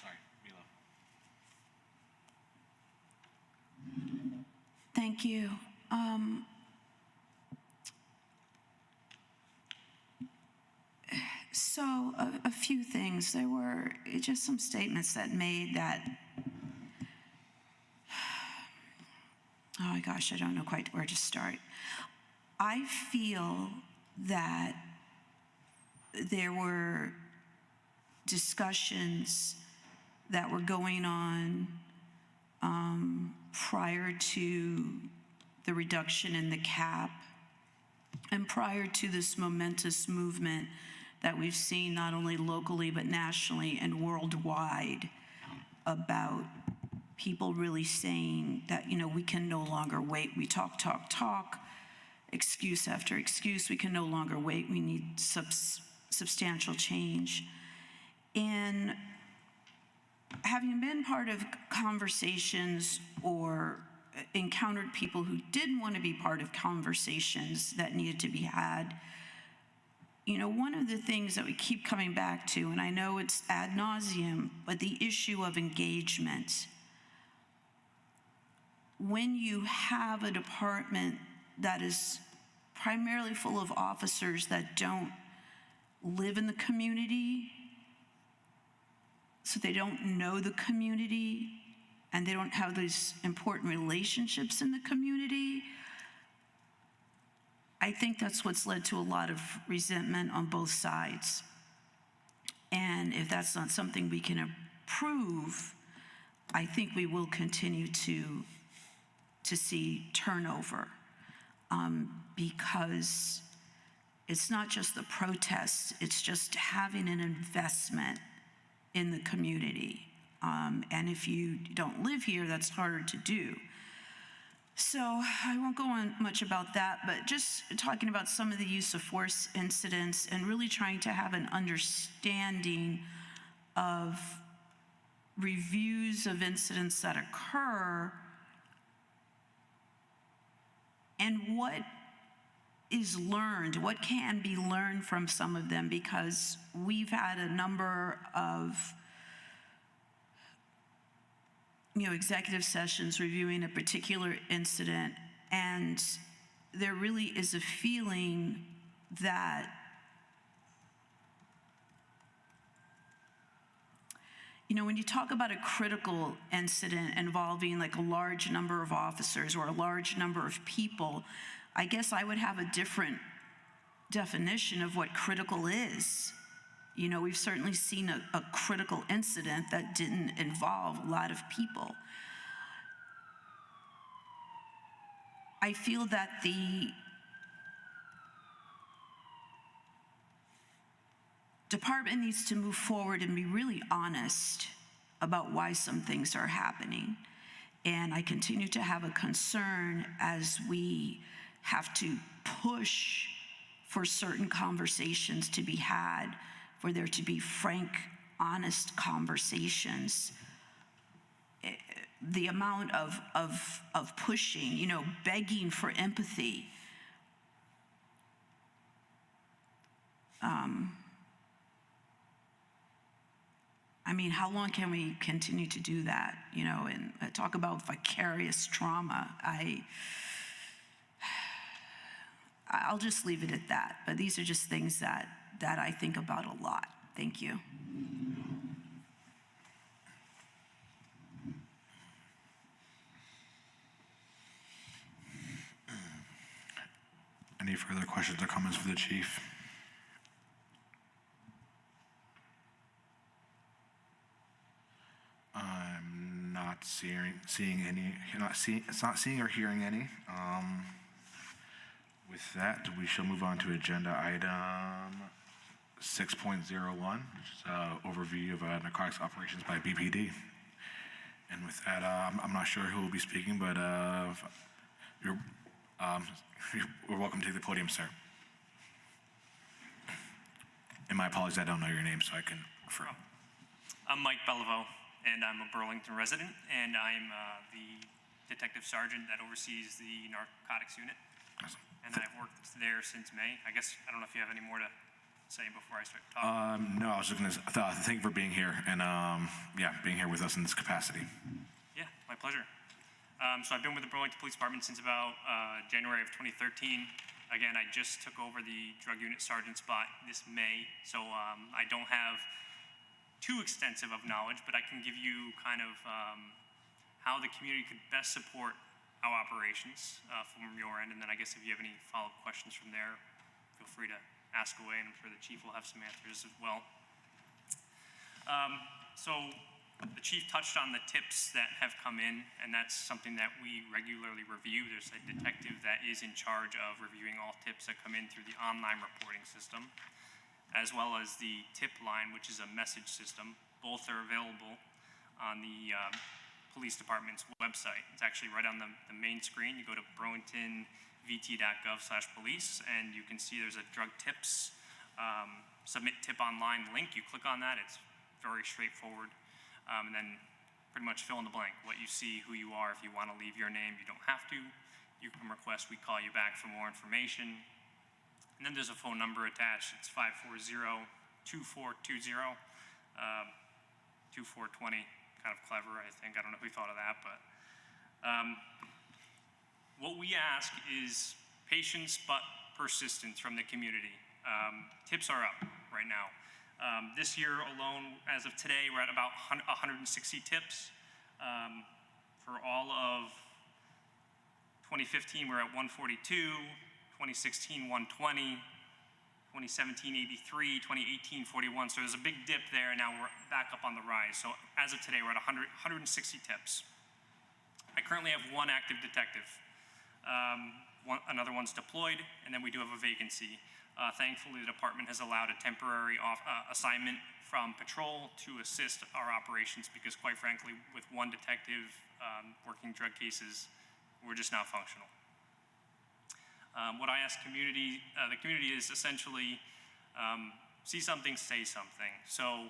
Sorry, Milo. Thank you. So a few things. There were just some statements that made that, oh my gosh, I don't know quite where to start. I feel that there were discussions that were going on prior to the reduction in the cap and prior to this momentous movement that we've seen not only locally but nationally and worldwide about people really saying that, we can no longer wait. We talk, excuse after excuse. We can no longer wait. We need substantial change. And having been part of conversations or encountered people who didn't want to be part of conversations that needed to be had, you know, one of the things that we keep coming back to, and I know it's ad nauseum, but the issue of engagement. When you have a department that is primarily full of officers that don't live in the community, so they don't know the community, and they don't have these important relationships in the community, I think that's what's led to a lot of resentment on both sides. And if that's not something we can improve, I think we will continue to see turnover, because it's not just the protests, it's just having an investment in the community. And if you don't live here, that's harder to do. So I won't go on much about that, but just talking about some of the use of force incidents and really trying to have an understanding of reviews of incidents that occur and what is learned, what can be learned from some of them, because we've had a number of executive sessions reviewing a particular incident, and there really is a feeling that when you talk about a critical incident involving like a large number of officers or a large number of people, I guess I would have a different definition of what critical is. We've certainly seen a critical incident that didn't involve a lot of people. I feel that the department needs to move forward and be really honest about why some things are happening. And I continue to have a concern as we have to push for certain conversations to be had, for there to be frank, honest conversations. The amount of pushing, begging for empathy. How long can we continue to do that? And talk about vicarious trauma. I'll just leave it at that. But these are just things that I think about a lot. Thank you. Any further questions or comments for the chief? I'm not seeing any. Not seeing or hearing any. With that, we shall move on to agenda item 6.01, which is overview of narcotics operations by BPD. And with that, I'm not sure who will be speaking, but you're welcome to the podium, sir. And my apologies, I don't know your name, so I can refer. I'm Mike Beliveau, and I'm a Burlington resident, and I'm the detective sergeant that oversees the narcotics unit. Awesome. And I've worked there since May. I guess, I don't know if you have any more to say before I start talking. No, I was just going to thank you for being here and being here with us in this capacity. Yeah, my pleasure. So I've been with the Burlington Police Department since about January of 2013. Again, I just took over the drug unit sergeant spot this May, so I don't have too extensive of knowledge, but I can give you kind of how the community could best support our operations from your end, and then I guess if you have any follow-up questions from there, feel free to ask away, and I'm sure the chief will have some answers as well. So the chief touched on the tips that have come in, and that's something that we regularly review. There's a detective that is in charge of reviewing all tips that come in through the online reporting system, as well as the tip line, which is a message system. Both are available on the police department's website. It's actually right on the main screen. You go to burlingtonpd.gov vt.gov/police, and you can see there's a drug tips submit tip online link. You click on that, it's very straightforward, and then pretty much fill in the blank, what you see, who you are. If you want to leave your name, you don't have to. You can request we call you back for more information. And then there's a phone number attached. It's 540-2420, 2420, kind of clever, I think. I don't know who thought of that, but what we ask is patience but persistence from the community. Tips are up right now. This year alone, as of today, we're at about 160 tips. For all of 2015, we're at 142, 2016, 120, 2017, 83, 2018, 41. So there's a big dip there, and now we're back up on the rise. So as of today, we're at 160 tips. I currently have one active detective. Another one's deployed, and then we do have a vacancy. Thankfully, the department has allowed a temporary assignment from patrol to assist our operations because, quite frankly, with one detective working drug cases, we're just not functional. What I ask the community is essentially see something, say something. So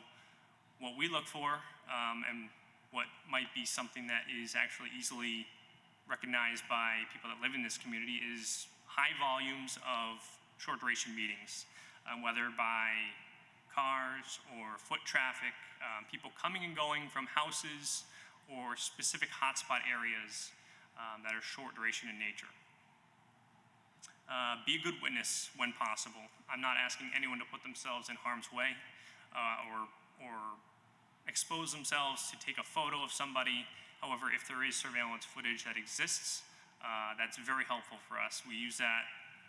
what we look for and what might be something that is actually easily recognized by people that live in this community is high volumes of short duration meetings, whether by cars or foot traffic, people coming and going from houses or specific hotspot areas that are short duration in nature. Be a good witness when possible. I'm not asking anyone to put themselves in harm's way or expose themselves to take a photo of somebody. However, if there is surveillance footage that exists, that's very helpful for us. We use that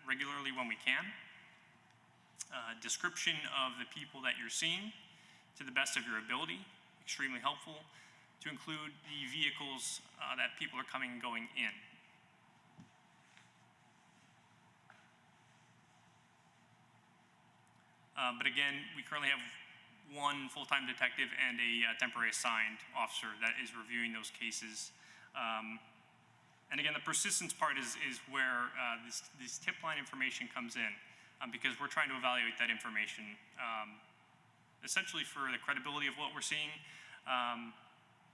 regularly when we can. Description of the people that you're seeing to the best of your ability, extremely helpful. To include the vehicles that people are coming and going in. But again, we currently have one full-time detective and a temporary assigned officer that is reviewing those cases. And again, the persistence part is where this tip line information comes in because we're trying to evaluate that information essentially for the credibility of what we're seeing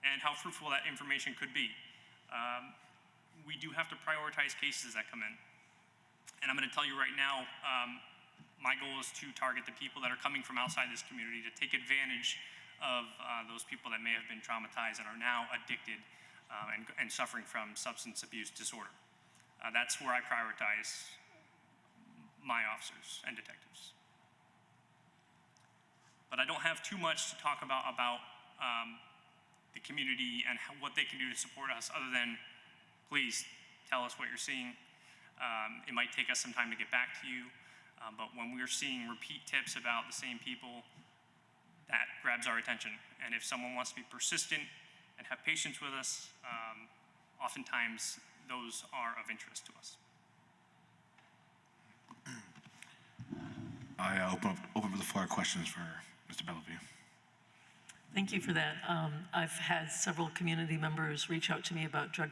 and how fruitful that information could be. We do have to prioritize cases that come in. And I'm going to tell you right now, my goal is to target the people that are coming from outside this community to take advantage of those people that may have been traumatized and are now addicted and suffering from substance abuse disorder. That's where I prioritize my officers and detectives. But I don't have too much to talk about the community and what they can do to support us other than please tell us what you're seeing. It might take us some time to get back to you, but when we're seeing repeat tips about the same people, that grabs our attention. And if someone wants to be persistent and have patience with us, oftentimes those are of interest to us. I open up the floor questions for Mr. Bellevue. Thank you for that. I've had several community members reach out to me about drug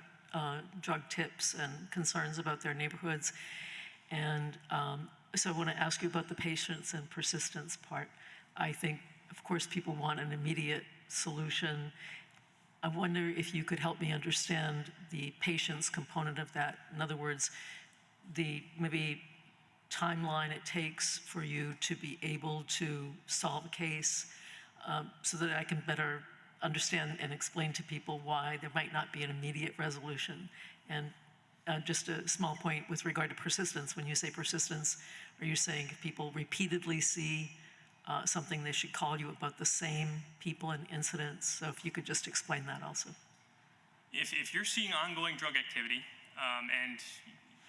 tips and concerns about their neighborhoods. And so I want to ask you about the patience and persistence part. I think, of course, people want an immediate solution. I wonder if you could help me understand the patience component of that. In other words, the maybe timeline it takes for you to be able to solve a case so that I can better understand and explain to people why there might not be an immediate resolution. And just a small point with regard to persistence. When you say persistence, are you saying if people repeatedly see something, they should call you about the same people and incidents? So if you could just explain that also. If you're seeing ongoing drug activity and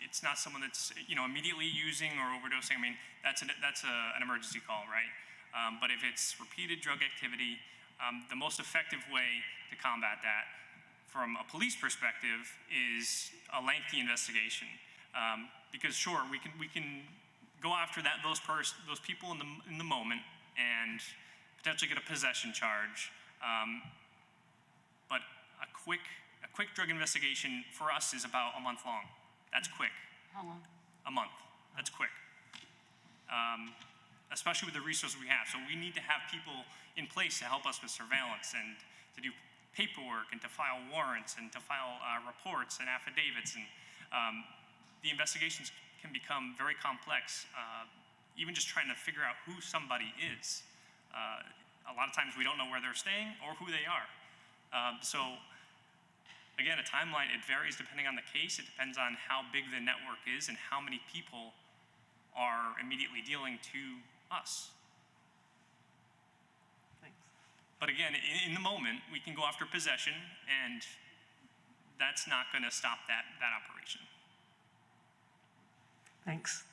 it's not someone that's immediately using or overdosing, I mean, that's an emergency call, right? But if it's repeated drug activity, the most effective way to combat that from a police perspective is a lengthy investigation. Because sure, we can go after those people in the moment and potentially get a possession charge. But a quick drug investigation for us is about a month long. That's quick. How long? A month. That's quick. Especially with the resources we have. So we need to have people in place to help us with surveillance and to do paperwork and to file warrants and to file reports and affidavits. And the investigations can become very complex, even just trying to figure out who somebody is. A lot of times we don't know where they're staying or who they are. So again, a timeline, it varies depending on the case. It depends on how big the network is and how many people are immediately dealing to us. Thanks. But again, in the moment, we can go after possession, and that's not going to stop that operation. Thanks.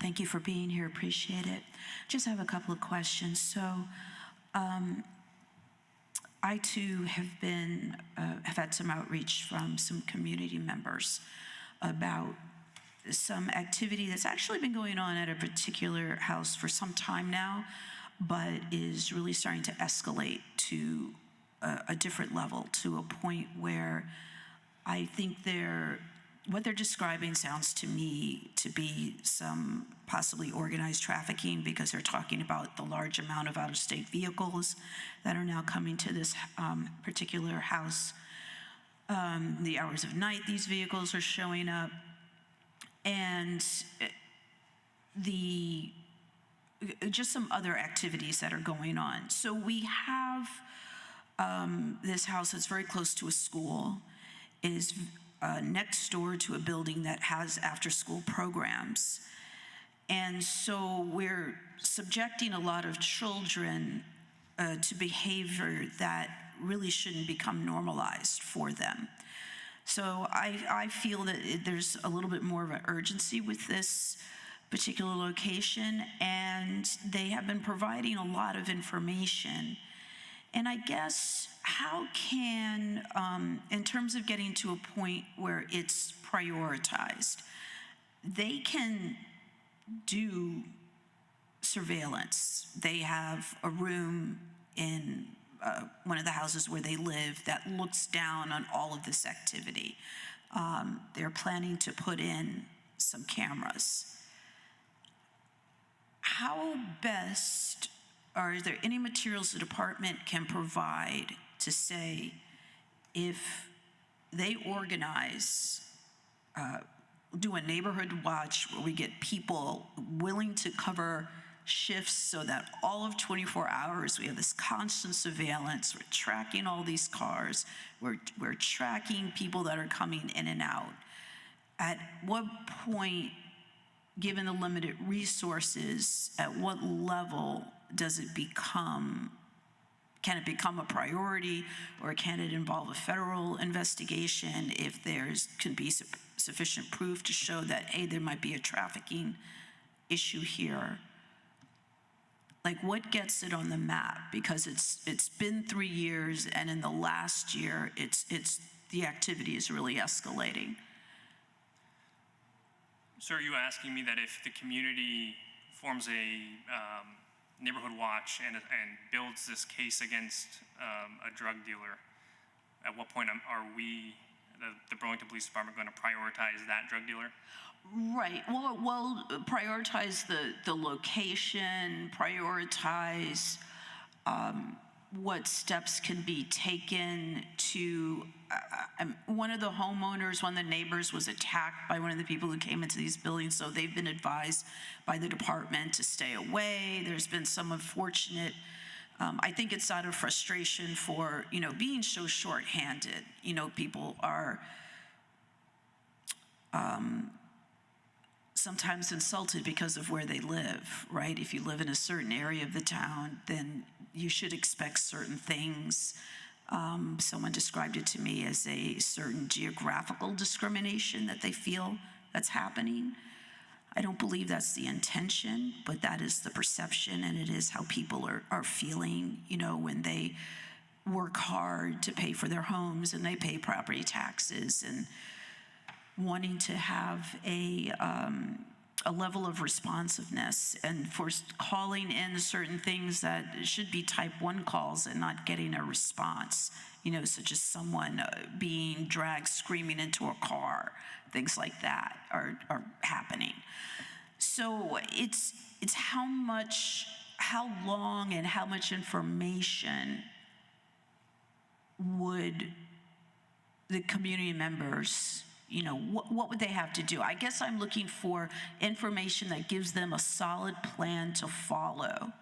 Thank you for being here. Appreciate it. Just have a couple of questions. So, I too have had some outreach from some community members about some activity that's actually been going on at a particular house for some time now, but is really starting to escalate to a different level, to a point where I think what they're describing sounds to me to be some possibly organized trafficking, because they're talking about the large amount of out-of-state vehicles that are now coming to this particular house. The hours of night these vehicles are showing up, and just some other activities that are going on. So we have this house that's very close to a school, is next door to a building that has after-school programs. And so we're subjecting a lot of children to behavior that really shouldn't become normalized for them. So I feel that there's a little bit more of an urgency with this particular location, and they have been providing a lot of information. And I guess how can, in terms of getting to a point where it's prioritized, they can do surveillance. They have a room in one of the houses where they live that looks down on all of this activity. They're planning to put in some cameras. How best, or is there any materials the department can provide to say if they organize, do a neighborhood watch where we get people willing to cover shifts so that all of 24 hours we have this constant surveillance, we're tracking all these cars, we're tracking people that are coming in and out. At what point, given the limited resources, at what level does it become, can it become a priority, or can it involve a federal investigation if can be sufficient proof to show that, hey, there might be a trafficking issue here? Like, what gets it on the map? Because it's been 3 years, and in the last year, the activity is really escalating. So are you asking me that if the community forms a neighborhood watch and builds this case against a drug dealer, at what point are we, the Burlington Police Department, going to prioritize that drug dealer? Right. Well, prioritize the location, prioritize what steps can be taken to, one of the homeowners, one of the neighbors was attacked by one of the people who came into these buildings, so they've been advised by the department to stay away. There's been some unfortunate, I think it's out of frustration for, being so short-handed. People are sometimes insulted because of where they live, right? If you live in a certain area of the town, then you should expect certain things. Someone described it to me as a certain geographical discrimination that they feel that's happening. I don't believe that's the intention, but that is the perception, and it is how people are feeling, when they work hard to pay for their homes and they pay property taxes, and wanting to have a a level of responsiveness and for calling in certain things that should be type 1 calls and not getting a response, such as someone being dragged screaming into a car, things like that are happening. So it's how long and how much information would the community members, what would they have to do? I guess I'm looking for information that gives them a solid plan to follow.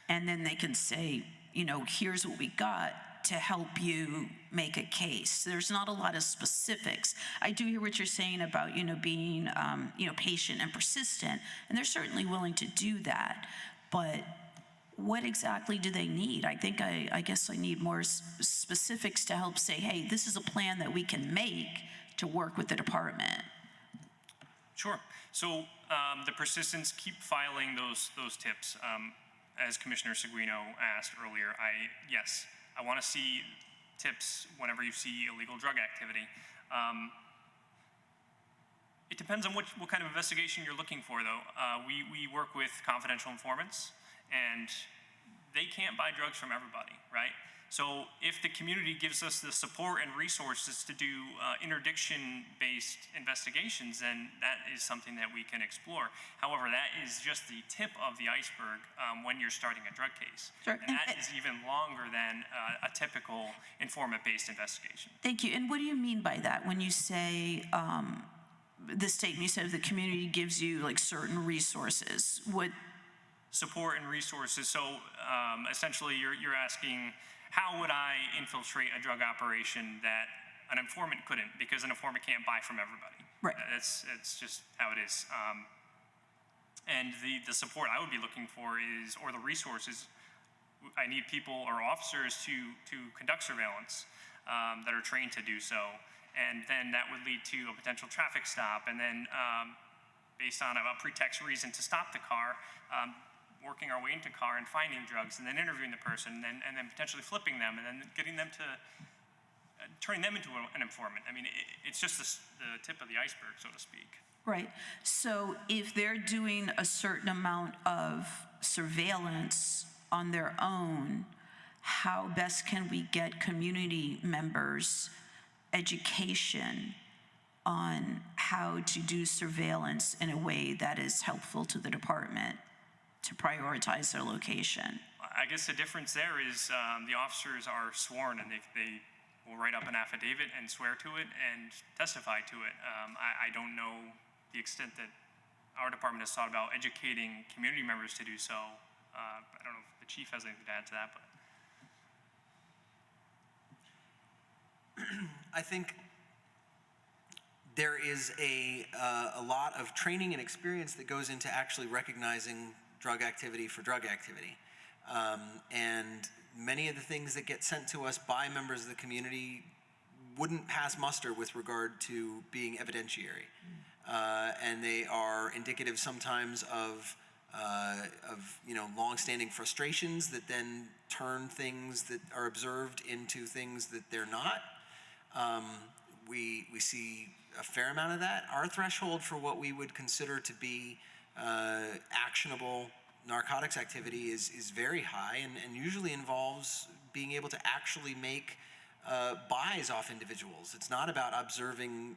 And then they can say, here's what we got to help you make a case. There's not a lot of specifics. I do hear what you're saying about, being, patient and persistent, and they're certainly willing to do that. But what exactly do they need? I think I guess I need more specifics to help say, hey, this is a plan that we can make to work with the department. Sure. So the persistence, keep filing those tips. As Commissioner Seguino asked earlier, yes, I want to see tips whenever you see illegal drug activity. It depends on what kind of investigation you're looking for, though. We work with confidential informants, and they can't buy drugs from everybody, right? So if the community gives us the support and resources to do interdiction-based investigations, then that is something that we can explore. However, that is just the tip of the iceberg when you're starting a drug case. Sure. And that is even longer than a typical informant-based investigation. Thank you. And what do you mean by that when you say the statement you said the community gives you like certain resources? What support and resources? So essentially you're asking, how would I infiltrate a drug operation that an informant couldn't, because an informant can't buy from everybody? Right. It's just how it is. And the support I would be looking for is, or the resources, I need people or officers to conduct surveillance that are trained to do so. And then that would lead to a potential traffic stop. And then based on a pretext reason to stop the car, working our way into car and finding drugs, and then interviewing the person, and then potentially flipping them, and then getting them to, turning them into an informant. I mean, it's just the tip of the iceberg, so to speak. Right. So if they're doing a certain amount of surveillance on their own, how best can we get community members education on how to do surveillance in a way that is helpful to the department to prioritize their location? I guess the difference there is the officers are sworn, and they will write up an affidavit and swear to it and testify to it. I don't know the extent that our department has thought about educating community members to do so. I don't know if the chief has anything to add to that, but. I think there is a lot of training and experience that goes into actually recognizing drug activity for drug activity. And many of the things that get sent to us by members of the community wouldn't pass muster with regard to being evidentiary. And they are indicative sometimes of long-standing frustrations that then turn things that are observed into things that they're not. We see a fair amount of that. Our threshold for what we would consider to be actionable narcotics activity is very high, and usually involves being able to actually make buys off individuals. It's not about observing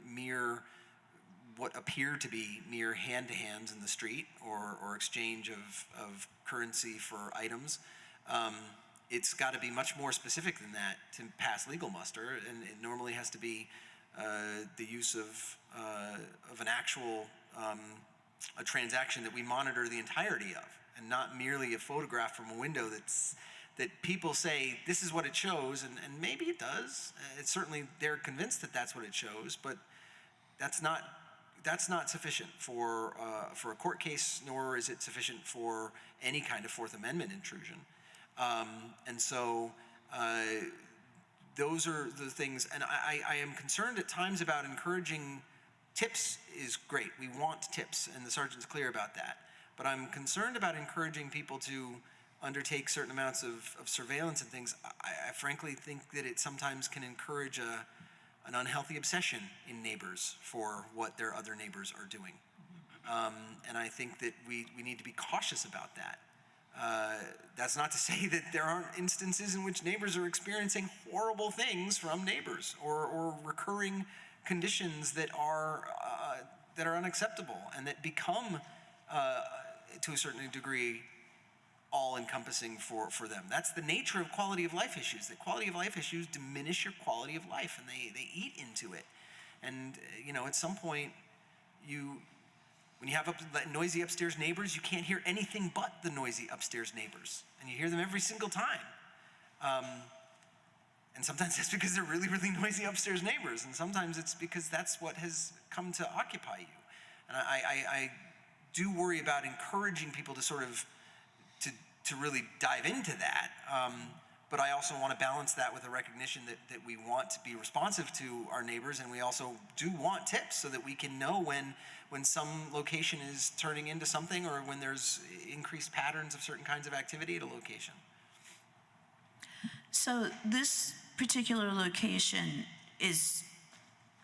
what appear to be mere hand-to-hands in the street or exchange of currency for items. It's got to be much more specific than that to pass legal muster, and it normally has to be the use of an actual a transaction that we monitor the entirety of, and not merely a photograph from a window that people say this is what it shows, and maybe it does. It's certainly, they're convinced that that's what it shows, but that's not sufficient for a court case, nor is it sufficient for any kind of Fourth Amendment intrusion. And so those are the things, and I am concerned at times about encouraging tips is great. We want tips, and the sergeant's clear about that. But I'm concerned about encouraging people to undertake certain amounts of surveillance and things. I frankly think that it sometimes can encourage an unhealthy obsession in neighbors for what their other neighbors are doing. And I think that we need to be cautious about that. That's not to say that there aren't instances in which neighbors are experiencing horrible things from neighbors, or recurring conditions that are unacceptable and that become, to a certain degree, all-encompassing for them. That's the nature of quality of life issues. That quality of life issues diminish your quality of life, and they eat into it. And at some point, when you have noisy upstairs neighbors, you can't hear anything but the noisy upstairs neighbors, and you hear them every single time. And sometimes that's because they're really, really noisy upstairs neighbors, and sometimes it's because that's what has come to occupy you. And I do worry about encouraging people to sort of to really dive into that. But I also want to balance that with a recognition that we want to be responsive to our neighbors, and we also do want tips so that we can know when some location is turning into something, or when there's increased patterns of certain kinds of activity at a location. So this particular location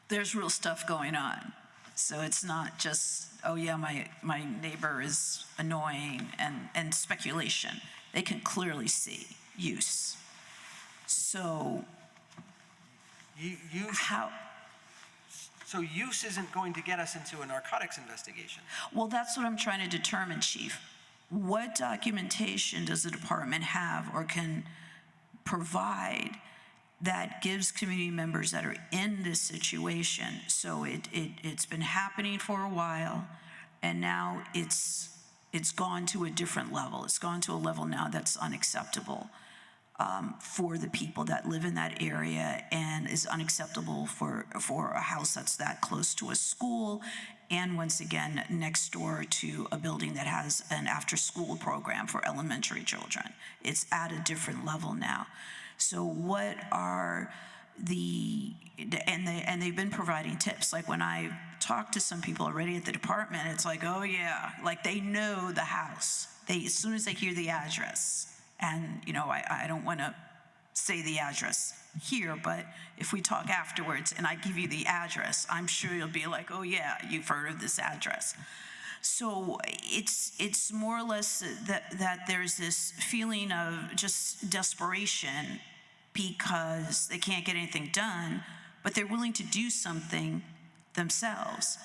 there's real stuff going on. So it's not just, oh yeah, my neighbor is annoying and speculation. They can clearly see use. So So use isn't going to get us into a narcotics investigation. Well, that's what I'm trying to determine, Chief. What documentation does the department have or can provide that gives community members that are in this situation? So it's been happening for a while, and now it's gone to a different level. It's gone to a level now that's unacceptable for the people that live in that area, and is unacceptable for a house that's that close to a school, and once again next door to a building that has an after-school program for elementary children. It's at a different level now. So what are and they've been providing tips. Like when I talked to some people already at the department, it's like, oh yeah, like they know the house. As soon as they hear the address, and I don't want to say the address here, but if we talk afterwards and I give you the address, I'm sure you'll be like, oh yeah, you've heard of this address. So it's more or less that there's this feeling of just desperation because they can't get anything done, but they're willing to do something themselves.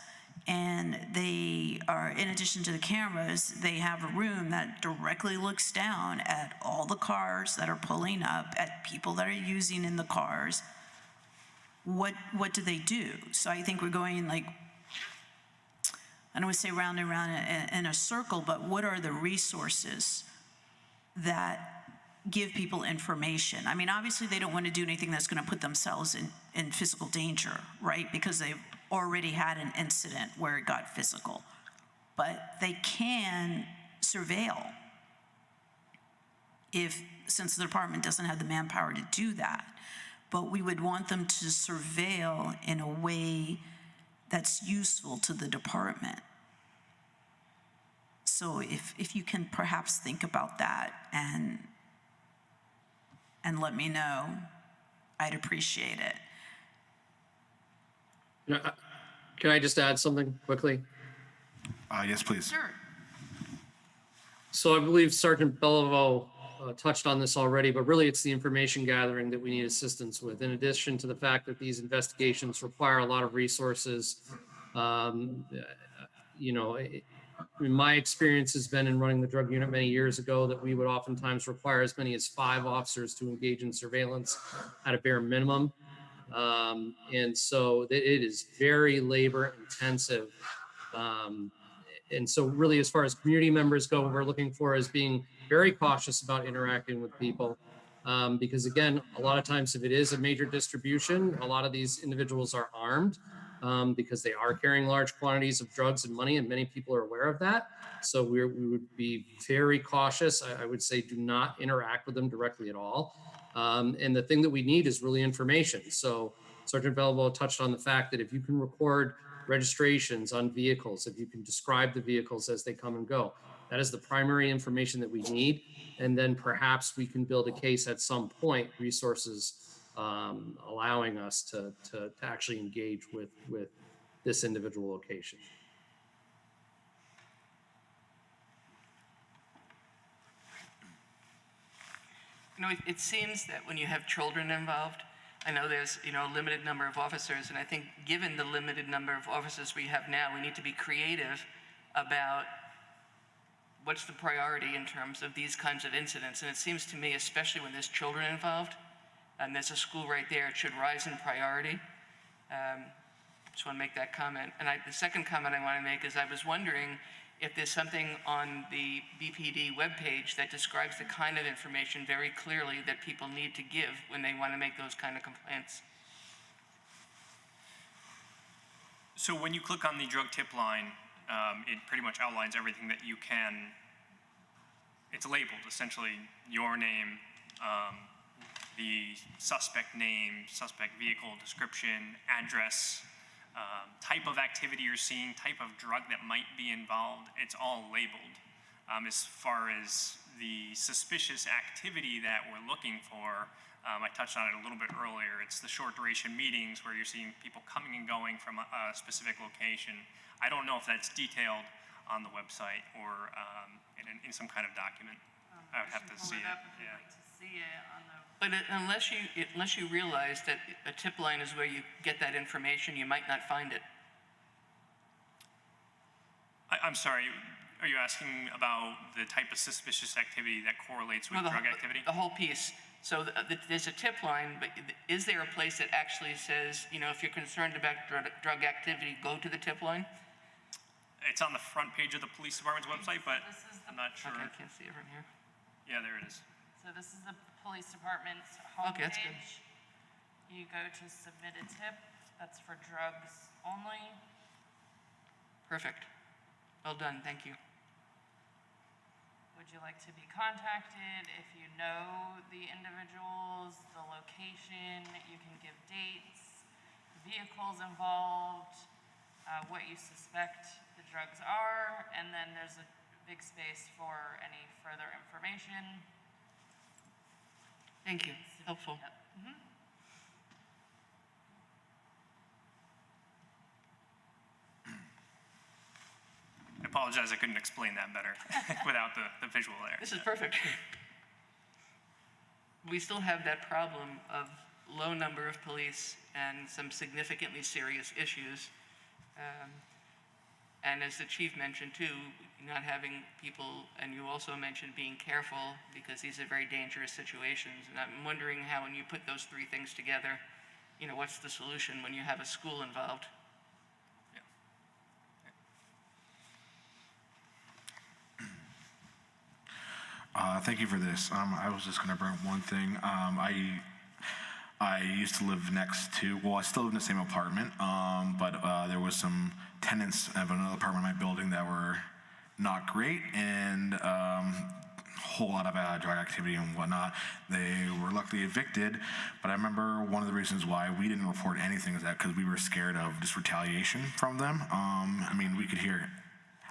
And they are, in addition to the cameras, they have a room that directly looks down at all the cars that are pulling up, at people that are using in the cars. What do they do? So I think we're going like, I don't want to say round and round in a circle, but what are the resources that give people information? I mean, obviously they don't want to do anything that's going to put themselves in physical danger, right? Because they've already had an incident where it got physical. But they can surveil since the department doesn't have the manpower to do that. But we would want them to surveil in a way that's useful to the department. So if you can perhaps think about that and let me know, I'd appreciate it. Can I just add something quickly? Yes, please. Sure. So I believe Sergeant Beliveau touched on this already, but really it's the information gathering that we need assistance with. In addition to the fact that these investigations require a lot of resources, my experience has been in running the drug unit many years ago that we would oftentimes require as many as 5 officers to engage in surveillance at a bare minimum. And so it is very labor intensive. And so really, as far as community members go, what we're looking for is being very cautious about interacting with people. Because again, a lot of times if it is a major distribution, a lot of these individuals are armed because they are carrying large quantities of drugs and money, and many people are aware of that. So we would be very cautious. I would say do not interact with them directly at all. And the thing that we need is really information. So Sergeant Beliveau touched on the fact that if you can record registrations on vehicles, if you can describe the vehicles as they come and go, that is the primary information that we need. And then perhaps we can build a case at some point, resources allowing us to actually engage with this individual location. You know, it seems that when you have children involved, I know there's, you know, a limited number of officers, and I think given the limited number of officers we have now, we need to be creative about what's the priority in terms of these kinds of incidents. And it seems to me, especially when there's children involved, and there's a school right there, it should rise in priority. Just want to make that comment. And the second comment I want to make is I was wondering if there's something on the BPD webpage that describes the kind of information very clearly that people need to give when they want to make those kind of complaints. So when you click on the drug tip line, it pretty much outlines everything that you can. It's labeled, essentially, your name, the suspect name, suspect vehicle description, address, type of activity you're seeing, type of drug that might be involved. It's all labeled. As far as the suspicious activity that we're looking for, I touched on it a little bit earlier. It's the short duration meetings where you're seeing people coming and going from a specific location. I don't know if that's detailed on the website or in some kind of document. I would have to see it. Yeah. But unless you realize that a tip line is where you get that information, you might not find it. I'm sorry, are you asking about the type of suspicious activity that correlates with drug activity? The whole piece. So there's a tip line, but is there a place that actually says, you know, if you're concerned about drug activity, go to the tip line? It's on the front page of the police department's website, but I'm not sure. Okay, I can't see it from here. Yeah, there it is. So this is the police department's Okay, that's good. homepage. You go to submit a tip, that's for drugs only. Perfect. Well done, thank you. Would you like to be contacted? If you know the individuals, the location, you can give dates, vehicles involved, what you suspect the drugs are, and then there's a big space for any further information. Thank you, helpful. Yep. Mhm. I apologize, I couldn't explain that better without the visual there. This is perfect. We still have that problem of low number of police and some significantly serious issues. And as the chief mentioned too, not having people, and you also mentioned being careful because these are very dangerous situations. And I'm wondering how when you put those three things together, you know, what's the solution when you have a school involved? Thank you for this. I was just going to bring up one thing. I used to live next to, well, I still live in the same apartment, but there was some tenants of another apartment in my building that were not great, and a whole lot of drug activity and whatnot. They were luckily evicted, but I remember one of the reasons why we didn't report anything is that because we were scared of just retaliation from them. I mean, we could hear,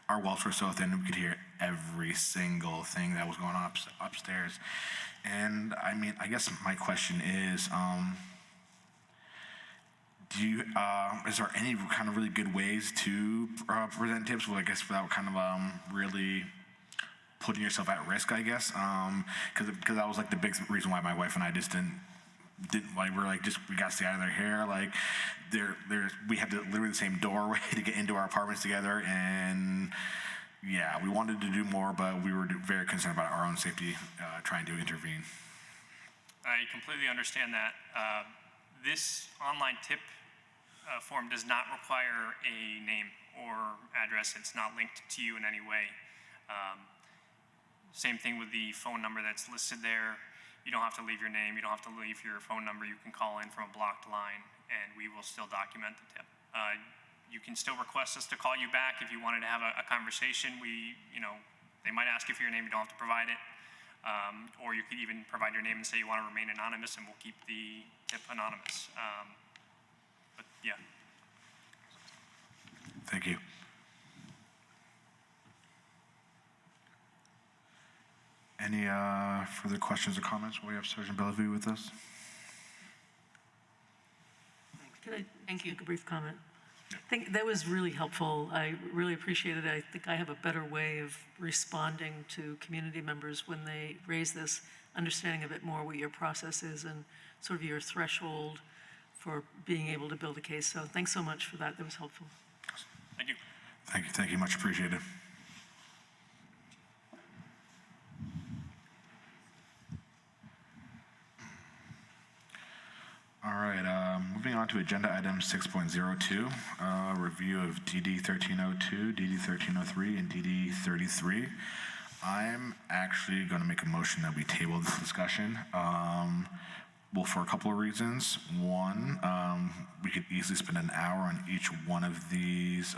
our walls were so thin, we could hear every single thing that was going on upstairs. And I mean, I guess my question is, is there any kind of really good ways to present tips? Well, I guess without kind of really putting yourself at risk, I guess. Because that was like the big reason why my wife and I just didn't like, we're like, we gotta stay out of their hair. Like, we had literally the same doorway to get into our apartments together, and yeah, we wanted to do more, but we were very concerned about our own safety, trying to intervene. I completely understand that. This online tip form does not require a name or address. It's not linked to you in any way. Same thing with the phone number that's listed there. You don't have to leave your name. You don't have to leave your phone number. You can call in from a blocked line, and we will still document the tip. You can still request us to call you back if you wanted to have a conversation. They might ask you for your name. You don't have to provide it. Or you could even provide your name and say you want to remain anonymous, and we'll keep the tip anonymous. But yeah. Thank you. Any further questions or comments while we have Sergeant Bellevue with us? Can I Thank you. make a brief comment? I think that was really helpful. I really appreciated it. I think I have a better way of responding to community members when they raise this. understanding a bit more what your process is and sort of your threshold for being able to build a case. So thanks so much for that. That was helpful. Thank you. Thank you, much appreciated. All right, moving on to agenda item 6.02, review of DD 1302, DD 1303, and DD 33. I'm actually going to make a motion that we table this discussion. Well, for a couple of reasons. One, we could easily spend an hour on each one of these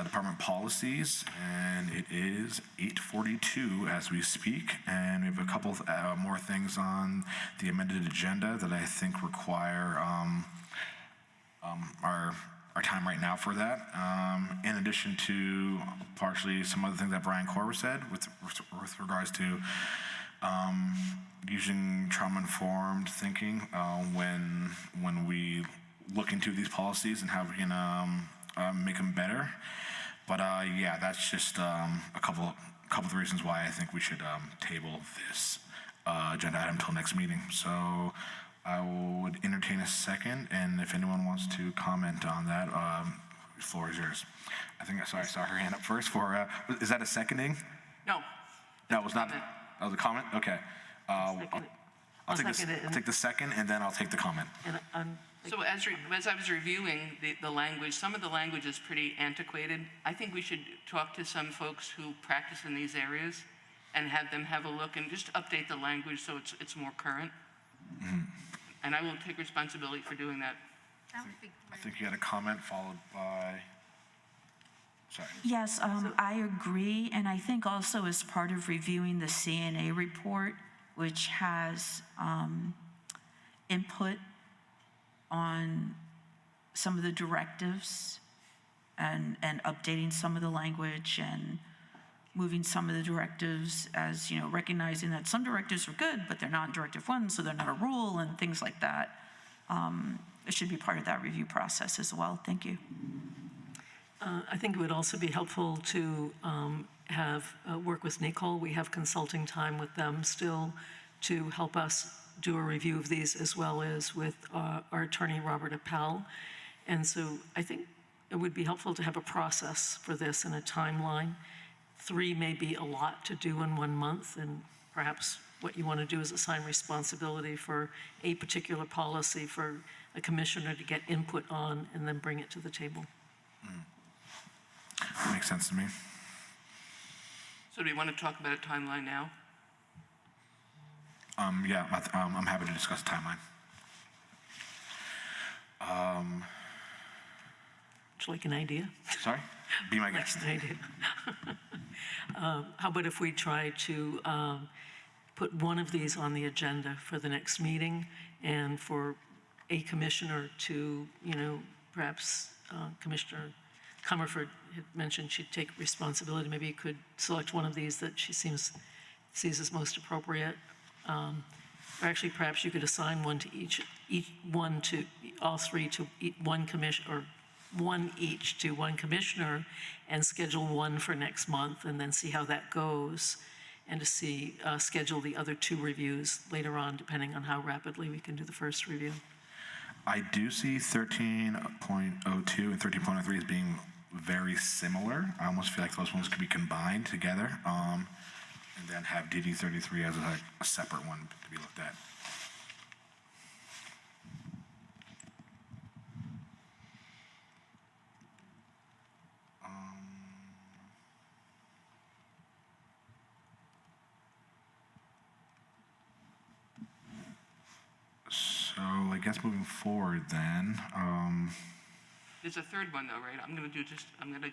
department policies, and it is 8:42 as we speak, and we have a couple of, more things on the amended agenda that I think require our time right now for that. In addition to partially some other things that Brian Corver said with regards to using trauma-informed thinking when we look into these policies and how we can make them better. But yeah, that's just a couple of the reasons why I think we should table this agenda item until next meeting. So I would entertain a second, and if anyone wants to comment on that, the floor is yours. I think I saw her hand up first for, is that a seconding? No. That was not, that was a comment? Okay. I'll take the second, and then I'll take the comment. So as I was reviewing the language, some of the language is pretty antiquated. I think we should talk to some folks who practice in these areas and have them have a look and just update the language so it's more current. Mm-hmm. And I will take responsibility for doing that. That would be I great. think you had a comment followed by, sorry. Yes, I agree, and I think also as part of reviewing the CNA report, which has input on some of the directives and updating some of the language and moving some of the directives, as you know, recognizing that some directives are good, but they're not directive one, so they're not a rule and things like that. It should be part of that review process as well. Thank you. I think it would also be helpful to work with NACOL. We have consulting time with them still to help us do a review of these, as well as with our attorney, Robert Appel. And so I think it would be helpful to have a process for this and a timeline. 3 may be a lot to do in 1 month, and perhaps what you want to do is assign responsibility for a particular policy for a commissioner to get input on and then bring it to the table. Makes sense to me. So do we want to talk about a timeline now? Yeah, I'm happy to discuss the timeline. Would you like an idea? Sorry? Be my guest. An idea. How about if we try to put one of these on the agenda for the next meeting, and for a commissioner to, perhaps Commissioner Comerford had mentioned she'd take responsibility. Maybe you could select one of these that she sees as most appropriate. Or actually, perhaps you could assign one to all three to one commission, or one each to one commissioner, and schedule one for next month, and then see how that goes, and to schedule the other 2 reviews later on, depending on how rapidly we can do the first review. I do see 13.02 and 13.03 as being very similar. I almost feel like those ones could be combined together, and then have DD 33 as a separate one to be looked at. So I guess moving forward then, There's a third one though, right? I'm going to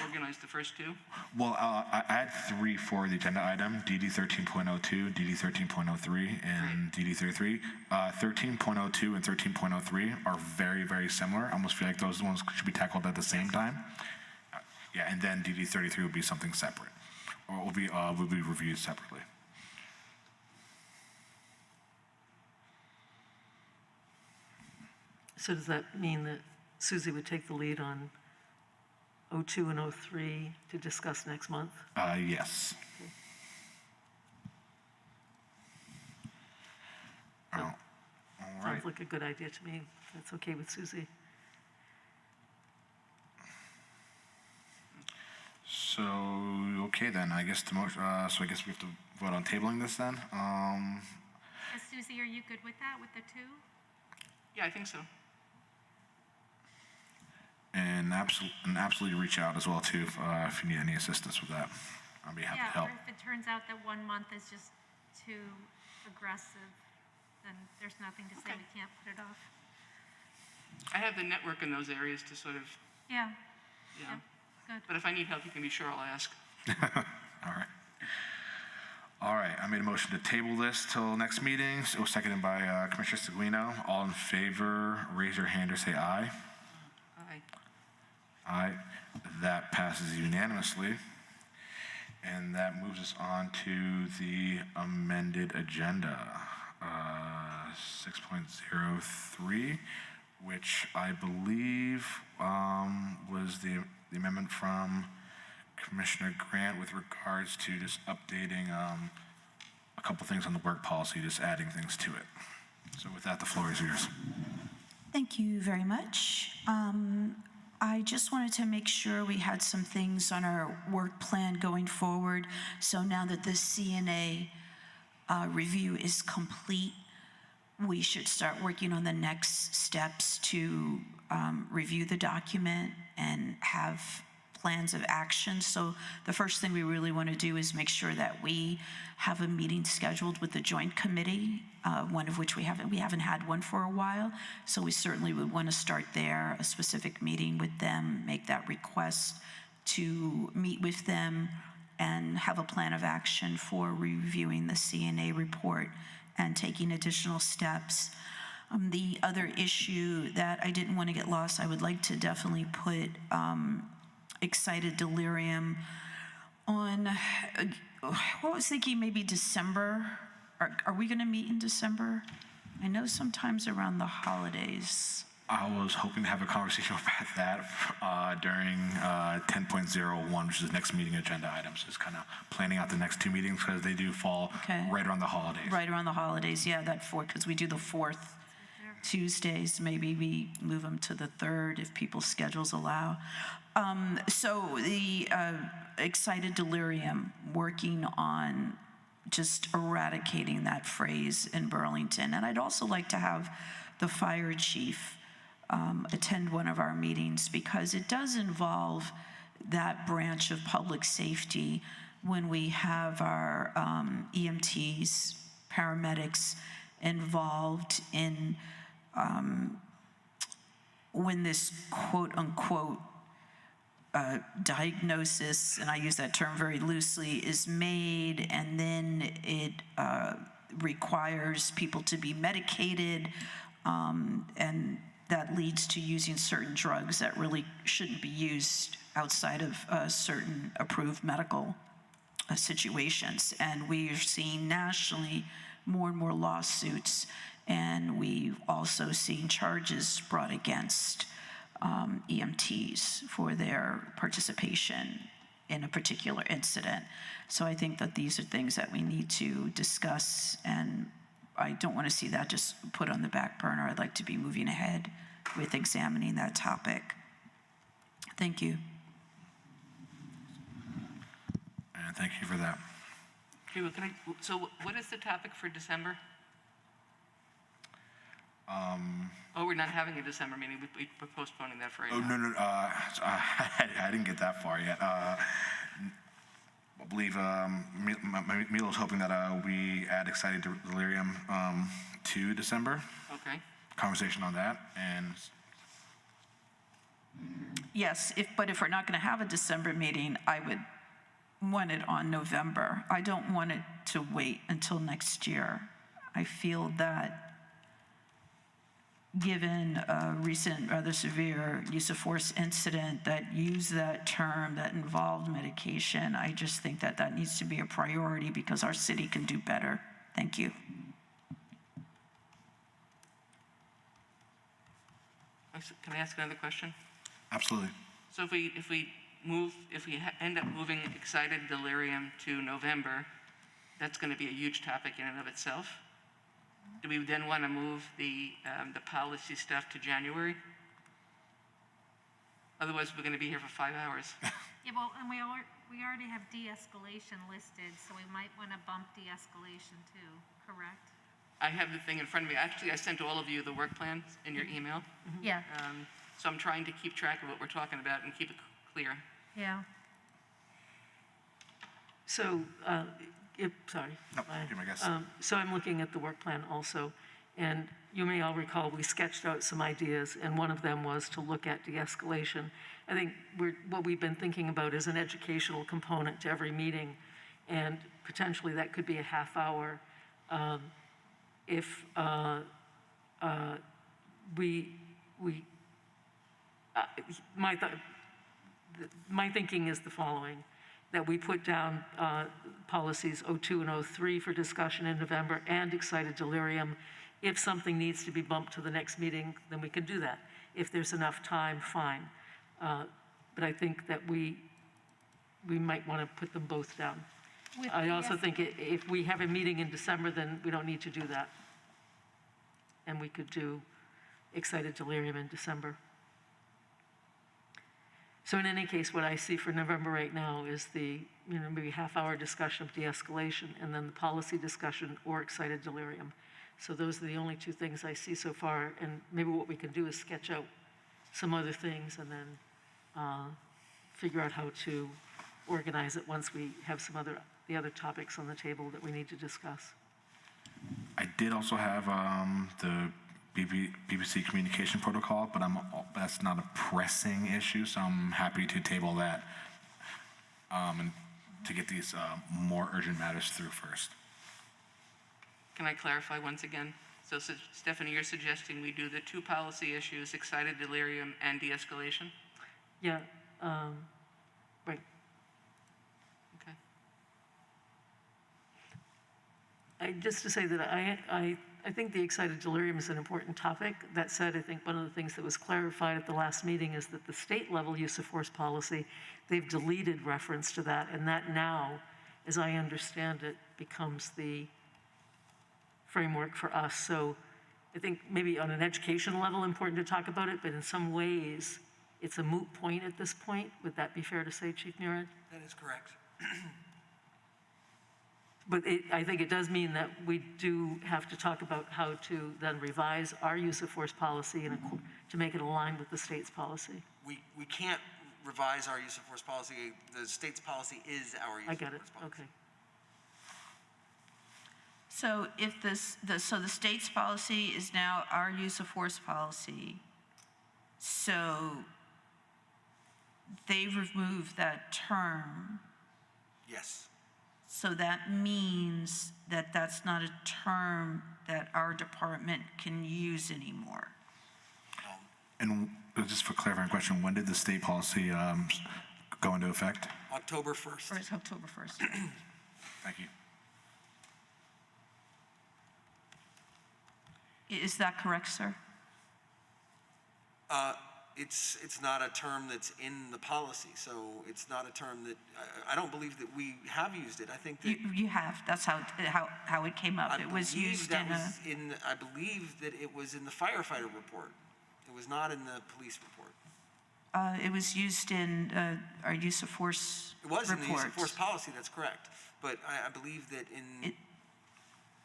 organize the first 2. well, I had 3 for the agenda item: DD 13.02, DD 13.03, and DD 33. 13.02 and 13.03 are very, very similar. I almost feel like those ones should be tackled at the same time. Yeah, and then DD 33 would be something separate, or will be reviewed separately. So does that mean that Susie would take the lead on 02 and 03 to discuss next month? Yes. All right. Sounds like a good idea to me. That's okay with Susie. So, okay then, I guess the motion, so I guess we have to vote on tabling this then. Susie, are you good with that, with the 2? Yeah, I think so. And absolutely reach out as well too if you need any assistance with that. I'll be happy to help. Or if it turns out that 1 month is just too aggressive, then there's nothing to say we can't put it off. I have the network in those areas to sort of, Yeah, yeah. good. But if I need help, you can be sure I'll ask. All right, I made a motion to table this till next meeting. It was seconded by Commissioner Seguino. All in favor, raise your hand or say aye. Aye. Aye. That passes unanimously. And that moves us on to the amended agenda, 6.03, which I believe was the amendment from Commissioner Grant with regards to just updating a couple things on the work policy, just adding things to it. So with that, the floor is yours. Thank you very much. I just wanted to make sure we had some things on our work plan going forward. So now that the CNA review is complete, we should start working on the next steps to review the document and have plans of action. So the first thing we really want to do is make sure that we have a meeting scheduled with the joint committee, one of which we haven't had one for a while. So we certainly would want to start there, a specific meeting with them, make that request to meet with them and have a plan of action for reviewing the CNA report and taking additional steps. The other issue that I didn't want to get lost, I would like to definitely put excited delirium on, what was thinking maybe December. Are we going to meet in December? I know sometimes around the holidays. I was hoping to have a conversation about that during 10.01, which is the next meeting agenda items. Just kind of planning out the next 2 meetings because they do fall right around the holidays. Right around the holidays, yeah, that 4th, because we do the 4th Tuesdays. Maybe we move them to the 3rd if people's schedules allow. So the excited delirium, working on just eradicating that phrase in Burlington. And I'd also like to have the fire chief attend one of our meetings because it does involve that branch of public safety when we have our EMTs, paramedics involved in when this quote unquote diagnosis, and I use that term very loosely, is made, and then it requires people to be medicated, and that leads to using certain drugs that really shouldn't be used outside of certain approved medical situations. And we are seeing nationally more and more lawsuits, and we've also seen charges brought against EMTs for their participation in a particular incident. So I think that these are things that we need to discuss, and I don't want to see that just put on the back burner. I'd like to be moving ahead with examining that topic. Thank you. And thank you for that. So what is the topic for December? Oh, we're not having a December meeting. We're postponing that for right now. No. I didn't get that far yet. I believe Milo's hoping that we add excited delirium to December. Okay. Conversation on that, and Yes, but if we're not going to have a December meeting, I would want it on November. I don't want it to wait until next year. I feel that given a recent rather severe use of force incident that used that term, that involved medication, I just think that that needs to be a priority because our city can do better. Thank you. Can I ask another question? absolutely. So if we end up moving excited delirium to November, that's going to be a huge topic in and of itself. Do we then want to move the policy stuff to January? Otherwise, we're going to be here for 5 hours. Yeah, well, and we already have de-escalation listed, so we might want to bump de-escalation too, correct? I have the thing in front of me. Actually, I sent all of you the work plan in your email. Yeah, So I'm trying to keep track of what we're talking about and keep it clear. yeah. So, sorry. No, give me a guess. So I'm looking at the work plan also, and you may all recall, we sketched out some ideas, and one of them was to look at de-escalation. I think what we've been thinking about is an educational component to every meeting, and potentially that could be a half hour. If my thinking is the following, that we put down policies 02 and 03 for discussion in November and excited delirium. If something needs to be bumped to the next meeting, then we can do that. If there's enough time, fine. But I think that we might want to put them both down. I also think if we have a meeting in December, then we don't need to do that. And we could do excited delirium in December. So in any case, what I see for November right now is the, maybe half-hour discussion of de-escalation and then the policy discussion or excited delirium. So those are the only two things I see so far. And maybe what we can do is sketch out some other things and then figure out how to organize it once we have the other topics on the table that we need to discuss. I did also have the BBC communication protocol, but that's not a pressing issue, so I'm happy to table that and to get these more urgent matters through first. Can I clarify once again? So Stephanie, you're suggesting we do the two policy issues, excited delirium and de-escalation? Yeah, right. Okay. Just to say that I think the excited delirium is an important topic. That said, I think one of the things that was clarified at the last meeting is that the state level use of force policy, they've deleted reference to that, and that now, as I understand it, becomes the framework for us. So I think maybe on an educational level, important to talk about it, but in some ways, it's a moot point at this point. Would that be fair to say, Chief Murad? That is correct. But I think it does mean that we do have to talk about how to then revise our use of force policy to make it align with the state's policy. We can't revise our use of force policy. The state's policy is our use of force policy. I get it, okay. So if so the state's policy is now our use of force policy. So they've removed that term. Yes. So that means that that's not a term that our department can use anymore. And just for clarifying question, when did the state policy go into effect? October 1st. Or it's October 1st. Thank you. Is that correct, sir? It's not a term that's in the policy, so it's not a term that, I don't believe that we have used it. I think that. You have, that's how it came up. It was used in I believe that it was in the firefighter report. It was not in the police report. it was used in our use of force It was in the use of reports. force policy, that's correct. But I believe that in.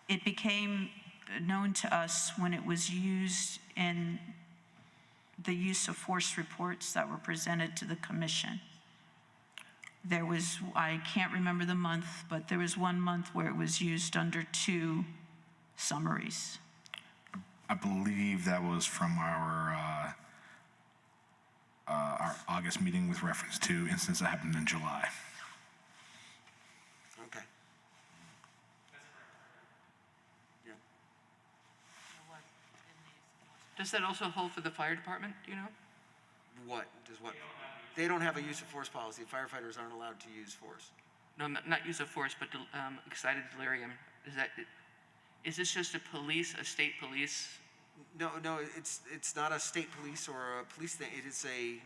It became known to us when it was used in the use of force reports that were presented to the commission. There was, I can't remember the month, but there was 1 month where it was used under 2 summaries. I believe that was from our August meeting with reference to incidents that happened in July. Okay. Yeah. Does that also hold for the fire department, do you know? What? Does what? They don't have a use of force policy. Firefighters aren't allowed to use force. No, not use of force, but excited delirium. Is this just a state police? No, it's not a state police or a police thing. It's a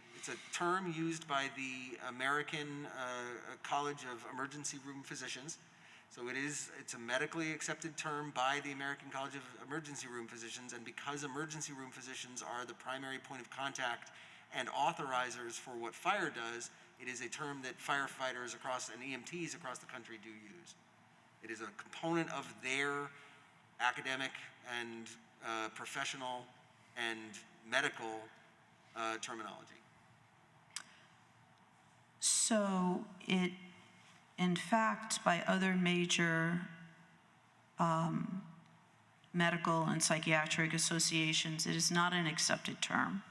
term used by the American College of Emergency Room Physicians, So it's a medically accepted term by the American College of Emergency Room Physicians, and because emergency room physicians are the primary point of contact and authorizers for what fire does, it is a term that firefighters and EMTs across the country do use. It is a component of their academic and professional and medical terminology. So it, in fact, by other major medical and psychiatric associations, it is not an accepted term.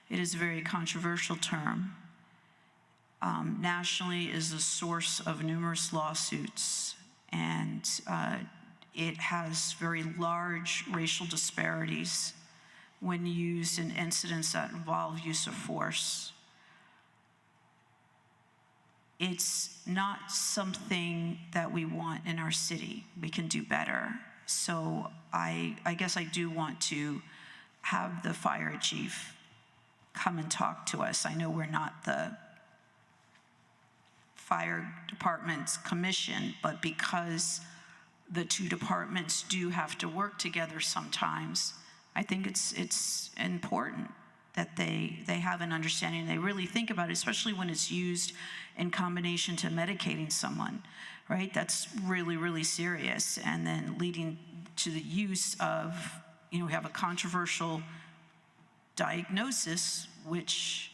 It is a very controversial term. Nationally is a source of numerous lawsuits, and it has very large racial disparities when used in incidents that involve use of force. It's not something that we want in our city. We can do better. So I guess I do want to have the fire chief come and talk to us. I know we're not the fire department's commission, but because the two departments do have to work together sometimes, I think it's important that they have an understanding, they really think about it, especially when it's used in combination to medicating someone, right? That's really, really serious. And then leading to the use of, we have a controversial diagnosis, which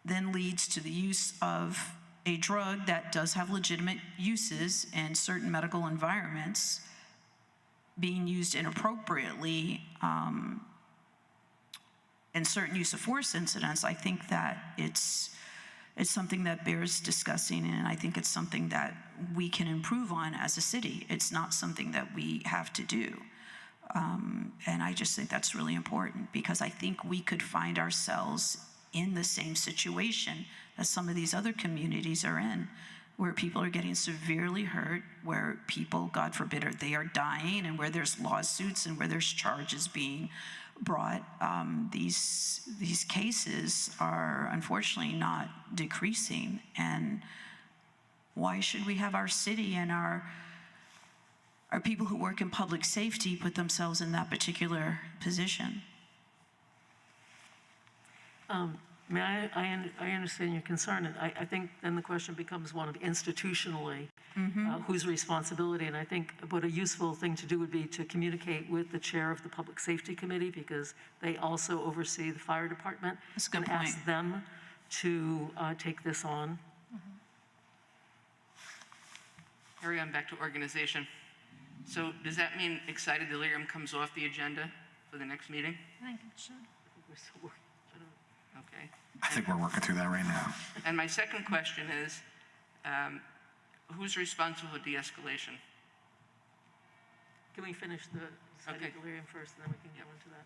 then leads to the use of a drug that does have legitimate uses in certain medical environments being used inappropriately in certain use of force incidents. I think that it's something that bears discussing, and I think it's something that we can improve on as a city. It's not something that we have to do. And I just think that's really important, because I think we could find ourselves in the same situation that some of these other communities are in, where people are getting severely hurt, where people, God forbid, they are dying, and where there's lawsuits and where there's charges being brought. These cases are unfortunately not decreasing. And why should we have our city and our people who work in public safety put themselves in that position? I understand your concern, and I think then the question becomes one of institutionally, whose responsibility, and I think what a useful thing to do would be to communicate with the chair of the Public Safety Committee, because they also oversee the fire department. That's a good and point. ask them to take this on. Carry on back to organization. So does that mean excited delirium comes off the agenda for the next meeting? I think it should. Okay. I think we're working through that right now. And my second question is, who's responsible for de-escalation? Can we finish the Okay. delirium first, and then we can go into that?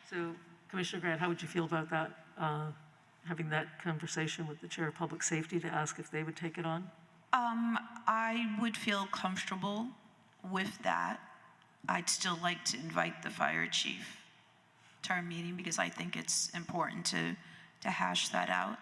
So, Commissioner Grant, how would you feel about that, having that conversation with the chair of public safety to ask if they would take it on? I would feel comfortable with that. I'd still like to invite the fire chief to our meeting, because I think it's important to hash that out.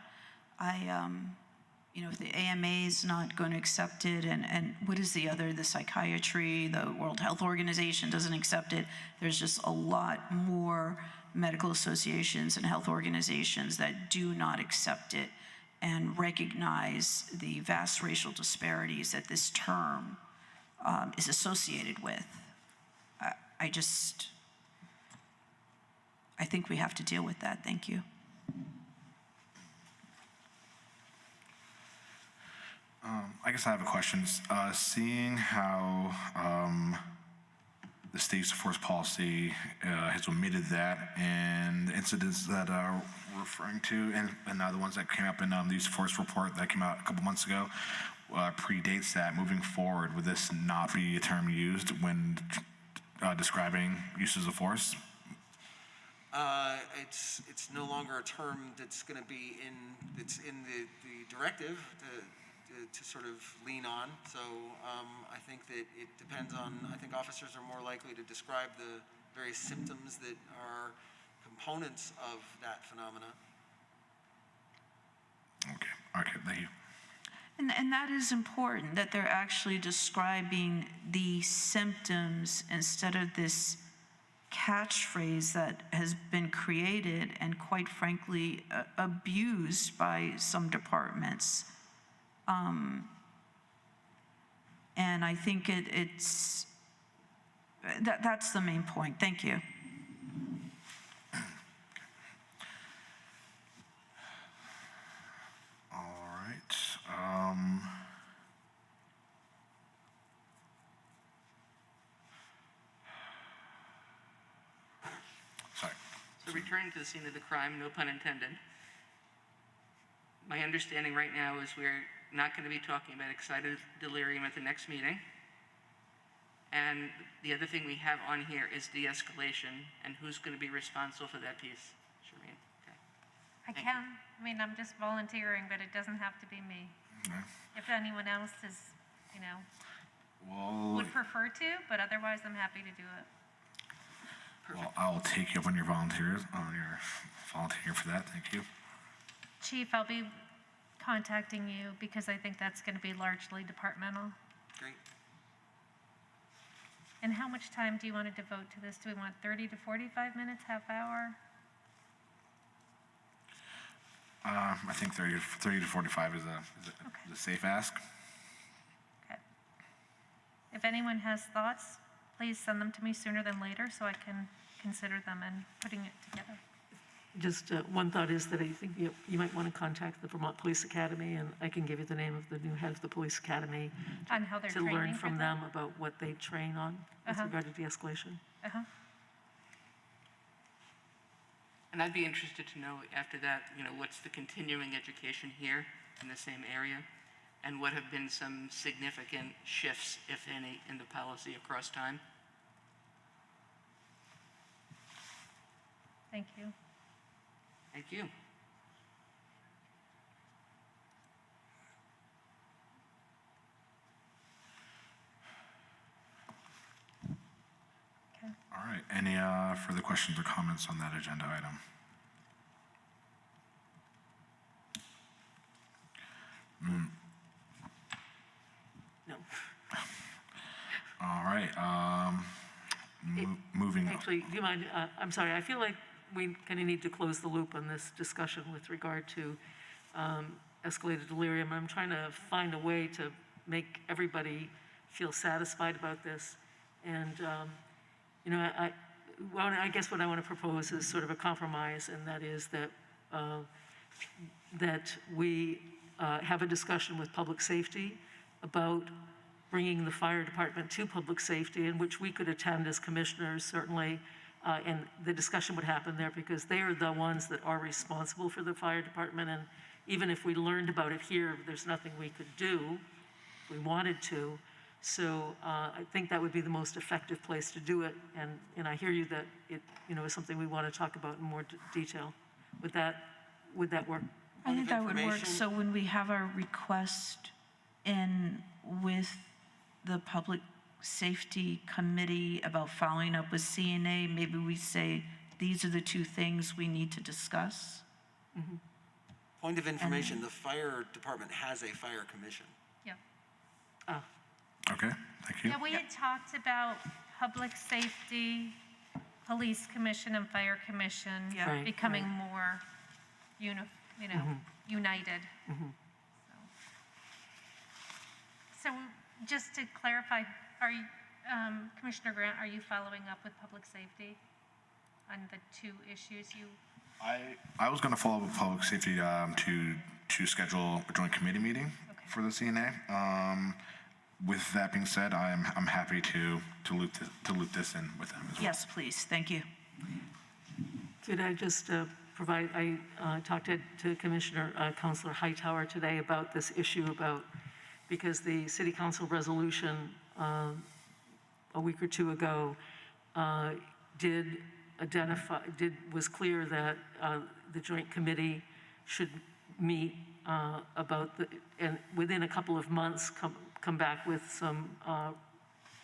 If the AMA is not going to accept it, and what is the psychiatry, the World Health Organization doesn't accept it, there's just a lot more medical associations and health organizations that do not accept it and recognize the vast racial disparities that this term is associated with. I think we have to deal with that. Thank you. I guess I have a question. Seeing how the state's force policy has omitted that, and the incidents that are referring to, and now the ones that came up in the use of force report that came out a couple months ago, predates that. Moving forward, would this not be a term used when describing uses of force? It's no longer a term that's going to be in the directive to sort of lean on. So I think that it depends on, I think officers are more likely to describe the various symptoms that are components of that phenomena. Okay, thank you. And that is important, that they're actually describing the symptoms instead of this catchphrase that has been created and quite frankly abused by some departments. And I think that's the main point. Thank you. All right. Sorry. So returning to the scene of the crime, no pun intended. My understanding right now is we're not going to be talking about excited delirium at the next meeting. And the other thing we have on here is de-escalation and who's going to be responsible for that piece. Shereen, okay. I'm just volunteering, but it doesn't have to be me. Okay. If anyone else is, Well, would prefer to, but otherwise I'm happy to do it. well, I'll take you up on your volunteering for that. Thank you. Chief, I'll be contacting you because I think that's going to be largely departmental. Great. And how much time do you want to devote to this? Do we want 30 to 45 minutes, half hour? I think 30 to 45 is a safe ask. Okay. If anyone has thoughts, please send them to me sooner than later so I can consider them and putting it together. Just one thought is that I think you might want to contact the Vermont Police Academy, and I can give you the name of the new head of the police academy On how they're to training learn for from that? them about what they train on with regard to de-escalation. Uh-huh. And I'd be interested to know after that, what's the continuing education here in the same area? And what have been some significant shifts, if any, in the policy across time? Thank you. Thank you. Okay. All right. Any further questions or comments on that agenda item? No. All right. Moving on. Actually, do you mind, I'm sorry, I feel like we kind of need to close the loop on this discussion with regard to escalated delirium. I'm trying to find a way to make everybody feel satisfied about this. And, I guess what I want to propose is sort of a compromise, and that is that we have a discussion with public safety about bringing the fire department to public safety, in which we could attend as commissioners, certainly, and the discussion would happen there because they are the ones that are responsible for the fire department. And even if we learned about it here, there's nothing we could do if we wanted to. So I think that would be the most effective place to do it. And I hear you that it, is something we want to talk about in more detail. Would that work? I think that would work. So when we have our request in with the Public Safety Committee about following up with CNA, maybe we say, these are the two things we need to discuss? Mm-hmm. Point of information, the fire department has a fire commission. Yeah. Okay. Thank you. Yeah, we had talked about public safety, police commission, and fire commission Yeah. Right, becoming right. more, united. So just to clarify, are you, Commissioner Grant, are you following up with public safety on the two issues you? I was going to follow up with public safety to schedule a joint committee meeting for the CNA. With that being said, I'm happy to loop this in with them as well. Yes, please. Thank you. Could I just provide, I talked to Commissioner Councilor Hightower today about this issue because the City Council resolution a week or two ago was clear that the joint committee should meet and within a couple of months come back with some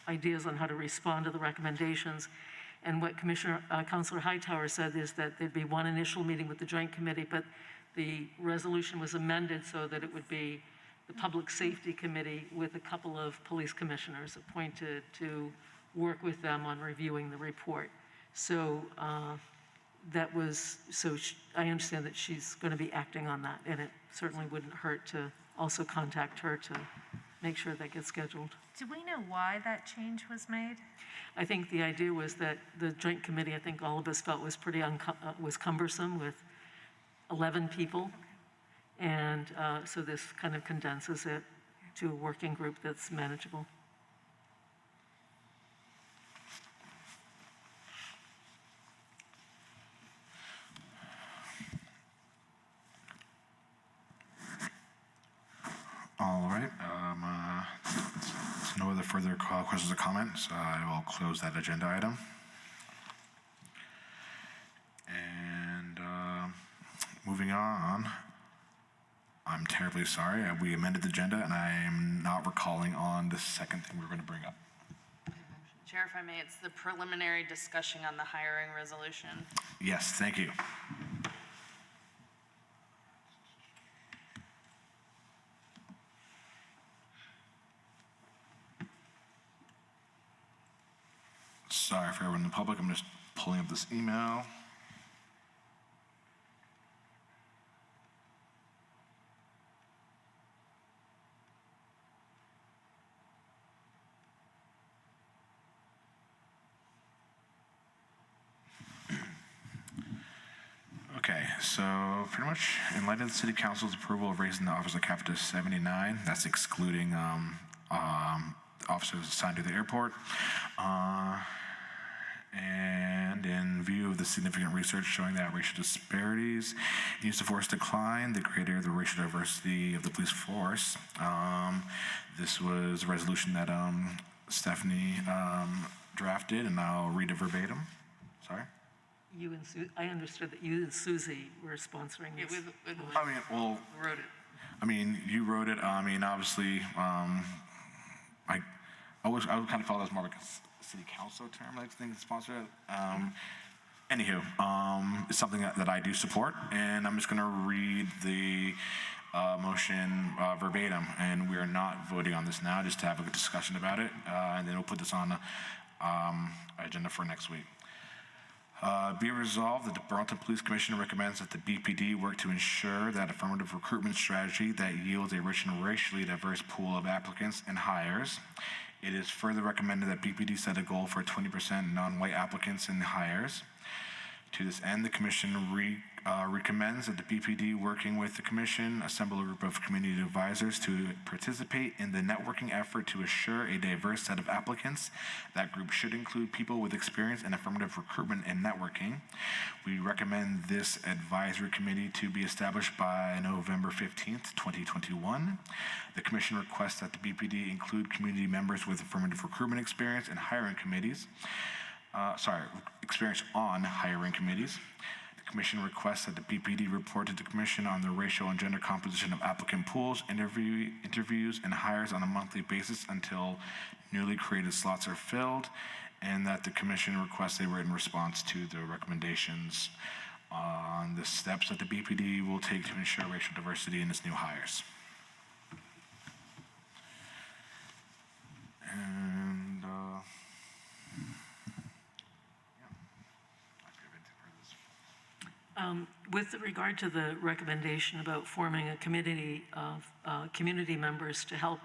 ideas on how to respond to the recommendations. And what Councilor Hightower said is that there'd be one initial meeting with the joint committee, but the resolution was amended so that it would be the Public Safety Committee with a couple of police commissioners appointed to work with them on reviewing the report. So I understand that she's going to be acting on that, and it certainly wouldn't hurt to also contact her to make sure that gets scheduled. Do we know why that change was made? I think the idea was that the joint committee, I think all of us felt was pretty was cumbersome with 11 people. And so this kind of condenses it to a working group that's manageable. All right. No other further questions or comments. I will close that agenda item. And moving on, I'm terribly sorry. We amended the agenda, and I am not recalling on the second thing we're going to bring up. Chair, if I may, it's the preliminary discussion on the hiring resolution. Yes, thank you. Sorry for everyone in the public. I'm just pulling up this email. Okay, so pretty much in light of the City Council's approval of raising the officer cap to 79, that's excluding officers assigned to the airport. And in view of the significant research showing that racial disparities in use of force decline, the greater the racial diversity of the police force. This was a resolution that Stephanie drafted, and I'll read it verbatim. Sorry? You and I understood that you and Susie were sponsoring this. I mean, well, Who wrote it? I mean, you wrote it. I mean, obviously, I would kind of call that more like a city council term, like thing to sponsor it. Anywho, it's something that I do support, and I'm just going to read the motion verbatim, and we are not voting on this now, just to have a discussion about it, and then we'll put this on the agenda for next week. Be it resolved that the Burlington Police Commission recommends that the BPD work to ensure that affirmative recruitment strategy that yields a rich and racially diverse pool of applicants and hires. It is further recommended that BPD set a goal for 20% non-white applicants and hires. To this end, the Commission recommends that the BPD, working with the Commission, assemble a group of community advisors to participate in the networking effort to assure a diverse set of applicants. That group should include people with experience in affirmative recruitment and networking. We recommend this advisory committee to be established by November 15th, 2021. The Commission requests that the BPD include community members with affirmative recruitment experience and hiring committees. Experience on hiring committees. The Commission requests that the BPD report to the Commission on the racial and gender composition of applicant pools, interviews, and hires on a monthly basis until newly created slots are filled, and that the Commission requests a written response to the recommendations on the steps that the BPD will take to ensure racial diversity in its new hires. And with regard to the recommendation about forming a committee of community members to help,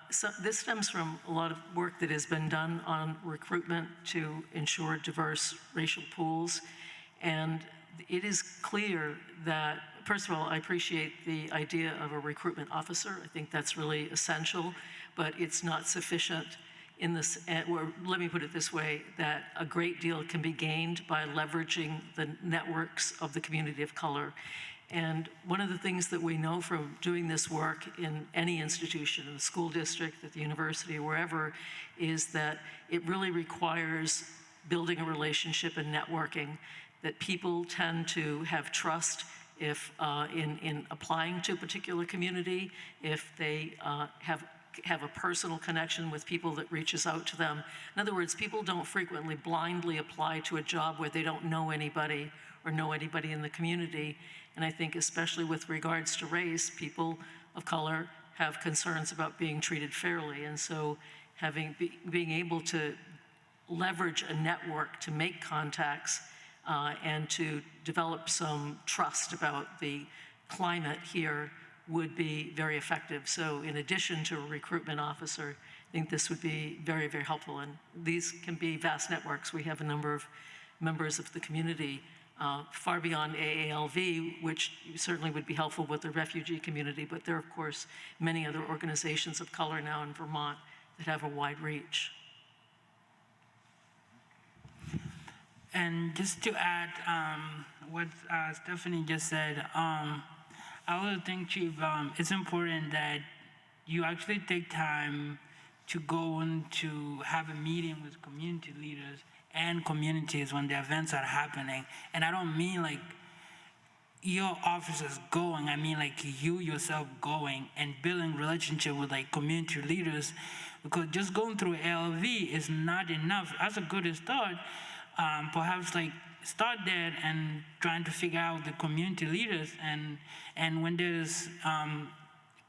so this stems from a lot of work that has been done on recruitment to ensure diverse racial pools. And it is clear that, first of all, I appreciate the idea of a recruitment officer. I think that's really essential, but it's not sufficient in this, or let me put it this way, that a great deal can be gained by leveraging the networks of the community of color. And one of the things that we know from doing this work in any institution, in the school district, at the university, wherever, is that it really requires building a relationship and networking, that people tend to have trust if in applying to a particular community, if they have a personal connection with people that reaches out to them. In other words, people don't frequently blindly apply to a job where they don't know anybody or know anybody in the community. And I think especially with regards to race, people of color have concerns about being treated fairly. And so being able to leverage a network to make contacts and to develop some trust about the climate here would be very effective. So in addition to a recruitment officer, I think this would be very, very helpful. And these can be vast networks. We have a number of members of the community far beyond AALV, which certainly would be helpful with the refugee community, but there are, of course, many other organizations of color now in Vermont that have a wide reach. And just to add what Stephanie just said, I also think, Chief, it's important that you actually take time to go in to have a meeting with community leaders and communities when the events are happening. And I don't mean like your officers going, I mean like you yourself going and building relationship with like community leaders, because just going through ALV is not enough. That's a good start. Perhaps like start there and trying to figure out the community leaders, and when there's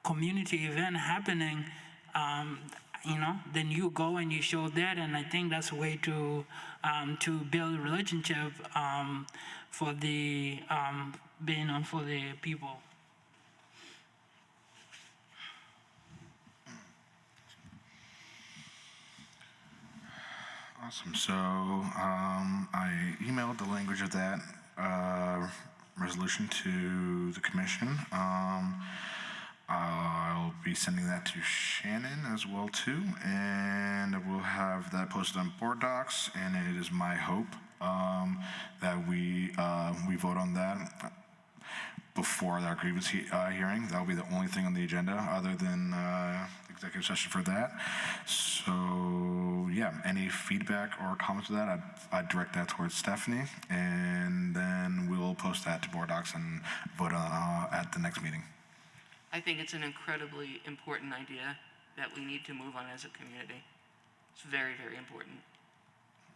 community event happening, then you go and you show that, and I think that's a way to build a relationship for the being on for the people. Awesome. So I emailed the language of that resolution to the commission. I'll be sending that to Shannon as well too, and we'll have that posted on board docs. And it is my hope that we vote on that before our grievance hearing. That'll be the only thing on the agenda other than executive session for that. So yeah, any feedback or comments to that, I'd direct that towards Stephanie, and then we'll post that to board docs and vote on at the next meeting. I think it's an incredibly important idea that we need to move on as a community. It's very, very important.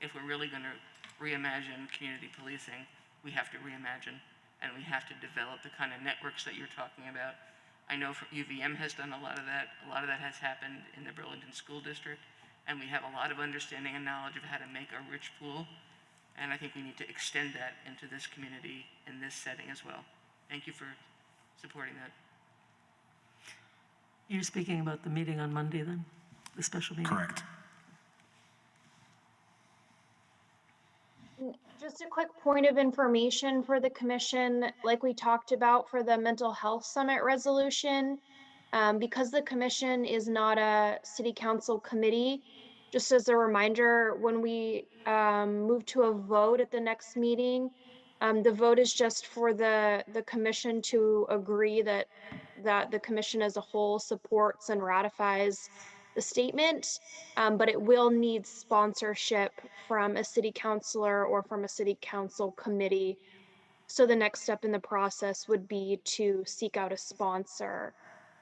If we're really going to reimagine community policing, we have to reimagine, and we have to develop the kind of networks that you're talking about. I know UVM has done a lot of that. A lot of that has happened in the Burlington School District, and we have a lot of understanding and knowledge of how to make a rich pool, and I think we need to extend that into this community in this setting as well. Thank you for supporting that. You're speaking about the meeting on Monday then? The special meeting? Correct. Just a quick point of information for the commission, like we talked about for the mental health summit resolution, because the commission is not a city council committee, just as a reminder, when we move to a vote at the next meeting, the vote is just for the commission to agree that the commission as a whole supports and ratifies the statement, but it will need sponsorship from a city councilor or from a city council committee. So the next step in the process would be to seek out a sponsor.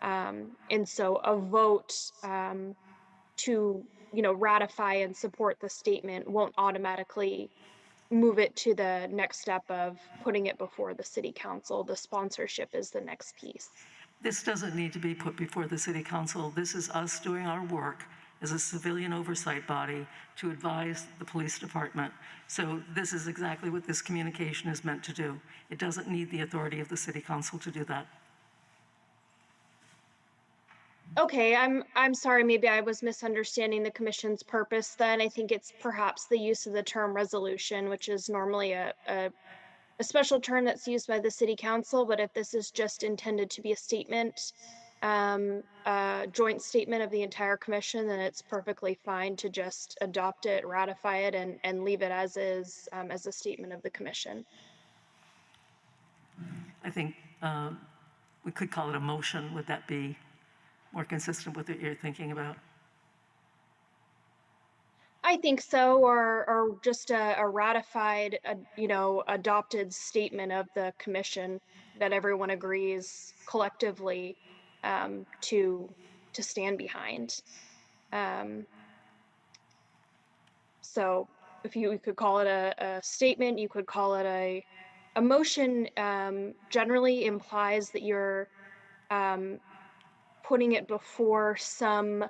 And so a vote to ratify and support the statement won't automatically move it to the next step of putting it before the city council. The sponsorship is the next piece. This doesn't need to be put before the city council. This is us doing our work as a civilian oversight body to advise the police department. So this is exactly what this communication is meant to do. It doesn't need the authority of the city council to do that. Okay, I'm sorry, maybe I was misunderstanding the commission's purpose then. I think it's perhaps the use of the term resolution, which is normally a special term that's used by the city council, but if this is just intended to be a statement, a joint statement of the entire commission, then it's perfectly fine to just adopt it, ratify it, and leave it as is, as a statement of the commission. I think we could call it a motion. Would that be more consistent with what you're thinking about? I think so, or just a ratified, adopted statement of the commission that everyone agrees collectively to stand behind. So if you could call it a statement, you could call it a motion. Generally implies that you're putting it before some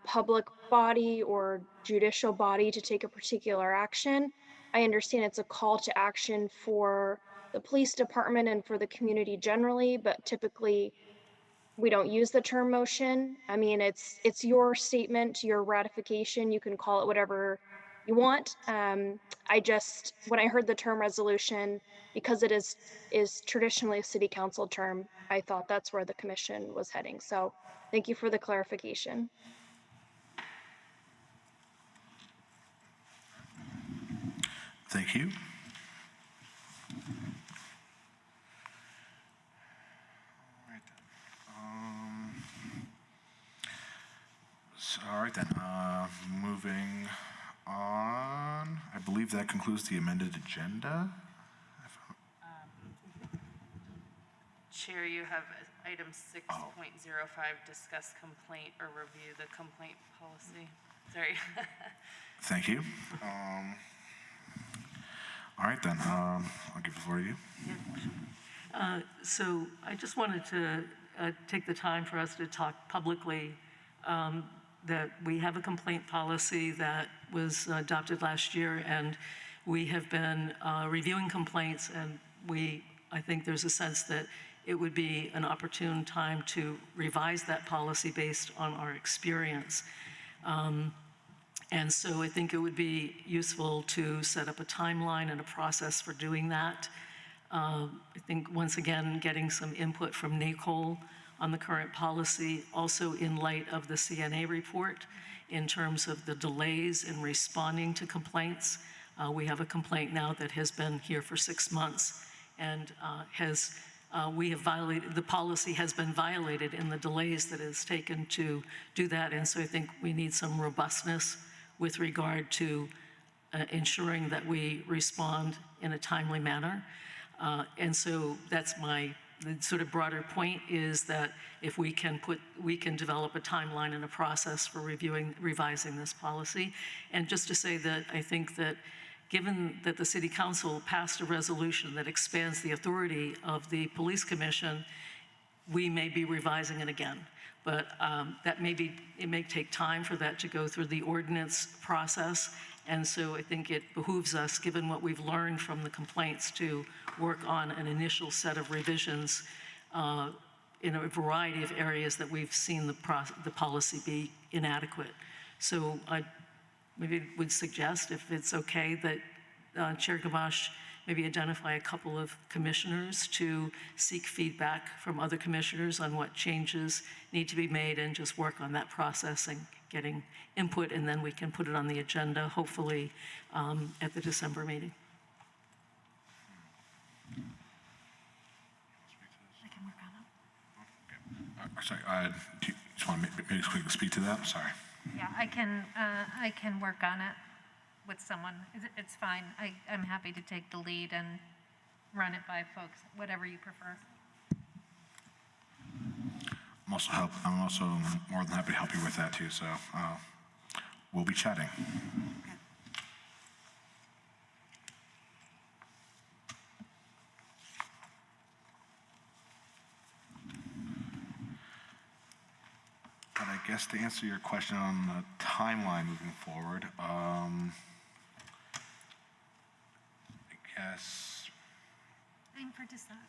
public body or judicial body to take a particular action. I understand it's a call to action for the police department and for the community generally, but typically we don't use the term motion. I mean, it's your statement, your ratification. You can call it whatever you want. When I heard the term resolution, because it is traditionally a city council term, I thought that's where the commission was heading. So thank you for the clarification. Thank you. All right then, moving on. I believe that concludes the amended agenda. Chair, you have item 6.05, discuss complaint or review the complaint policy. Sorry. Thank you. All right then, I'll give the floor to you. So I just wanted to take the time for us to talk publicly that we have a complaint policy that was adopted last year, and we have been reviewing complaints, and I think there's a sense that it would be an opportune time to revise that policy based on our experience. And so I think it would be useful to set up a timeline and a process for doing that. I think, once again, getting some input from NACOL on the current policy, also in light of the CNA report in terms of the delays in responding to complaints. We have a complaint now that has been here for 6 months and the policy has been violated in the delays that it's taken to do that. And so I think we need some robustness with regard to ensuring that we respond in a timely manner. And so that's the sort of broader point, is that if we can develop a timeline and a process for revising this policy. And just to say that I think that given that the City Council passed a resolution that expands the authority of the Police Commission, we may be revising it again. But it may take time for that to go through the ordinance process. And so I think it behooves us, given what we've learned from the complaints, to work on an initial set of revisions in a variety of areas that we've seen the policy be inadequate. So I maybe would suggest, if it's okay, that Chair Gamache maybe identify a couple of commissioners to seek feedback from other commissioners on what changes need to be made, and just work on that process and getting input, and then we can put it on the agenda, hopefully at the December meeting. I can work on it. Sorry, do you just want to maybe quickly speak to that? Sorry. Yeah, I can work on it with someone. It's fine. I'm happy to take the lead and run it by folks, whatever you prefer. I'm also more than happy to help you with that too. So we'll be chatting. But I guess to answer your question on the timeline moving forward, I guess. Aim for December.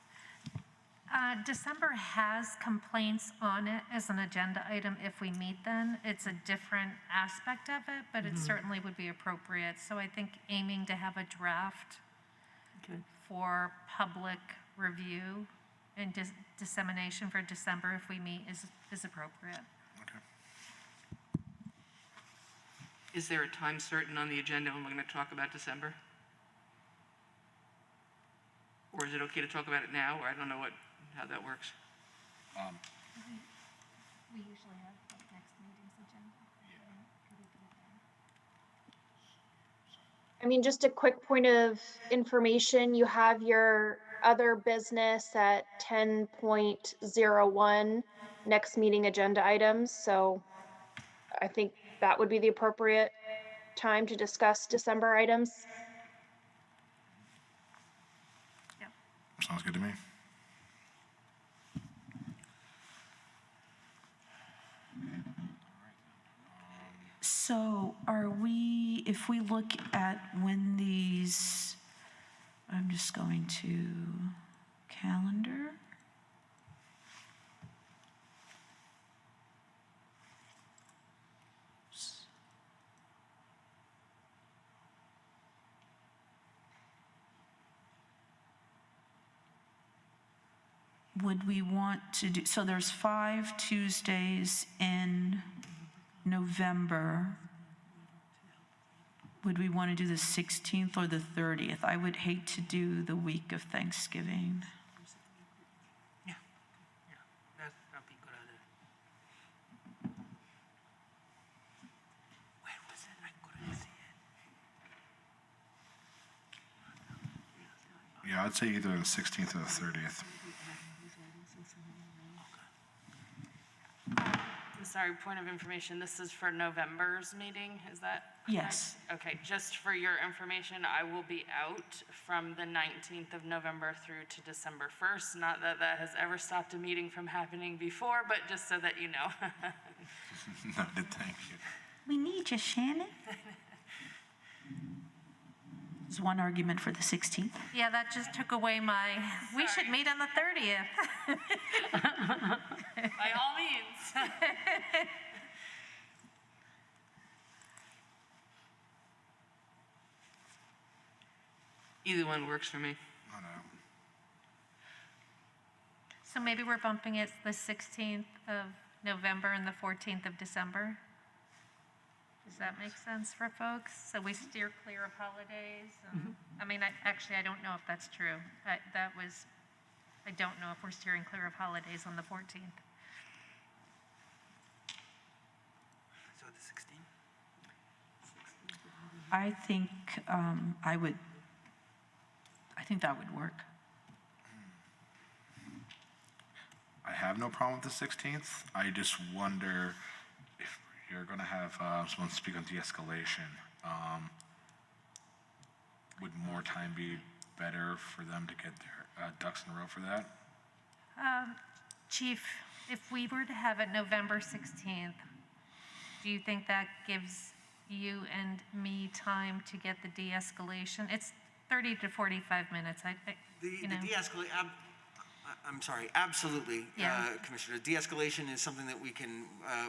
December has complaints on it as an agenda item if we meet then. It's a different aspect of it, but it certainly would be appropriate. So I think aiming to have a draft for public review and dissemination for December if we meet is appropriate. Is there a time certain on the agenda when we're going to talk about December? Or is it okay to talk about it now, or I don't know how that works? We usually have next meeting's agenda. I mean, just a quick point of information, you have your other business at 10.01 next meeting agenda items. So I think that would be the appropriate time to discuss December items. Sounds good to me. So are we, if we look at when these, I'm just going to calendar. Would we want to do, so there's 5 Tuesdays in November. Would we want to do the 16th or the 30th? I would hate to do the week of Thanksgiving. Yeah, that'd be a good idea. Where was it? I couldn't see it. Yeah, I'd say either the 16th or the 30th. I'm sorry, point of information, this is for November's meeting, is that correct? Yes. Okay, just for your information, I will be out from the 19th of November through to December 1st. Not that that has ever stopped a meeting from happening before, but just so that you know. Noted, thank you. We need you, Shannon. There's one argument for the 16th. Yeah, that just took away my, we should meet on the 30th. By all means. Either one works for me. I know. So maybe we're bumping it the 16th of November and the 14th of December? Does that make sense for folks? So we steer clear of holidays? I mean, I don't know if that's true. I don't know if we're steering clear of holidays on the 14th. So the 16th? I think I think that would work. I have no problem with the 16th. I just wonder if you're going to have someone speak on de-escalation. Would more time be better for them to get their ducks in a row for that? Chief, if we were to have it November 16th, do you think that gives you and me time to get the de-escalation? It's 30 to 45 minutes. The de-escalate, I'm sorry, absolutely, Yeah. Commissioner. De-escalation is something that we can,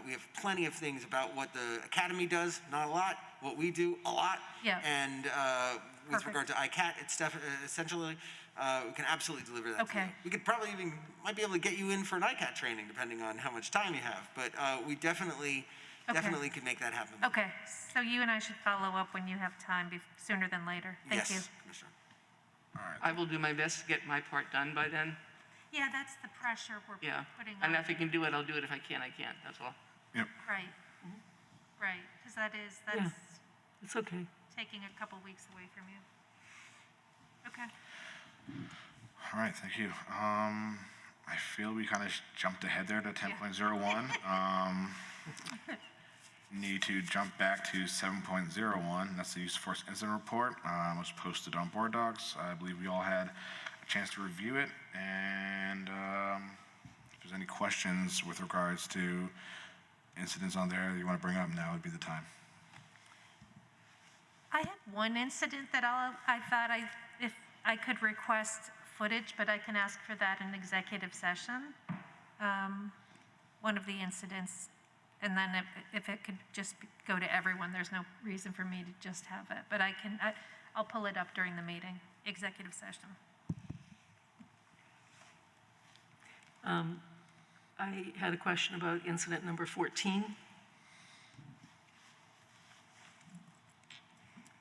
we have plenty of things about what the academy does, not a lot, what we do, a lot. Yeah. And with Perfect. regard to ICAT, it's essentially, we can absolutely deliver that to you. Okay. We could probably might be able to get you in for an ICAT training, depending on how much time you have. But we definitely could make that happen. Okay, so you and I should follow up when you have time, sooner than later. Thank you. Yes, Commissioner. I will do my best to get my part done by then. Yeah, that's the pressure we're Yeah. putting on. And if I can do it, I'll do it. If I can't, I can't. That's all. Yep. Right, right, because that's It's okay. taking a couple weeks away from you. Okay. All right, thank you. I feel we kind of jumped ahead there to 10.01. Need to jump back to 7.01. That's the use of force incident report. It was posted on board docs. I believe we all had a chance to review it. And if there's any questions with regards to incidents on there that you want to bring up, now would be the time. I have one incident that I thought if I could request footage, but I can ask for that in executive session. One of the incidents, and then if it could just go to everyone, there's no reason for me to just have it. But I'll pull it up during the meeting, executive session. I had a question about incident number 14.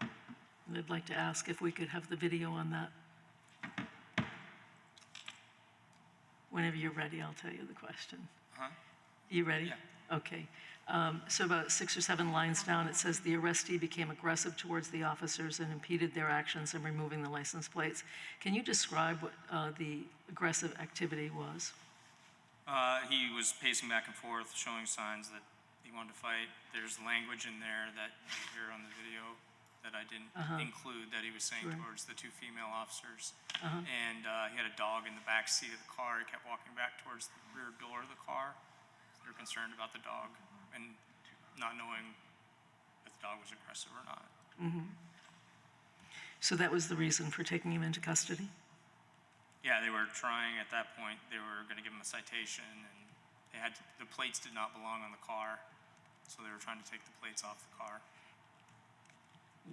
And I'd like to ask if we could have the video on that. Whenever you're ready, I'll tell you the question. You ready? Yeah. Okay. So about 6 or 7 lines down, it says the arrestee became aggressive towards the officers and impeded their actions in removing the license plates. Can you describe what the aggressive activity was? He was pacing back and forth, showing signs that he wanted to fight. There's language in there that you hear on the video that I didn't include, that he was saying Sure. towards the 2 female officers. And he had a dog in the back seat of the car. He kept walking back towards the rear door of the car. They're concerned about the dog and not knowing if the dog was aggressive or not. So that was the reason for taking him into custody? Yeah, they were trying at that point, they were going to give him a citation, and the plates did not belong on the car, so they were trying to take the plates off the car.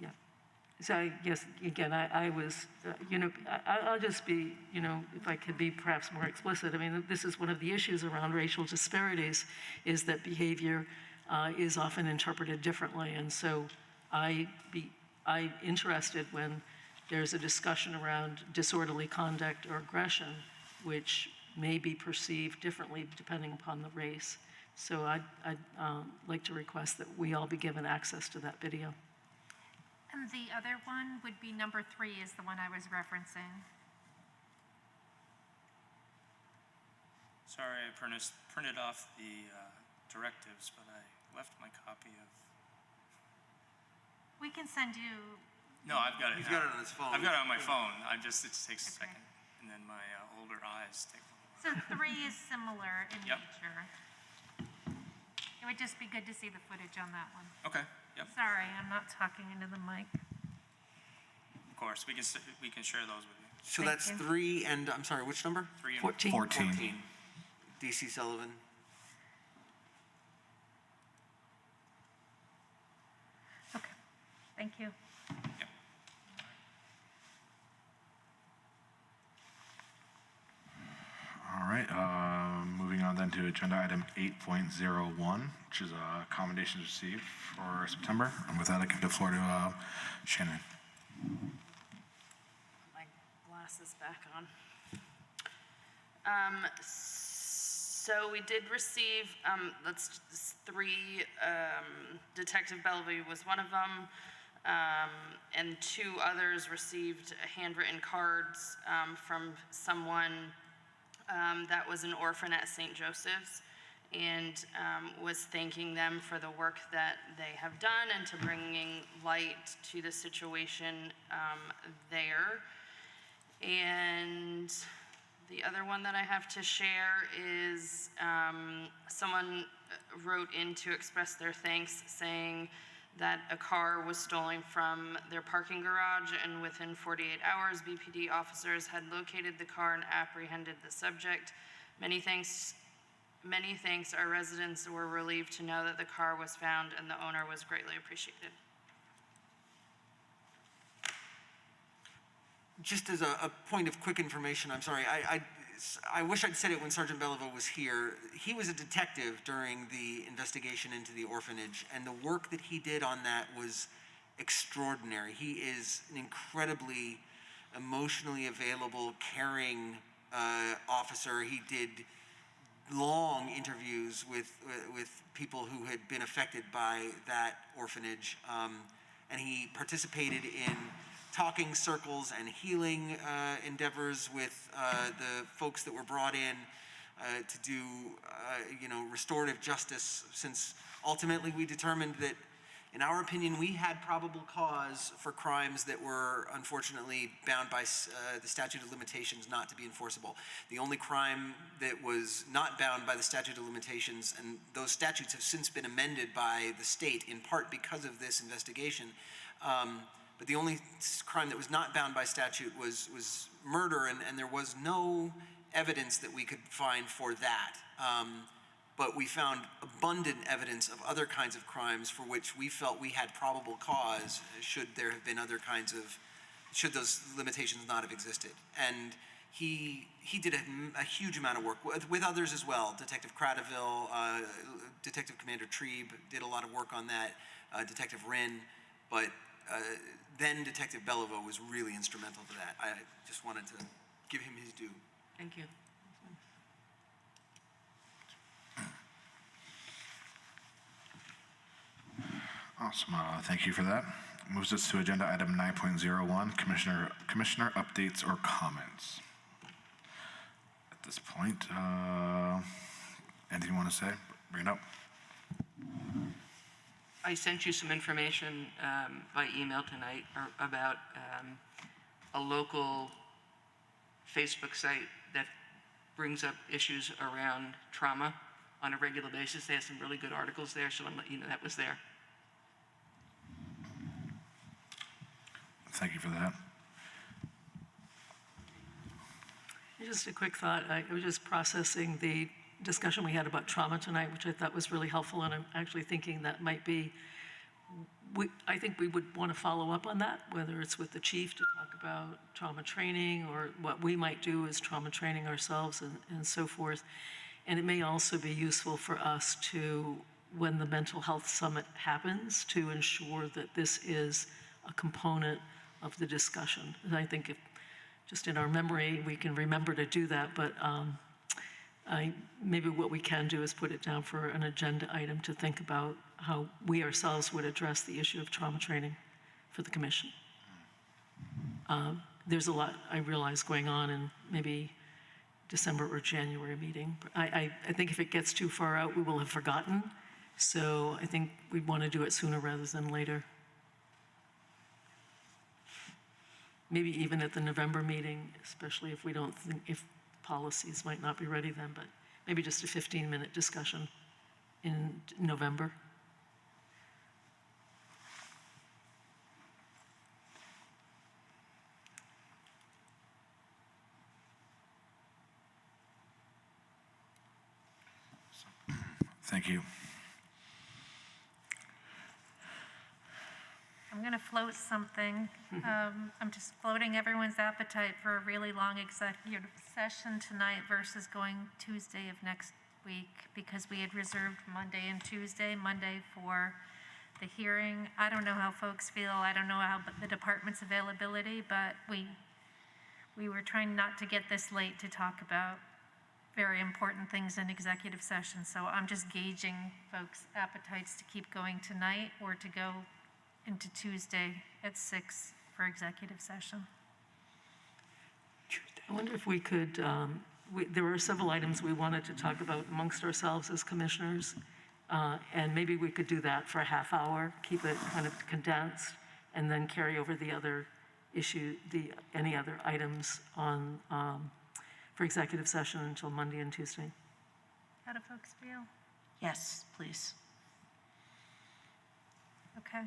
Yeah. So I guess, again, I was, I'll just be, if I could be perhaps more explicit, I mean, this is one of the issues around racial disparities, is that behavior is often interpreted differently. And so I'm interested when there's a discussion around disorderly conduct or aggression, which may be perceived differently depending upon the race. So I'd like to request that we all be given access to that video. And the other one would be number 3 is the one I was referencing. Sorry, I printed off the directives, but I left my copy of... We can send you. No, I've got it. He's now. got it on his phone. I've got it on my phone. It takes a second, and then my older eyes take a little. So 3 is similar in Yep. nature. It would just be good to see the footage on that one. Okay. Yep. Sorry, I'm not talking into the mic. Of course, we can share those with you. So Thank that's you. 3 and, I'm sorry, which number? 3 and 14. 14. DC Sullivan. Okay, thank you. Yep. All right, moving on then to agenda item 8.01, which is commendations received for September. And with that, I give the floor to Shannon. My glasses back on. So we did receive, three, Detective Bellevue was one of them, and 2 others received handwritten cards from someone that was an orphan at St. Joseph's, and was thanking them for the work that they have done and to bringing light to the situation there. And the other one that I have to share is someone wrote in to express their thanks, saying that a car was stolen from their parking garage, and within 48 hours, BPD officers had located the car and apprehended the subject. Many thanks. Our residents were relieved to know that the car was found and the owner was greatly appreciated. Just as a point of quick information, I'm sorry, I wish I'd said it when Sergeant Bellevue was here. He was a detective during the investigation into the orphanage, and the work that he did on that was extraordinary. He is an incredibly emotionally available, caring officer. He did long interviews with people who had been affected by that orphanage, and he participated in talking circles and healing endeavors with the folks that were brought in to do, restorative justice, since ultimately we determined that, in our opinion, we had probable cause for crimes that were unfortunately bound by the statute of limitations not to be enforceable. The only crime that was not bound by the statute of limitations, and those statutes have since been amended by the state in part because of this investigation, but the only crime that was not bound by statute was murder, and there was no evidence that we could find for that. But we found abundant evidence of other kinds of crimes for which we felt we had probable cause should there have been other kinds of, should those limitations not have existed. And he did a huge amount of work with others as well. Detective Cradaville, Detective Commander Trieb did a lot of work on that, Detective Wren, but then Detective Bellevue was really instrumental to that. I just wanted to give him his due. Thank you. Awesome. Thank you for that. Moves us to agenda item 9.01, Commissioner updates or comments. At this point, anything you want to say? Bring it up. I sent you some information by email tonight about a local Facebook site that brings up issues around trauma on a regular basis. They have some really good articles there, so I'm letting you know that was there. Thank you for that. Just a quick thought. I was just processing the discussion we had about trauma tonight, which I thought was really helpful, and I'm actually thinking that might be, I think we would want to follow up on that, whether it's with the chief to talk about trauma training or what we might do as trauma training ourselves and so forth. And it may also be useful for us to, when the mental health summit happens, to ensure that this is a component of the discussion. And I think if, just in our memory, we can remember to do that, but maybe what we can do is put it down for an agenda item to think about how we ourselves would address the issue of trauma training for the commission. There's a lot, I realize, going on in maybe December or January meeting. I think if it gets too far out, we will have forgotten. So I think we'd want to do it sooner rather than later. Maybe even at the November meeting, especially if we don't think, if policies might not be ready then, but maybe just a 15-minute discussion in November. Thank you. I'm going to float something. I'm just floating everyone's appetite for a really long executive session tonight versus going Tuesday of next week, because we had reserved Monday and Tuesday. Monday for the hearing. I don't know how folks feel. I don't know how the department's availability, but we were trying not to get this late to talk about very important things in executive session. So I'm just gauging folks' appetites to keep going tonight or to go into Tuesday at 6 for executive session. I wonder if we could, there were several items we wanted to talk about amongst ourselves as commissioners, and maybe we could do that for a half hour, keep it kind of condensed, and then carry over the other issue, any other items on, for executive session until Monday and Tuesday. How do folks feel? Yes, please. Okay.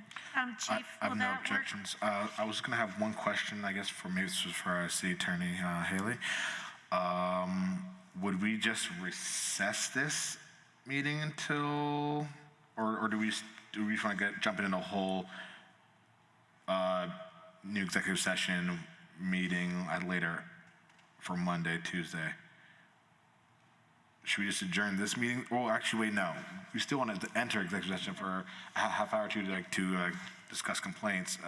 Chief, I have will no that work? objections. I was going to have one question, I guess, for maybe this was for our city attorney, Haley. Would we just recess this meeting until, or do we just want to jump into a whole new executive session meeting at later for Monday, Tuesday? Should we just adjourn this meeting? Well, actually, wait, no. We still want to enter executive session for a half hour to discuss complaints.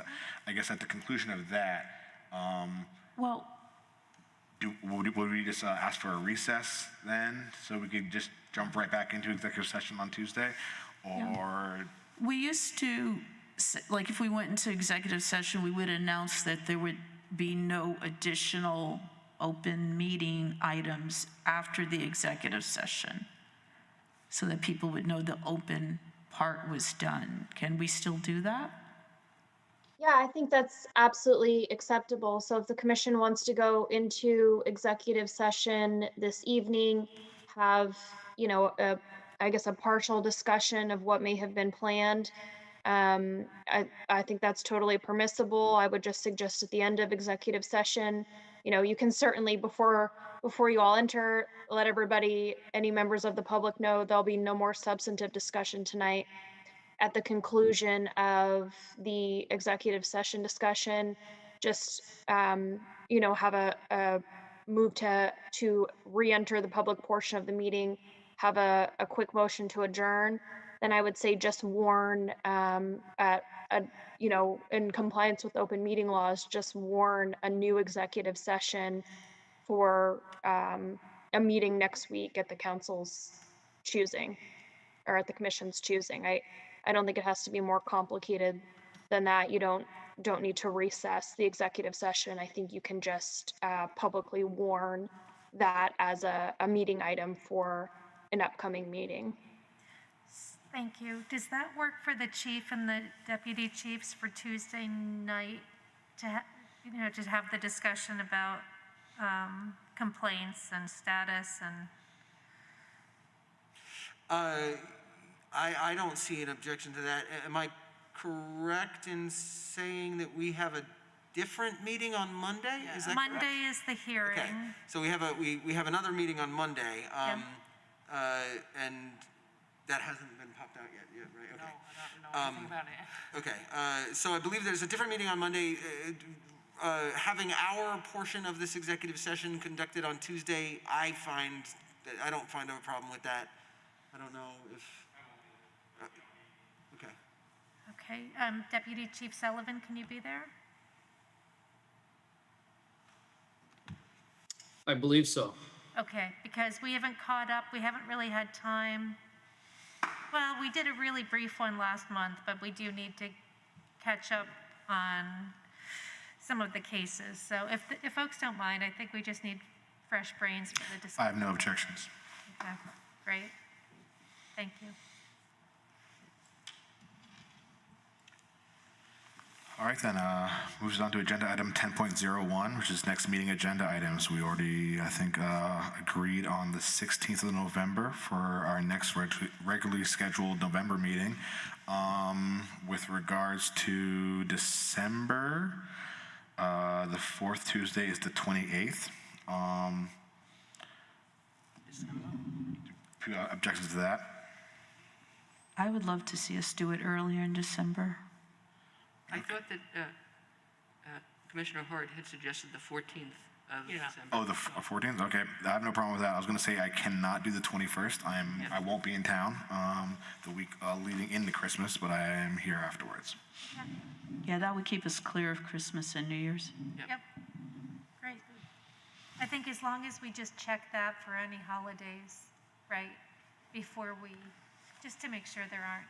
I guess at the conclusion of that, Well, would we just ask for a recess then, so we could just jump right back into executive session on Tuesday? Or we used to, like, if we went into executive session, we would announce that there would be no additional open meeting items after the executive session, so that people would know the open part was done. Can we still do that? Yeah, I think that's absolutely acceptable. So if the commission wants to go into executive session this evening, have, I guess a partial discussion of what may have been planned, I think that's totally permissible. I would just suggest at the end of executive session, you can certainly, before you all enter, let everybody, any members of the public know there'll be no more substantive discussion tonight. At the conclusion of the executive session discussion, just, have a move to re-enter the public portion of the meeting, have a quick motion to adjourn. Then I would say just warn, in compliance with open meeting laws, just warn a new executive session for a meeting next week at the council's choosing, or at the commission's choosing. I don't think it has to be more complicated than that. You don't need to recess the executive session. I think you can just publicly warn that as a meeting item for an upcoming meeting. Thank you. Does that work for the chief and the deputy chiefs for Tuesday night to to have the discussion about complaints and status and? I don't see an objection to that. Am I correct in saying that we have a different meeting on Monday? Is that correct? Monday is the hearing. Okay, so we have another meeting on Monday, and that hasn't been popped out yet, right? Okay. No, I don't know anything about it. Okay, so I believe there's a different meeting on Monday. Having our portion of this executive session conducted on Tuesday, I don't find a problem with that. I don't know if, okay. Okay, Deputy Chief Sullivan, can you be there? I believe so. Okay, because we haven't caught up, we haven't really had time. Well, we did a really brief one last month, but we do need to catch up on some of the cases. So if folks don't mind, I think we just need fresh brains for the I discussion. have no objections. Okay, great. Thank you. All right, then, moves on to agenda item 10.01, which is next meeting agenda items. We already, I think, agreed on the 16th of November for our next regularly scheduled November meeting. With regards to December, the fourth Tuesday is the 28th. Objections to that? I would love to see us do it earlier in December. I thought that Commissioner Hart had suggested the 14th of December. Oh, the 14th? Okay, I have no problem with that. I was going to say I cannot do the 21st. I won't be in town the week leading into Christmas, but I am here afterwards. Yeah, that would keep us clear of Christmas and New Year's. Yep, great. I think as long as we just check that for any holidays, right, before we, just to make sure there aren't.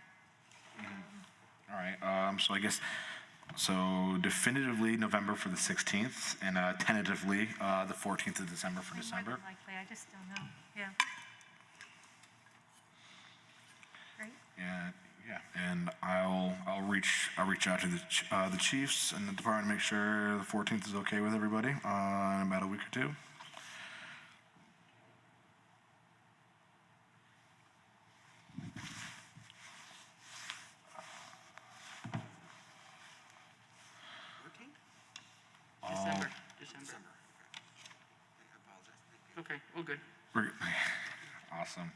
All right, so I guess, so definitively November for the 16th, and tentatively the 14th of December for December. More than likely, I just don't know, yeah. Great. And I'll reach out to the chiefs and the department to make sure the 14th is okay with everybody in about a week or two. December. Okay, all good. Awesome.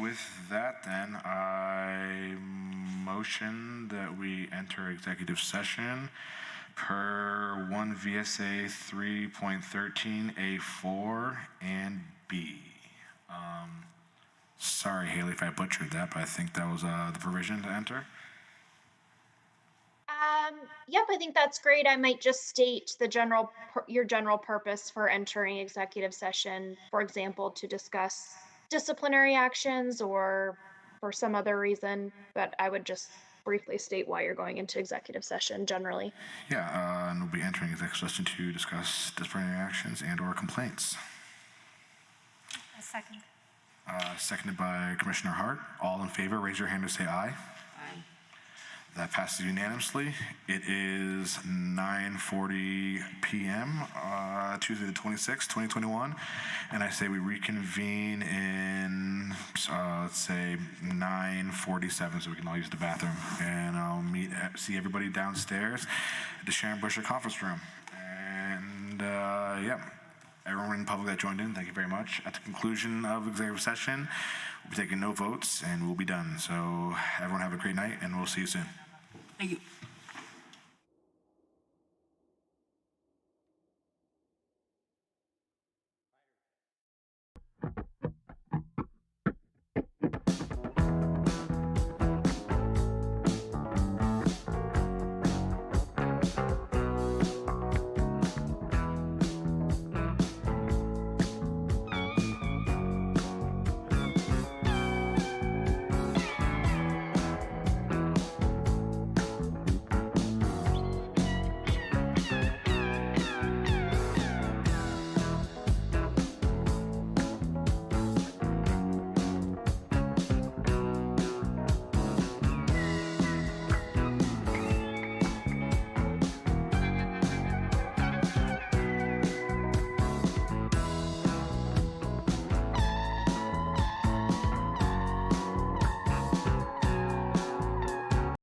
With that then, I motion that we enter executive session per 1 VSA 3.13A4 and B. Sorry, Haley, if I butchered that, but I think that was the provision to enter. Yep, I think that's great. I might just state the your general purpose for entering executive session, for example, to discuss disciplinary actions or for some other reason, but I would just briefly state why you're going into executive session generally. Yeah, and we'll be entering executive session to discuss disciplinary actions and/or complaints. A second. Seconded by Commissioner Hart. All in favor, raise your hand or say aye. Aye. That passes unanimously. It is 9:40 p.m., Tuesday the 26th, 2021. And I say we reconvene in, let's say, 9:47 so we can all use the bathroom. And I'll see everybody downstairs at the Sharon Busher conference room. And, everyone in public that joined in, thank you very much. At the conclusion of executive session, we'll be taking no votes and we'll be done. So everyone have a great night and we'll see you soon. Thank you.